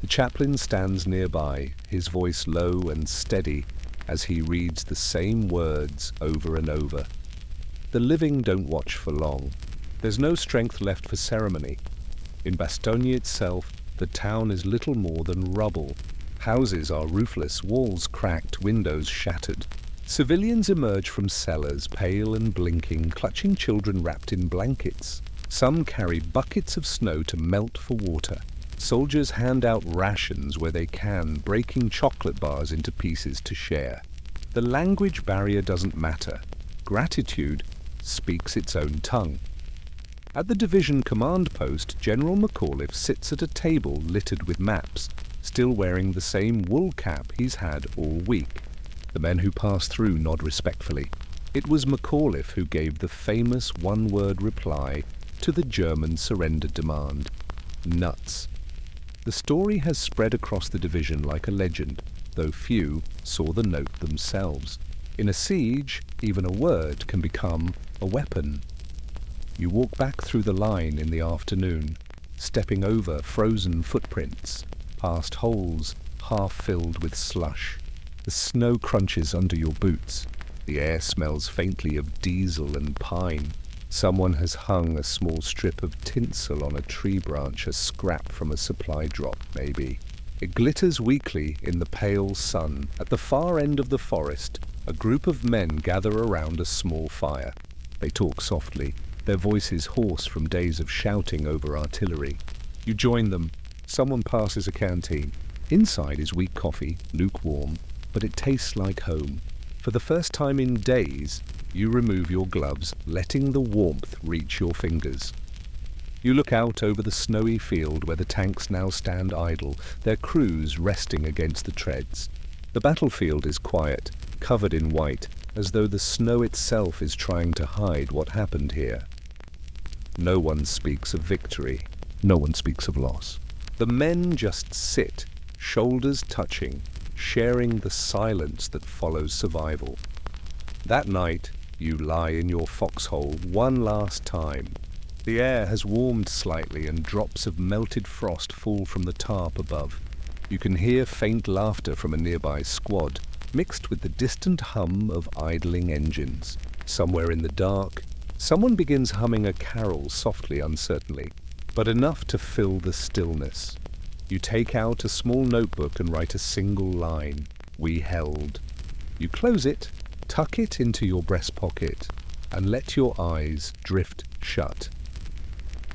The chaplain stands nearby, his voice low and steady as he reads the same words over and over. The living don't watch for long. There's no strength left for ceremony. In Bastogne itself, the town is little more than rubble. Houses are roofless, walls cracked, windows shattered. Civilians emerge from cellars, pale and blinking, clutching children wrapped in blankets. Some carry buckets of snow to melt for water. Soldiers hand out rations where they can, breaking chocolate bars into pieces to share. The language barrier doesn't matter. Gratitude speaks its own tongue. At the division command post, General McAuliffe sits at a table littered with maps, still wearing the same wool cap he's had all week. The men who pass through nod respectfully. It was McAuliffe who gave the famous one-word reply to the German surrender demand. Nuts. The story has spread across the division like a legend, though few saw the note themselves. In a siege, even a word can become a weapon. You walk back through the line in the afternoon, stepping over frozen footprints, past holes half filled with slush. The snow crunches under your boots. The air smells faintly of diesel and pine. Someone has hung a small strip of tinsel on a tree branch, a scrap from a supply drop, maybe. It glitters weakly in the pale sun. At the far end of the forest, a group of men gather around a small fire. They talk softly, their voices hoarse from days of shouting over artillery. You join them. Someone passes a canteen. Inside is weak coffee, lukewarm, but it tastes like home. For the first time in days, you remove your gloves, letting the warmth reach your fingers. You look out over the snowy field where the tanks now stand idle, their crews resting against the treads. The battlefield is quiet, covered in white, as though the snow itself is trying to hide what happened here. No one speaks of victory. No one speaks of loss. The men just sit, shoulders touching, sharing the silence that follows survival. That night, you lie in your foxhole one last time. The air has warmed slightly and drops of melted frost fall from the tarp above. You can hear faint laughter from a nearby squad, mixed with the distant hum of idling engines. Somewhere in the dark, someone begins humming a carol softly, uncertainly, but enough to fill the stillness. You take out a small notebook and write a single line, "We held." You close it, tuck it into your breast pocket, and let your eyes drift shut.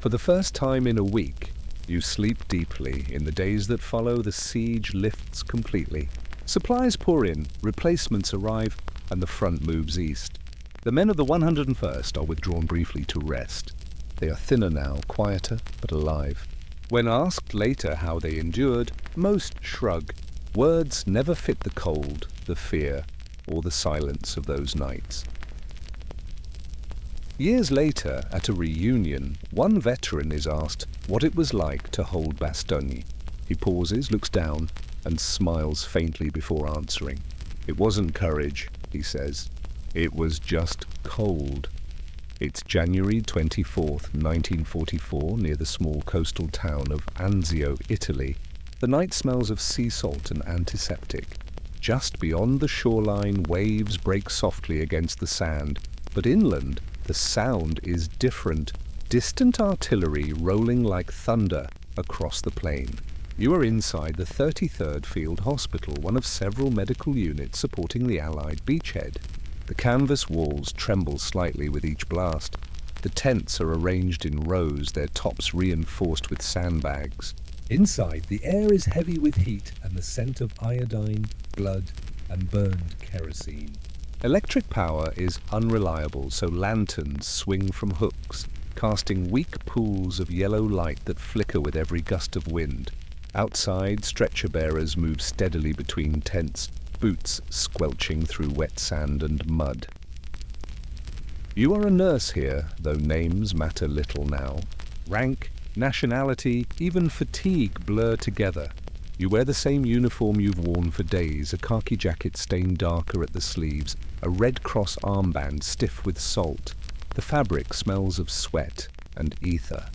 For the first time in a week, you sleep deeply. In the days that follow, the siege lifts completely. Supplies pour in, replacements arrive, and the front moves east. The men of the 101st are withdrawn briefly to rest. They are thinner now, quieter, but alive. When asked later how they endured, most shrug. Words never fit the cold, the fear, or the silence of those nights. Years later, at a reunion, one veteran is asked what it was like to hold Bastogne. He pauses, looks down, and smiles faintly before answering. "It wasn't courage," he says. "It was just cold." It's January 24th, 1944, near the small coastal town of Anzio, Italy. The night smells of sea salt and antiseptic. Just beyond the shoreline, waves break softly against the sand, but inland, the sound is different. Distant artillery rolling like thunder across the plain. You are inside the 33rd Field Hospital, one of several medical units supporting the Allied beachhead. The canvas walls tremble slightly with each blast. The tents are arranged in rows, their tops reinforced with sandbags. Inside, the air is heavy with heat and the scent of iodine, blood, and burned kerosene. Electric power is unreliable, so lanterns swing from hooks, casting weak pools of yellow light that flicker with every gust of wind. Outside, stretcher bearers move steadily between tents, boots squelching through wet sand and mud. You are a nurse here, though names matter little now. Rank, nationality, even fatigue blur together. You wear the same uniform you've worn for days, a khaki jacket stained darker at the sleeves, a Red Cross armband stiff with salt. The fabric smells of sweat and ether.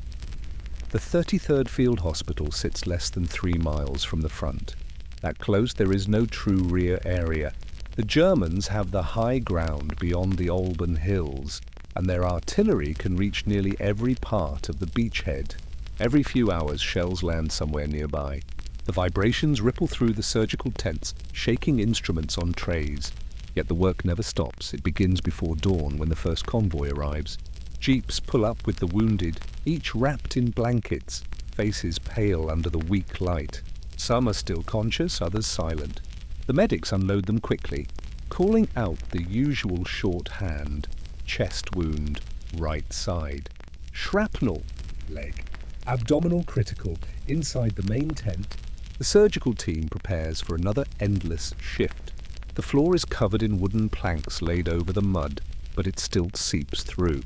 The 33rd Field Hospital sits less than 3 miles from the front. That close, there is no true rear area. The Germans have the high ground beyond the Alban Hills, and their artillery can reach nearly every part of the beachhead. Every few hours, shells land somewhere nearby. The vibrations ripple through the surgical tents, shaking instruments on trays. Yet the work never stops. It begins before dawn when the first convoy arrives. Jeeps pull up with the wounded, each wrapped in blankets, faces pale under the weak light. Some are still conscious, others silent. The medics unload them quickly, calling out the usual shorthand: chest wound, right side. Shrapnel, Leg. Abdominal critical. Inside the main tent, the surgical team prepares for another endless shift. The floor is covered in wooden planks laid over the mud, but it still seeps through.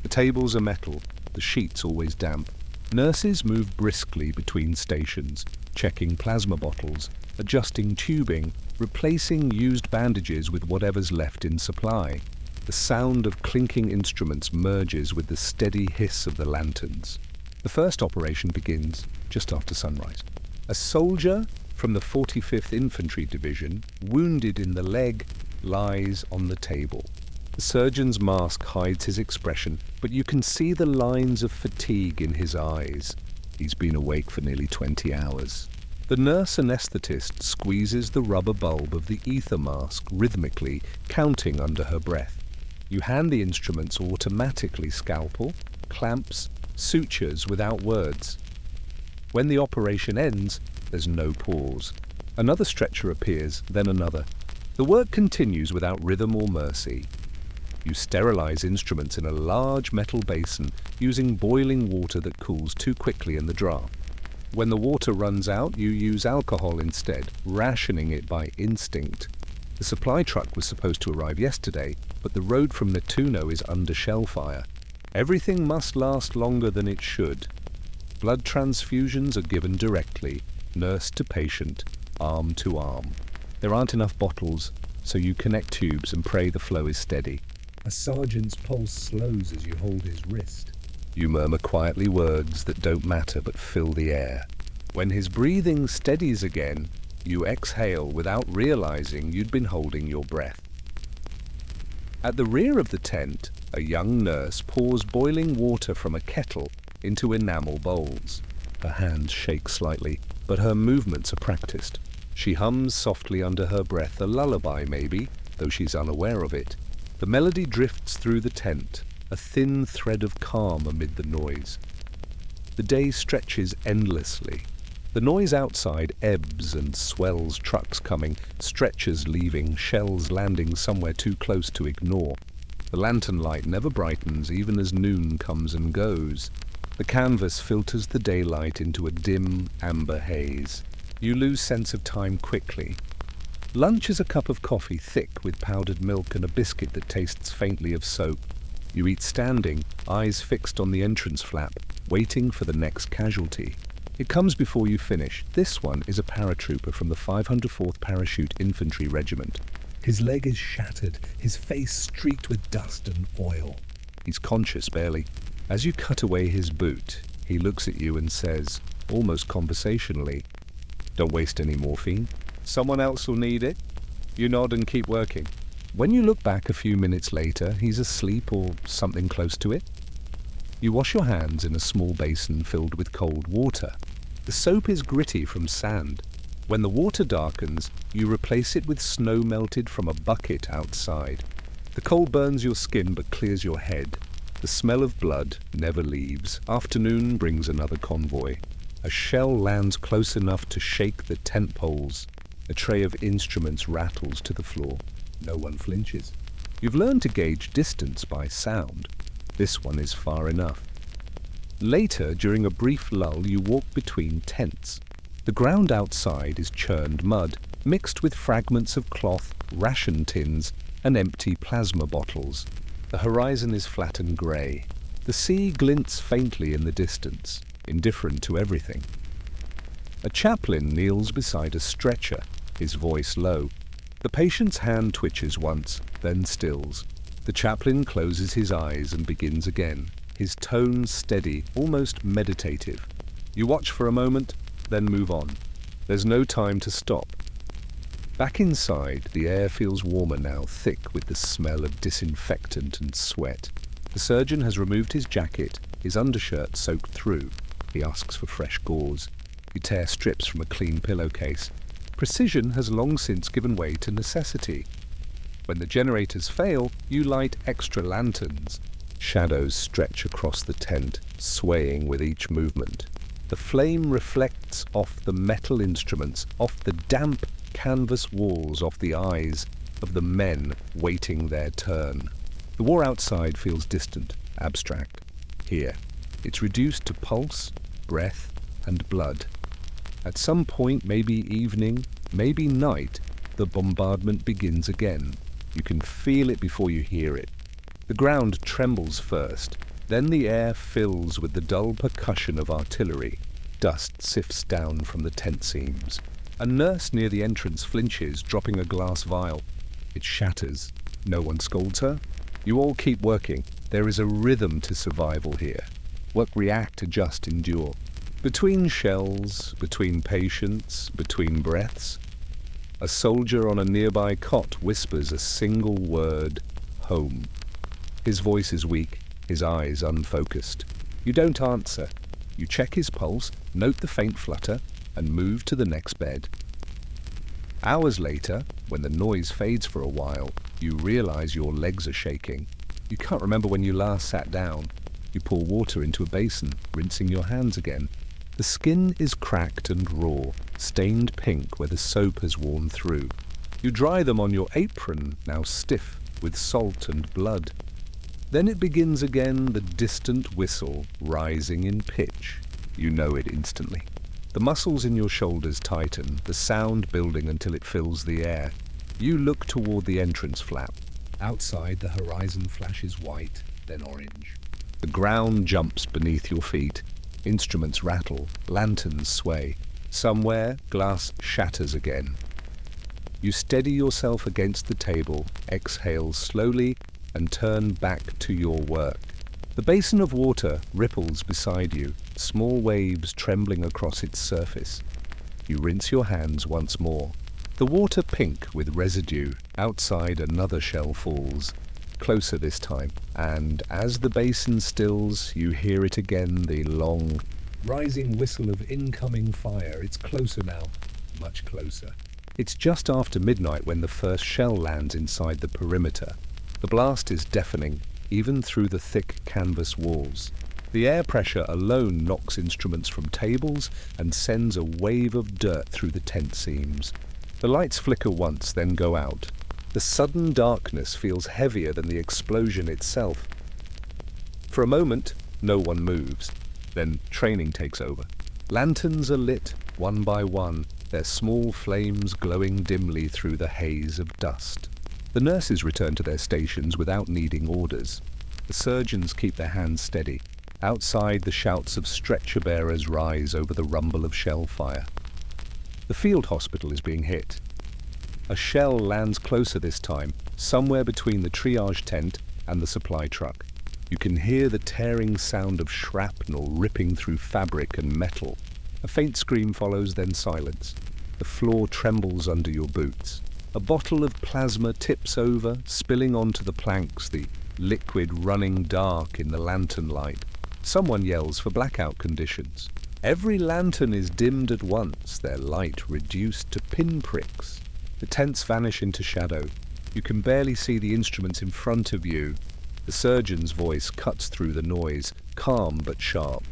The tables are metal, the sheets always damp. Nurses move briskly between stations, checking plasma bottles, adjusting tubing, replacing used bandages with whatever's left in supply. The sound of clinking instruments merges with the steady hiss of the lanterns. The first operation begins just after sunrise. A soldier from the 45th Infantry Division, wounded in the leg, lies on the table. The surgeon's mask hides his expression, but you can see the lines of fatigue in his eyes. He's been awake for nearly 20 hours. The nurse anaesthetist squeezes the rubber bulb of the ether mask rhythmically, counting under her breath. You hand the instruments automatically: scalpel, clamps, sutures without words. When the operation ends, there's no pause. Another stretcher appears, then another. The work continues without rhythm or mercy. You sterilize instruments in a large metal basin using boiling water that cools too quickly in the draft. When the water runs out, you use alcohol instead, rationing it by instinct. The supply truck was supposed to arrive yesterday, but the road from Nettuno is under shell fire. Everything must last longer than it should. Blood transfusions are given directly, nurse to patient, arm to arm. There aren't enough bottles, so you connect tubes and pray the flow is steady. A sergeant's pulse slows as you hold his wrist. You murmur quietly words that don't matter but fill the air. When his breathing steadies again, you exhale without realizing you'd been holding your breath. At the rear of the tent, a young nurse pours boiling water from a kettle into enamel bowls. Her hands shake slightly, but her movements are practiced. She hums softly under her breath, a lullaby maybe, though she's unaware of it. The melody drifts through the tent, a thin thread of calm amid the noise. The day stretches endlessly. The noise outside ebbs and swells, trucks coming, stretchers leaving, shells landing somewhere too close to ignore. The lantern light never brightens even as noon comes and goes. The canvas filters the daylight into a dim, amber haze. You lose sense of time quickly. Lunch is a cup of coffee thick with powdered milk and a biscuit that tastes faintly of soap. You eat standing, eyes fixed on the entrance flap, waiting for the next casualty. It comes before you finish. This one is a paratrooper from the 504th Parachute Infantry Regiment. His leg is shattered, his face streaked with dust and oil. He's conscious barely. As you cut away his boot, he looks at you and says, almost conversationally, "Don't waste any morphine. Someone else will need it." You nod and keep working. When you look back a few minutes later, he's asleep or something close to it. You wash your hands in a small basin filled with cold water. The soap is gritty from sand. When the water darkens, you replace it with snow melted from a bucket outside. The cold burns your skin but clears your head. The smell of blood never leaves. Afternoon brings another convoy. A shell lands close enough to shake the tent poles. A tray of instruments rattles to the floor. No one flinches. You've learned to gauge distance by sound. This one is far enough. Later, during a brief lull, you walk between tents. The ground outside is churned mud, mixed with fragments of cloth, ration tins, and empty plasma bottles. The horizon is flat and grey. The sea glints faintly in the distance, indifferent to everything. A chaplain kneels beside a stretcher, his voice low. The patient's hand twitches once, then stills. The chaplain closes his eyes and begins again, his tone steady, almost meditative. You watch for a moment, then move on. There's no time to stop. Back inside, the air feels warmer now, thick with the smell of disinfectant and sweat. The surgeon has removed his jacket, his undershirt soaked through. He asks for fresh gauze. You tear strips from a clean pillowcase. Precision has long since given way to necessity. When the generators fail, you light extra lanterns. Shadows stretch across the tent, swaying with each movement. The flame reflects off the metal instruments, off the damp canvas walls, off the eyes of the men waiting their turn. The war outside feels distant, abstract. Here, it's reduced to pulse, breath, and blood. At some point, maybe evening, maybe night, the bombardment begins again. You can feel it before you hear it. The ground trembles first, then the air fills with the dull percussion of artillery. Dust sifts down from the tent seams. A nurse near the entrance flinches, dropping a glass vial. It shatters. No one scolds her. You all keep working. There is a rhythm to survival here. Work, react, adjust, endure. Between shells, between patients, between breaths, a soldier on a nearby cot whispers a single word, home. His voice is weak, his eyes unfocused. You don't answer. You check his pulse, note the faint flutter, and move to the next bed. Hours later, when the noise fades for a while, you realize your legs are shaking. You can't remember when you last sat down. You pour water into a basin, rinsing your hands again. The skin is cracked and raw, stained pink where the soap has worn through. You dry them on your apron, now stiff with salt and blood. Then it begins again, the distant whistle rising in pitch. You know it instantly. The muscles in your shoulders tighten, the sound building until it fills the air. You look toward the entrance flap. Outside, the horizon flashes white, then orange. The ground jumps beneath your feet. Instruments rattle, lanterns sway. Somewhere, glass shatters again. You steady yourself against the table, exhale slowly, and turn back to your work. The basin of water ripples beside you, small waves trembling across its surface. You rinse your hands once more. The water pink with residue. Outside, another shell falls. Closer this time, and as the basin stills, you hear it again, the long, rising whistle of incoming fire. It's closer now, much closer. It's just after midnight when the first shell lands inside the perimeter. The blast is deafening, even through the thick canvas walls. The air pressure alone knocks instruments from tables and sends a wave of dirt through the tent seams. The lights flicker once, then go out. The sudden darkness feels heavier than the explosion itself. For a moment, no one moves. Then training takes over. Lanterns are lit, one by one, their small flames glowing dimly through the haze of dust. The nurses return to their stations without needing orders. The surgeons keep their hands steady. Outside, the shouts of stretcher bearers rise over the rumble of shell fire. The field hospital is being hit. A shell lands closer this time, somewhere between the triage tent and the supply truck. You can hear the tearing sound of shrapnel ripping through fabric and metal. A faint scream follows, then silence. The floor trembles under your boots. A bottle of plasma tips over, spilling onto the planks, the liquid running dark in the lantern light. Someone yells for blackout conditions. Every lantern is dimmed at once, their light reduced to pinpricks. The tents vanish into shadow. You can barely see the instruments in front of you. The surgeon's voice cuts through the noise, calm but sharp.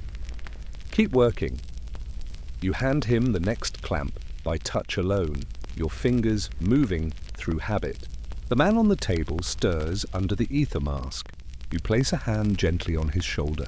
Keep working. You hand him the next clamp by touch alone, your fingers moving through habit. The man on the table stirs under the ether mask. You place a hand gently on his shoulder.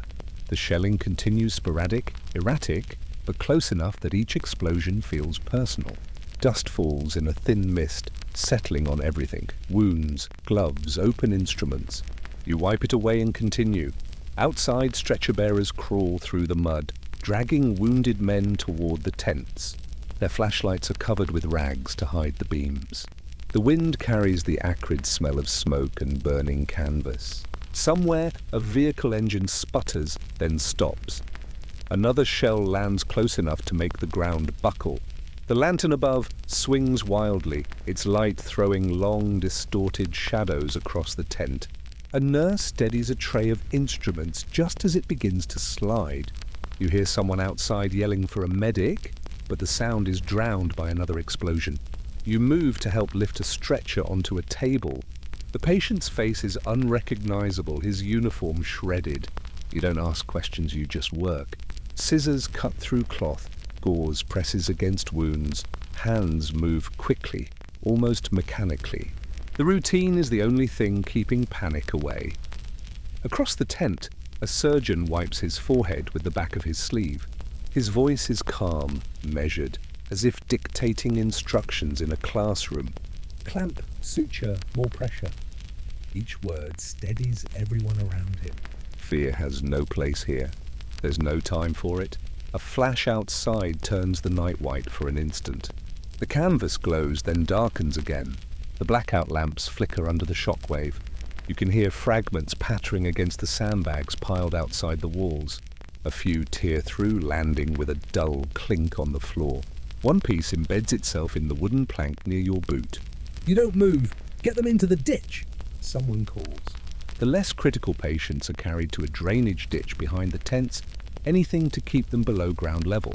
The shelling continues sporadic, erratic, but close enough that each explosion feels personal. Dust falls in a thin mist, settling on everything. Wounds, gloves, open instruments. You wipe it away and continue. Outside, stretcher bearers crawl through the mud, dragging wounded men toward the tents. Their flashlights are covered with rags to hide the beams. The wind carries the acrid smell of smoke and burning canvas. Somewhere, a vehicle engine sputters, then stops. Another shell lands close enough to make the ground buckle. The lantern above swings wildly, its light throwing long, distorted shadows across the tent. A nurse steadies a tray of instruments just as it begins to slide. You hear someone outside yelling for a medic, but the sound is drowned by another explosion. You move to help lift a stretcher onto a table. The patient's face is unrecognizable, his uniform shredded. You don't ask questions, you just work. Scissors cut through cloth. Gauze presses against wounds. Hands move quickly, almost mechanically. The routine is the only thing keeping panic away. Across the tent, a surgeon wipes his forehead with the back of his sleeve. His voice is calm, measured, as if dictating instructions in a classroom. Clamp, suture, more pressure. Each word steadies everyone around him. Fear has no place here. There's no time for it. A flash outside turns the night white for an instant. The canvas glows, then darkens again. The blackout lamps flicker under the shockwave. You can hear fragments pattering against the sandbags piled outside the walls. A few tear through, landing with a dull clink on the floor. One piece embeds itself in the wooden plank near your boot. You don't move! Get them into the ditch! Someone calls. The less critical patients are carried to a drainage ditch behind the tents, anything to keep them below ground level.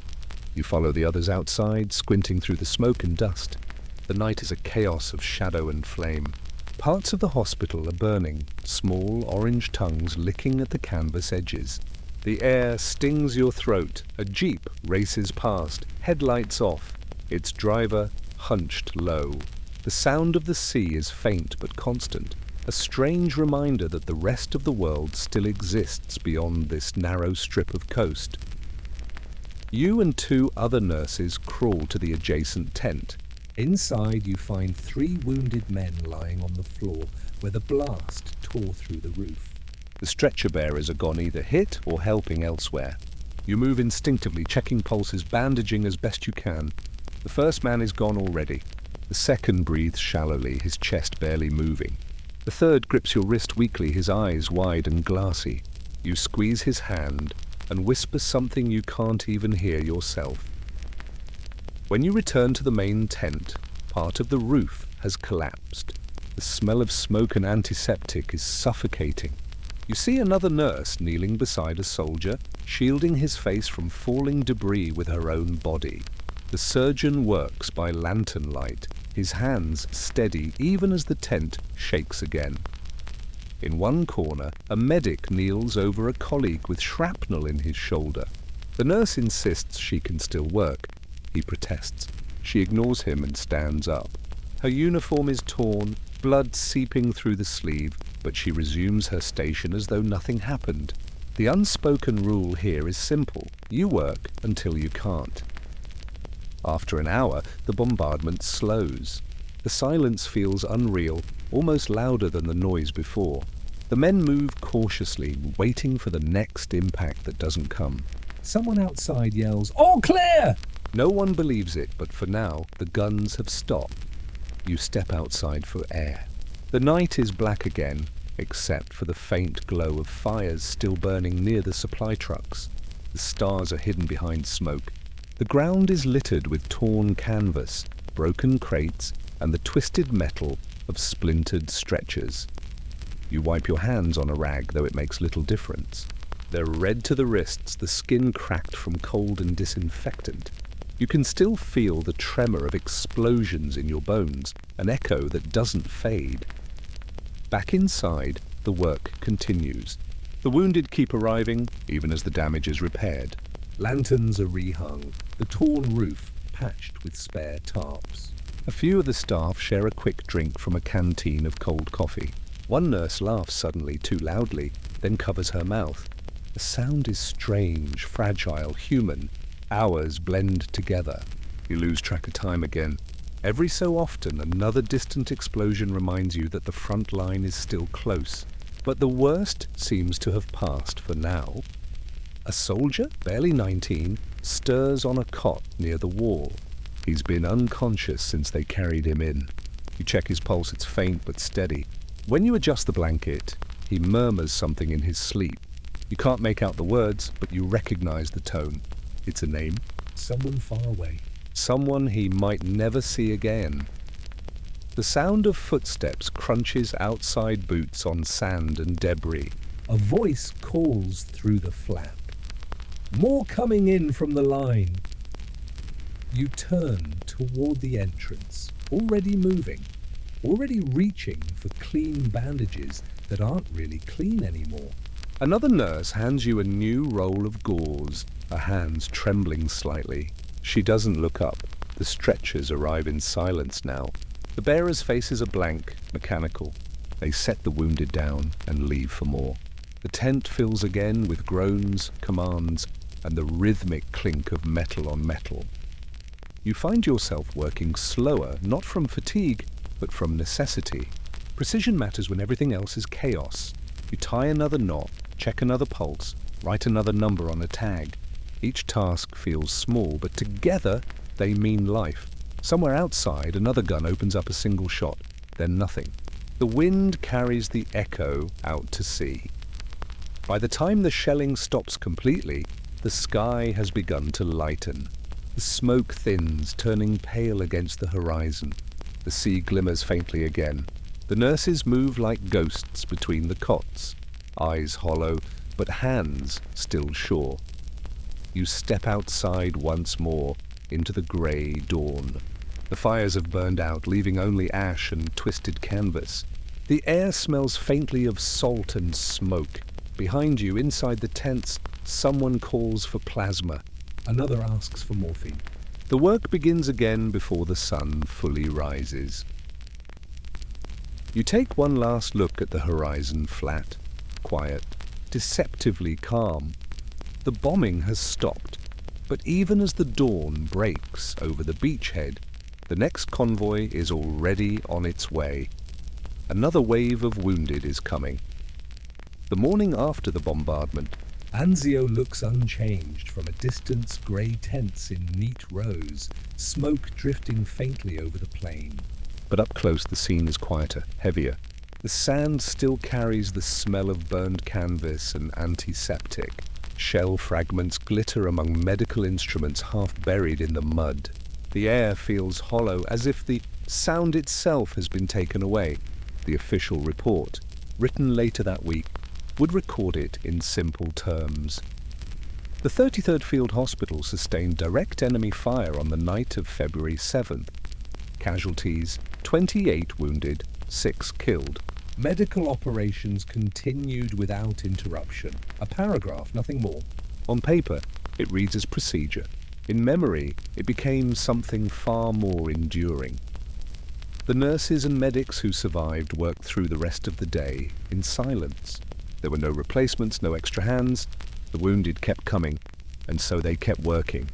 You follow the others outside, squinting through the smoke and dust. The night is a chaos of shadow and flame. Parts of the hospital are burning, small orange tongues licking at the canvas edges. The air stings your throat. A jeep races past, headlights off, its driver hunched low. The sound of the sea is faint but constant, a strange reminder that the rest of the world still exists beyond this narrow strip of coast. You and 2 other nurses crawl to the adjacent tent. Inside you find 3 wounded men lying on the floor where the blast tore through the roof. The stretcher bearers are gone either hit or helping elsewhere. You move instinctively, checking pulses, bandaging as best you can. The first man is gone already. The second breathes shallowly, his chest barely moving. The third grips your wrist weakly, his eyes wide and glassy. You squeeze his hand and whisper something you can't even hear yourself. When you return to the main tent, part of the roof has collapsed. The smell of smoke and antiseptic is suffocating. You see another nurse kneeling beside a soldier, shielding his face from falling debris with her own body. The surgeon works by lantern light, his hands steady even as the tent shakes again. In one corner, a medic kneels over a colleague with shrapnel in his shoulder. The nurse insists she can still work. He protests. She ignores him and stands up. Her uniform is torn, blood seeping through the sleeve, but she resumes her station as though nothing happened. The unspoken rule here is simple. You work until you can't. After an hour, the bombardment slows. The silence feels unreal, almost louder than the noise before. The men move cautiously, waiting for the next impact that doesn't come. Someone outside yells, "All clear!" No one believes it, but for now, the guns have stopped. You step outside for air. The night is black again, except for the faint glow of fires still burning near the supply trucks. The stars are hidden behind smoke. The ground is littered with torn canvas, broken crates, and the twisted metal of splintered stretchers. You wipe your hands on a rag, though it makes little difference. They're red to the wrists, the skin cracked from cold and disinfectant. You can still feel the tremor of explosions in your bones, an echo that doesn't fade. Back inside, the work continues. The wounded keep arriving, even as the damage is repaired. Lanterns are rehung, the torn roof patched with spare tarps. A few of the staff share a quick drink from a canteen of cold coffee. One nurse laughs suddenly, too loudly, then covers her mouth. The sound is strange, fragile, human. Hours blend together. You lose track of time again. Every so often, another distant explosion reminds you that the front line is still close. But the worst seems to have passed for now. A soldier, barely 19, stirs on a cot near the wall. He's been unconscious since they carried him in. You check his pulse, it's faint but steady. When you adjust the blanket, he murmurs something in his sleep. You can't make out the words, but you recognize the tone. It's a name. Someone far away. Someone he might never see again. The sound of footsteps crunches outside boots on sand and debris. A voice calls through the flap. More coming in from the line. You turn toward the entrance, already moving, already reaching for clean bandages that aren't really clean anymore. Another nurse hands you a new roll of gauze, her hands trembling slightly. She doesn't look up. The stretchers arrive in silence now. The bearers' faces are blank, mechanical. They set the wounded down and leave for more. The tent fills again with groans, commands, and the rhythmic clink of metal on metal. You find yourself working slower, not from fatigue, but from necessity. Precision matters when everything else is chaos. You tie another knot, check another pulse, write another number on a tag. Each task feels small, but together they mean life. Somewhere outside, another gun opens up a single shot, then nothing. The wind carries the echo out to sea. By the time the shelling stops completely, the sky has begun to lighten. The smoke thins, turning pale against the horizon. The sea glimmers faintly again. The nurses move like ghosts between the cots, eyes hollow, but hands still sure. you step outside once more into the grey dawn. The fires have burned out, leaving only ash and twisted canvas. The air smells faintly of salt and smoke. Behind you, inside the tents, someone calls for plasma. Another asks for morphine. The work begins again before the sun fully rises. You take one last look at the horizon, flat, quiet, deceptively calm. The bombing has stopped, but even as the dawn breaks over the beachhead, the next convoy is already on its way. Another wave of wounded is coming. The morning after the bombardment, Anzio looks unchanged from a distance, grey tents in neat rows, smoke drifting faintly over the plain. but up close the scene is quieter, heavier. The sand still carries the smell of burned canvas and antiseptic. Shell fragments glitter among medical instruments half buried in the mud. The air feels hollow, as if the sound itself has been taken away. The official report, written later that week, would record it in simple terms. The 33rd Field Hospital sustained direct enemy fire on the night of February 7th. Casualties, 28 wounded, 6 killed. Medical operations continued without interruption. A paragraph, nothing more. On paper, it reads as procedure. In memory, it became something far more enduring. The nurses and medics who survived worked through the rest of the day in silence. There were no replacements, no extra hands. The wounded kept coming, and so they kept working.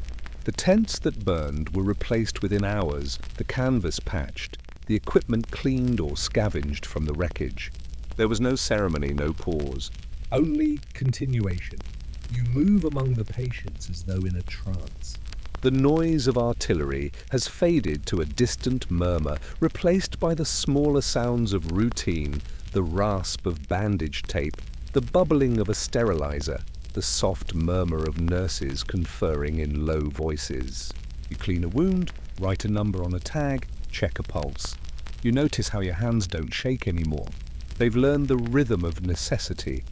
The tents that burned were replaced within hours, the canvas patched, the equipment cleaned or scavenged from the wreckage. There was no ceremony, no pause. Only continuation. You move among the patients as though in a trance. The noise of artillery has faded to a distant murmur, replaced by the smaller sounds of routine, the rasp of bandage tape, the bubbling of a sterilizer, the soft murmur of nurses conferring in low voices. You clean a wound, write a number on a tag, check a pulse. You notice how your hands don't shake anymore. They've learned the rhythm of necessity.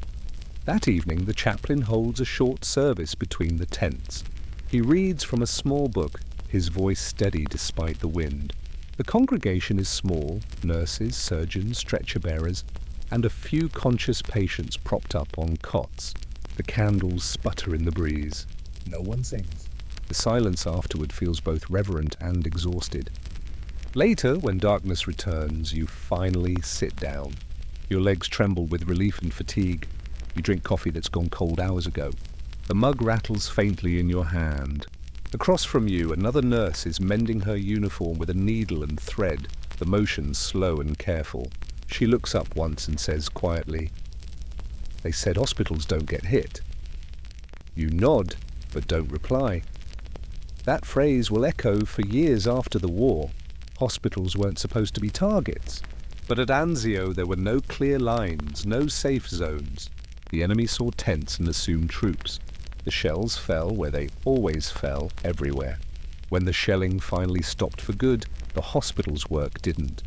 That evening, the chaplain holds a short service between the tents. He reads from a small book, his voice steady despite the wind. The congregation is small, nurses, surgeons, stretcher-bearers, and a few conscious patients propped up on cots. The candles sputter in the breeze. No one sings. The silence afterward feels both reverent and exhausted. Later, when darkness returns, you finally sit down. Your legs tremble with relief and fatigue. You drink coffee that's gone cold hours ago. The mug rattles faintly in your hand. Across from you, another nurse is mending her uniform with a needle and thread, the motion slow and careful. She looks up once and says quietly, "They said hospitals don't get hit." You nod, but don't reply. That phrase will echo for years after the war. Hospitals weren't supposed to be targets. But at Anzio there were no clear lines, no safe zones. The enemy saw tents and assumed troops. The shells fell where they always fell, everywhere. When the shelling finally stopped for good, the hospital's work didn't.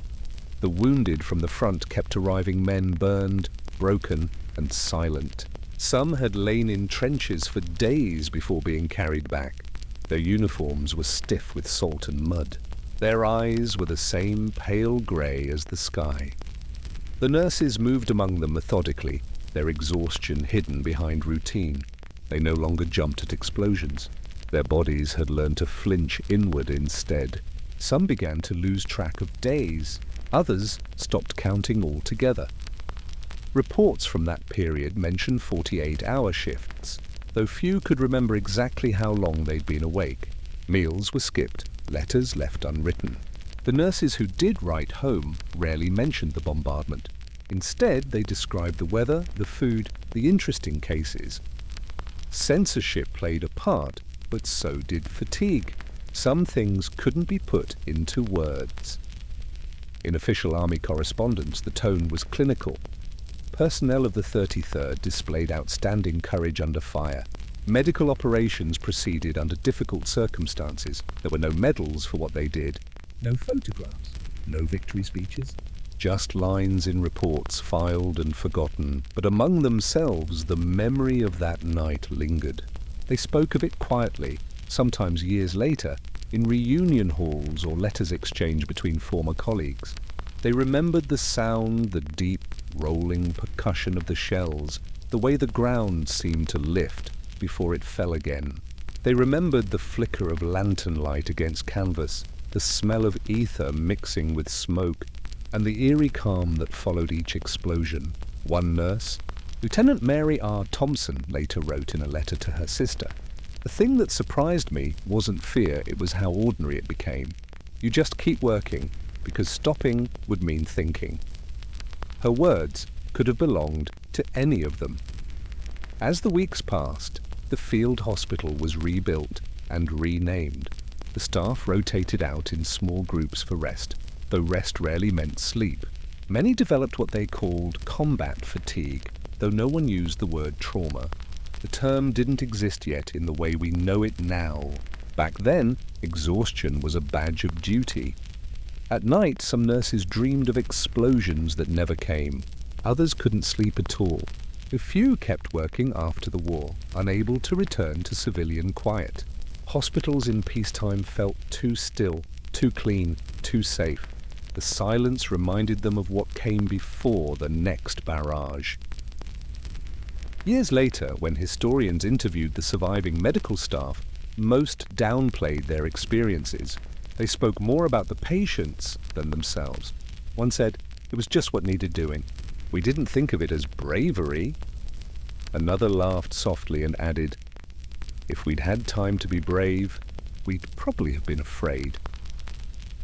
The wounded from the front kept arriving, men burned, broken, and silent. Some had lain in trenches for days before being carried back. Their uniforms were stiff with salt and mud. Their eyes were the same pale grey as the sky. The nurses moved among them methodically, their exhaustion hidden behind routine. They no longer jumped at explosions. Their bodies had learned to flinch inward instead. Some began to lose track of days. Others stopped counting altogether. Reports from that period mention 48-hour shifts, though few could remember exactly how long they'd been awake. Meals were skipped, letters left unwritten. The nurses who did write home rarely mentioned the bombardment. Instead, they described the weather, the food, the interesting cases. Censorship played a part, but so did fatigue. Some things couldn't be put into words. In official army correspondence, the tone was clinical. Personnel of the 33rd displayed outstanding courage under fire. Medical operations proceeded under difficult circumstances. There were no medals for what they did. No photographs. No victory speeches. Just lines in reports filed and forgotten, but among themselves the memory of that night lingered. They spoke of it quietly, sometimes years later, in reunion halls or letters exchanged between former colleagues. They remembered the sound, the deep, rolling percussion of the shells, the way the ground seemed to lift before it fell again. They remembered the flicker of lantern light against canvas, the smell of ether mixing with smoke, and the eerie calm that followed each explosion. One nurse, Lieutenant Mary R. Thompson, later wrote in a letter to her sister, "The thing that surprised me wasn't fear, it was how ordinary it became. You just keep working, because stopping would mean thinking." Her words could have belonged to any of them. As the weeks passed, the field hospital was rebuilt and renamed. The staff rotated out in small groups for rest, though rest rarely meant sleep. Many developed what they called combat fatigue, though no one used the word trauma. The term didn't exist yet in the way we know it now. Back then, exhaustion was a badge of duty. At night, some nurses dreamed of explosions that never came. Others couldn't sleep at all. A few kept working after the war, unable to return to civilian quiet. Hospitals in peacetime felt too still, too clean, too safe. The silence reminded them of what came before the next barrage. Years later, when historians interviewed the surviving medical staff, most downplayed their experiences. They spoke more about the patients than themselves. One said, "It was just what needed doing. We didn't think of it as bravery." Another laughed softly and added, "If we'd had time to be brave, we'd probably have been afraid."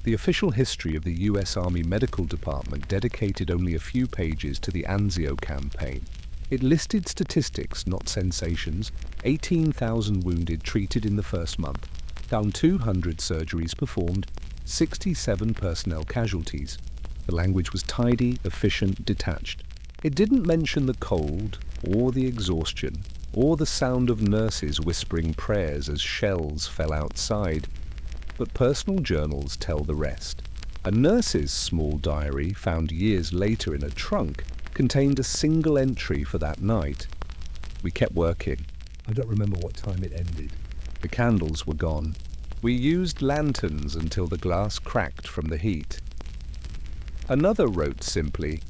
The official history of the US Army Medical Department dedicated only a few pages to the Anzio campaign. It listed statistics, not sensations: 18,000 wounded treated in the first month, down 200 surgeries performed, 67 personnel casualties. The language was tidy, efficient, detached. It didn't mention the cold, or the exhaustion, or the sound of nurses whispering prayers as shells fell outside. But personal journals tell the rest. A nurse's small diary, found years later in a trunk, contained a single entry for that night. "We kept working. I don't remember what time it ended. The candles were gone. We used lanterns until the glass cracked from the heat." Another wrote simply,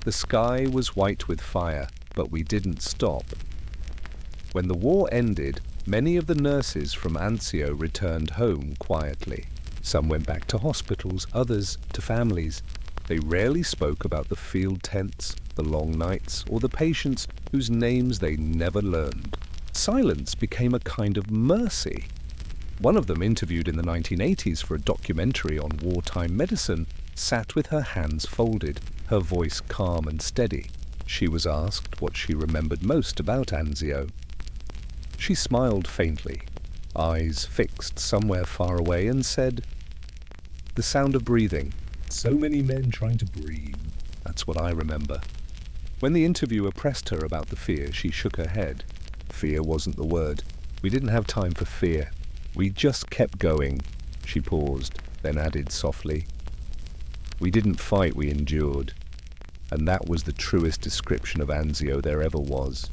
"The sky was white with fire, but we didn't stop." When the war ended, many of the nurses from Anzio returned home quietly. Some went back to hospitals, others to families. They rarely spoke about the field tents, the long nights, or the patients whose names they never learned. Silence became a kind of mercy. One of them, interviewed in the 1980s for a documentary on wartime medicine, sat with her hands folded, her voice calm and steady. She was asked what she remembered most about Anzio. She smiled faintly, eyes fixed somewhere far away, and said, "The sound of breathing. So many men trying to breathe." That's what I remember." When the interviewer pressed her about the fear, she shook her head. Fear wasn't the word. We didn't have time for fear. We just kept going. She paused, then added softly, "We didn't fight, we endured. And that was the truest description of Anzio there ever was."